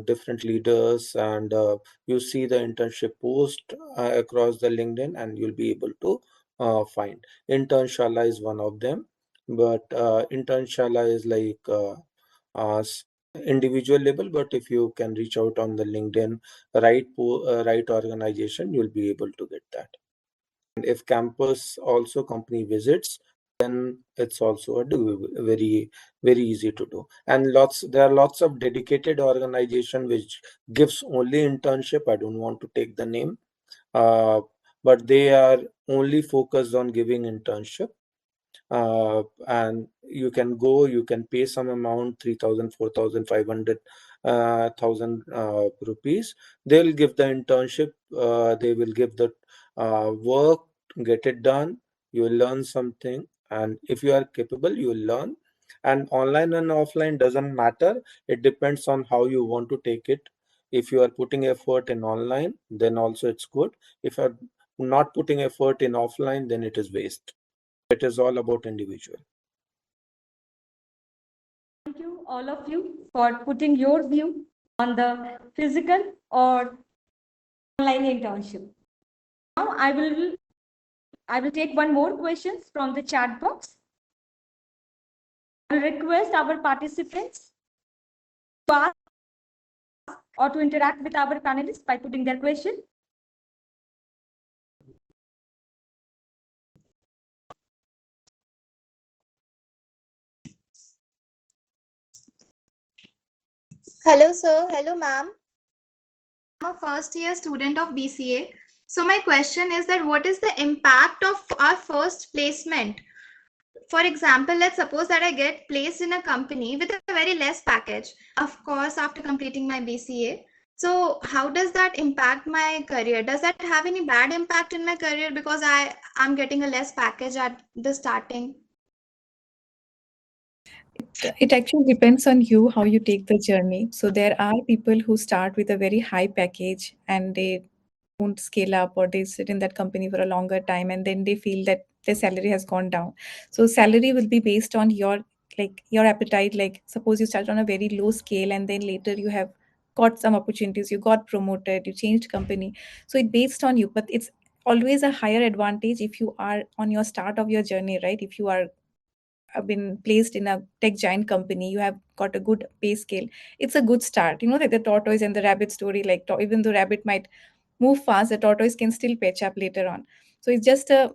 different leaders, and you see the internship post across the LinkedIn, and you'll be able to find. Internshala is one of them, but Internshala is like individual label. But if you can reach out on the LinkedIn right organization, you'll be able to get that. And if campus also company visits, then it's also very easy to do. And there are lots of dedicated organization which gives only internship. I don't want to take the name, but they are only focused on giving internship. And you can go, you can pay some amount, 3,000, 4,000, 500,000 rupees. They'll give the internship, they will give the work, get it done, you will learn something, and if you are capable, you will learn. And online and offline doesn't matter, it depends on how you want to take it. If you are putting effort in online, then also it's good. If you are not putting effort in offline, then it is waste. It is all about individual. Thank you, all of you, for putting your view on the physical or online internship. Now I will take one more question from the chat box. I will request our participants to ask or to interact with our panelists by putting their question. Hello, sir. Hello, ma'am. I'm a first year student of BCA. So my question is that what is the impact of our first placement? For example, let's suppose that I get placed in a company with a very less package, of course, after completing my BCA. So how does that impact my career? Does that have any bad impact in my career because I'm getting a less package at the starting? It actually depends on you how you take the journey. So there are people who start with a very high package and they don't scale up, or they sit in that company for a longer time and then they feel that their salary has gone down. So salary will be based on your appetite. Like suppose you start on a very low scale and then later you have got some opportunities, you got promoted, you changed company. So it based on you, but it's always a higher advantage if you are on your start of your journey, right? If you are have been placed in a tech giant company, you have got a good pay scale, it's a good start. Like the tortoise and the rabbit story, like even though rabbit might move fast, the tortoise can still catch up later on. So it's just a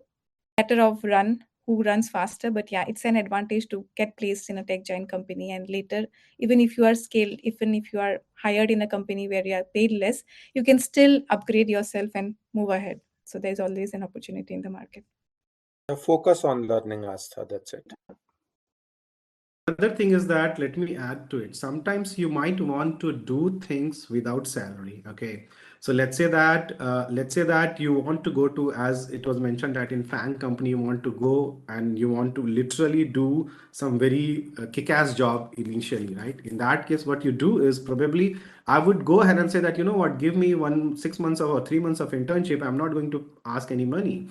matter of who runs faster. But yeah, it's an advantage to get placed in a tech giant company, and later, even if you are scaled, even if you are hired in a company where you are paid less, you can still upgrade yourself and move ahead. So there's always an opportunity in the market. Focus on learning, Astha. That's it. Another thing is that, let me add to it. Sometimes you might want to do things without salary. Okay. So let's say that you want to go to, as it was mentioned that in FANG company, you want to go and you want to literally do some very kick-ass job initially, right? In that case, what you do is probably I would go ahead and say that, you know what, give me 6 months or 3 months of internship. I'm not going to ask any money.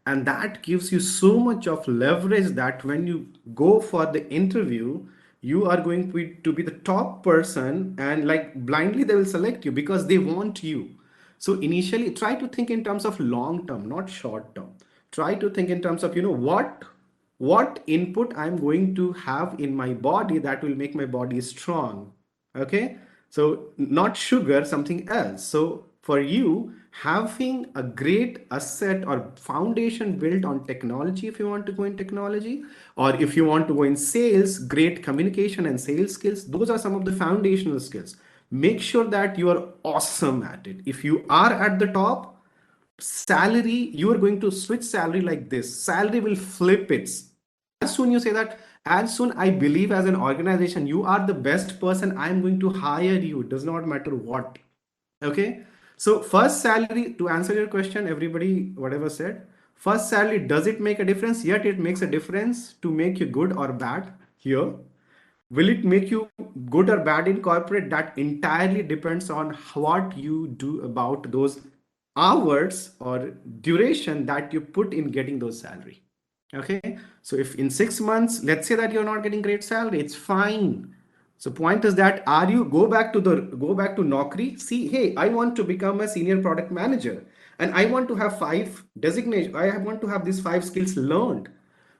And that gives you so much of leverage that when you go for the interview, you are going to be the top person, and like blindly they will select you because they want you. So initially try to think in terms of long term, not short term. Try to think in terms of, what input I'm going to have in my body that will make my body strong. Okay. So not sugar, something else. So for you, having a great asset or foundation built on technology, if you want to go in technology, or if you want to go in sales, great communication and sales skills, those are some of the foundational skills. Make sure that you are awesome at it. If you are at the top, salary, you are going to switch salary like this. Salary will flip it. As soon you say that, as soon I believe as an organization, you are the best person, I'm going to hire you. It does not matter what. Okay. So first salary, to answer your question, everybody, whatever said, first salary, does it make a difference? Yet it makes a difference to make you good or bad here. Will it make you good or bad in corporate? That entirely depends on what you do about those hours or duration that you put in getting those salary. Okay, so if in 6 months, let's say that you're not getting great salary, it's fine. So point is that are you go back to Naukri, see, hey, I want to become a senior product manager and I want to have 5 designations. I want to have these 5 skills learned.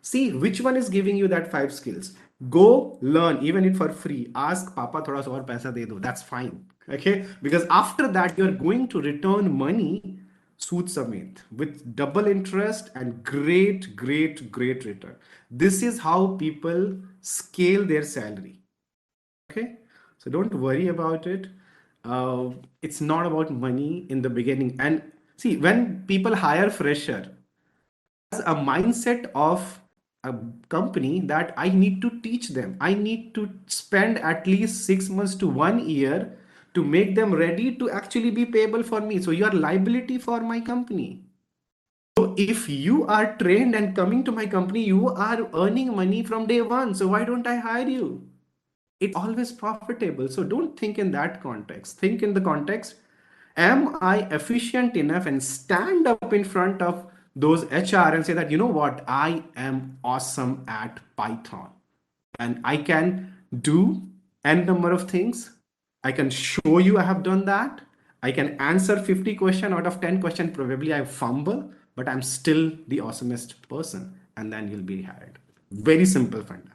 See which one is giving you that 5 skills. Go learn, even if for free. Ask Papa thoda sa aur paisa de do. That's fine. Okay, because after that you're going to return money Sood Samet with double interest and great return. This is how people scale their salary. Okay, so don't worry about it. It's not about money in the beginning. And see, when people hire fresher, a mindset of a company that I need to teach them. I need to spend at least 6 months to 1 year to make them ready to actually be payable for me. So you are liability for my company. So if you are trained and coming to my company, you are earning money from day one. So why don't I hire you? It's always profitable. So don't think in that context. Think in the context, am I efficient enough and stand up in front of those HR and say that, you know what, I am awesome at Python and I can do n number of things. I can show you I have done that. I can answer 50 question out of 10 question. Probably I fumble, but I'm still the awesomest person. And then you'll be hired. Very simple funda.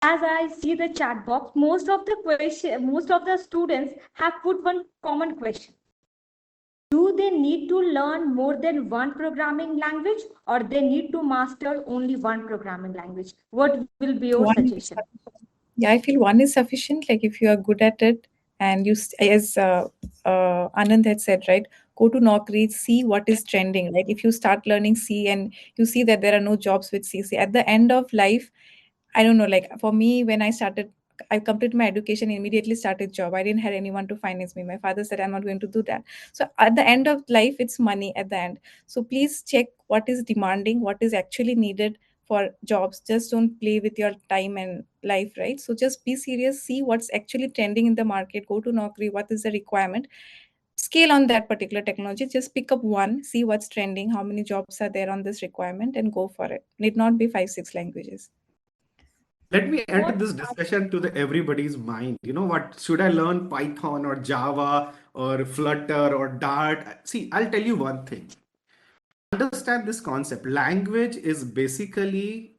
As I see the chat box, most of the students have put one common question. Do they need to learn more than one programming language or they need to master only one programming language? What will be your suggestion? Yeah, I feel one is sufficient. Like if you are good at it and as Anand had said, right, go to Naukri, see what is trending. Like if you start learning C and you see that there are no jobs with C, at the end of life, I don't know, like for me, when I completed my education, immediately started job. I didn't have anyone to finance me. My father said, I'm not going to do that. So at the end of life, it's money at the end. So please check what is demanding, what is actually needed for jobs. Just don't play with your time and life, right? So just be serious, see what's actually trending in the market, go to Naukri, what is the requirement, scale on that particular technology, just pick up one, see what's trending, how many jobs are there on this requirement and go for it. Need not be 5-6 languages. Let me enter this discussion to the everybody's mind. You know what? Should I learn Python or Java or Flutter or Dart? See, I'll tell you one thing. Understand this concept. Language is basically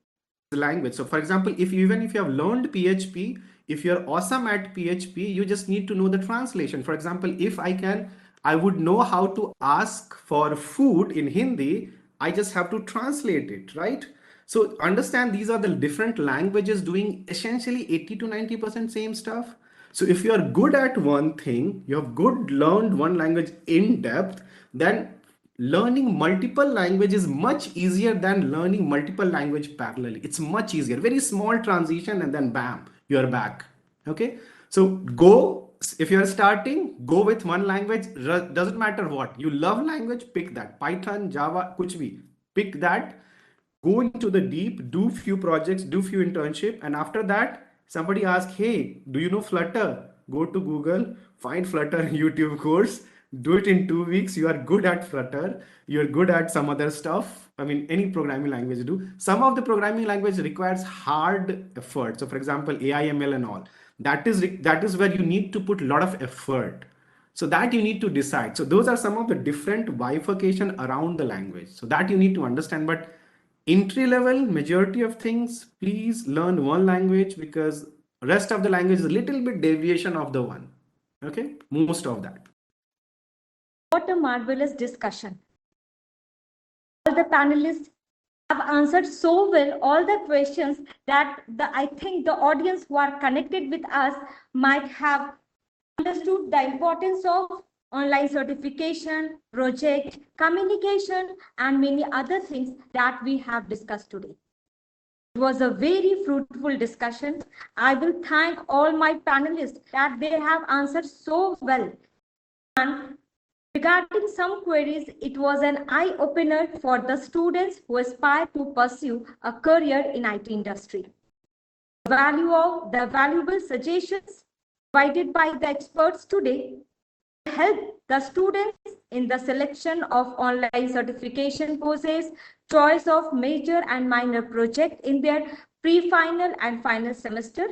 the language. So for example, even if you have learned PHP, if you're awesome at PHP, you just need to know the translation. For example, if I would know how to ask for food in Hindi, I just have to translate it, right? So understand these are the different languages doing essentially 80 to 90% same stuff. So if you are good at one thing, you have learned one language in depth, then learning multiple language is much easier than learning multiple language parallelly. It's much easier. Very small transition and then bam, you're back. Okay. So if you're starting, go with one language. Doesn't matter what. You love language, pick that. Python, Java, kuch bhi. Pick that, go into the deep, do few projects, do few internship, and after that somebody asks, hey, do you know Flutter? Go to Google, find Flutter YouTube course, do it in 2 weeks. You are good at Flutter, you're good at some other stuff. I mean, any programming language do. Some of the programming language requires hard effort. So for example, AIML and all, that is where you need to put a lot of effort. So that you need to decide. So those are some of the different bifurcation around the language. So that you need to understand. But entry level, majority of things, please learn one language, because rest of the language is a little bit deviation of the one. Okay, most of that. What a marvelous discussion. All the panelists have answered so well all the questions that I think the audience who are connected with us might have understood the importance of online certification, project, communication, and many other things that we have discussed today. It was a very fruitful discussion. I will thank all my panelists that they have answered so well. And Regarding some queries, it was an eye-opener for the students who aspire to pursue a career in IT industry. The value of the valuable suggestions provided by the experts today help the students in the selection of online certification courses, choice of major and minor project in their pre-final and final semester.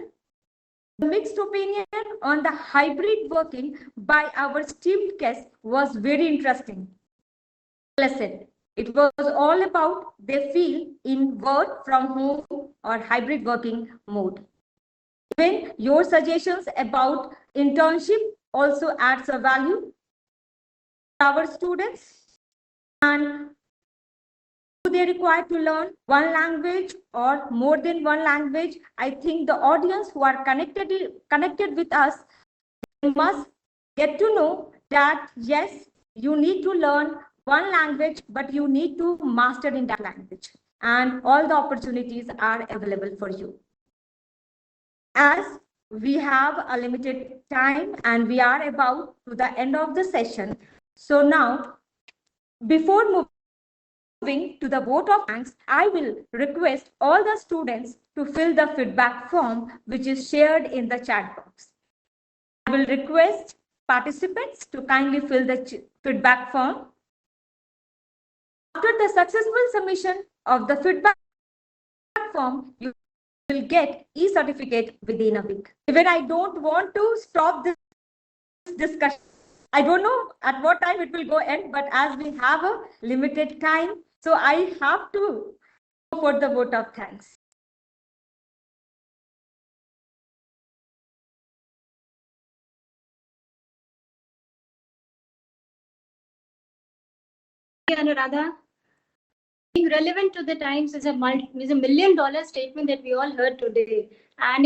The mixed opinion on the hybrid working by our esteemed guest was very interesting. Lesson. It was all about they feel in work from home or hybrid working mode. Even your suggestions about internship also adds a value to our students. And do they require to learn one language or more than one language? I think the audience who are connected with us must get to know that yes, you need to learn one language, but you need to master in that language, and all the opportunities are available for you. As we have a limited time and we are about to the end of the session, so now before moving to the vote of thanks, I will request all the students to fill the feedback form which is shared in the chat box. I will request participants to kindly fill the feedback form. After the successful submission of the feedback form, you will get e-certificate within a week. Even I don't want to stop this discussion. I don't know at what time it will go end, but as we have a limited time, so I have to go for the vote of thanks. Anuradha, being relevant to the times is a million-dollar statement that we all heard today. And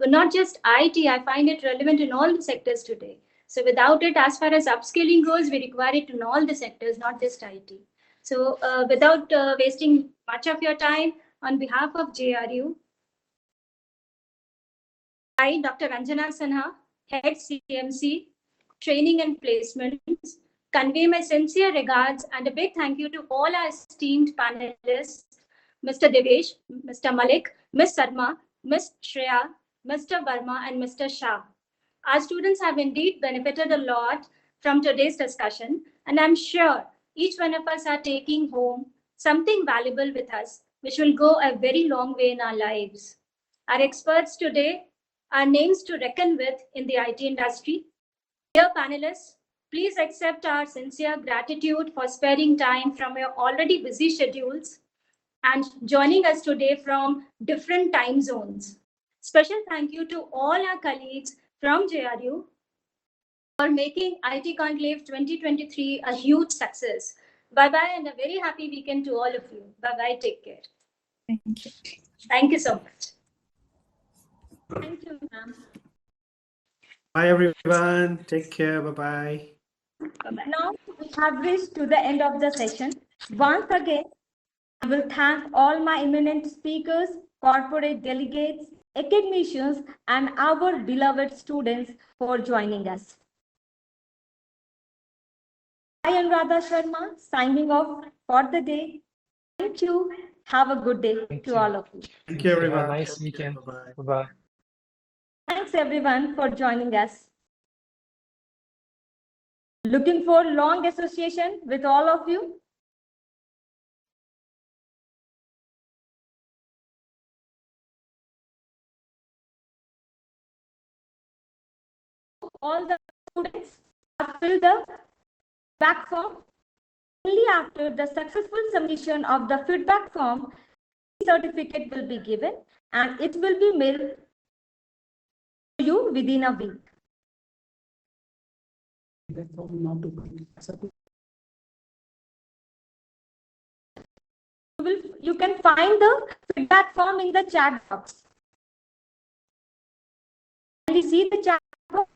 not just IT, I find it relevant in all the sectors today. So without it, as far as upskilling goes, we require it in all the sectors, not just IT. So without wasting much of your time, on behalf of JRU, I, Dr. Ranjana Sinha, Head CMC, Training and Placements, convey my sincere regards and a big thank you to all our esteemed panelists, Mr. Devesh, Mr. Malik, Ms. Sarma, Ms. Shreya, Mr. Verma, and Mr. Shah. Our students have indeed benefited a lot from today's discussion, and I'm sure each one of us are taking home something valuable with us, which will go a very long way in our lives. Our experts today are names to reckon with in the IT industry. Dear panelists, please accept our sincere gratitude for sparing time from your already busy schedules and joining us today from different time zones. Special thank you to all our colleagues from JRU for making IT Conclave 2023 a huge success. Bye-bye and a very happy weekend to all of you. Bye-bye, take care. Thank you. Thank you so much. Thank you, ma'am. Bye, everyone. Take care. Bye-bye. Now we have reached to the end of the session. Once again, I will thank all my eminent speakers, corporate delegates, academicians, and our beloved students for joining us. I am Radha Sharma, signing off for the day. Thank you. Have a good day to all of you. Thank you, everyone. Have a nice Take care. weekend. Bye-bye. Bye-bye. Thanks everyone for joining us. Looking for long association with all of you. All the students have filled the feedback form. Only after the successful submission of the feedback form, the certificate will be given and it will be mailed to you within a week. You can find the feedback form in the chat box. Can you see the chat box?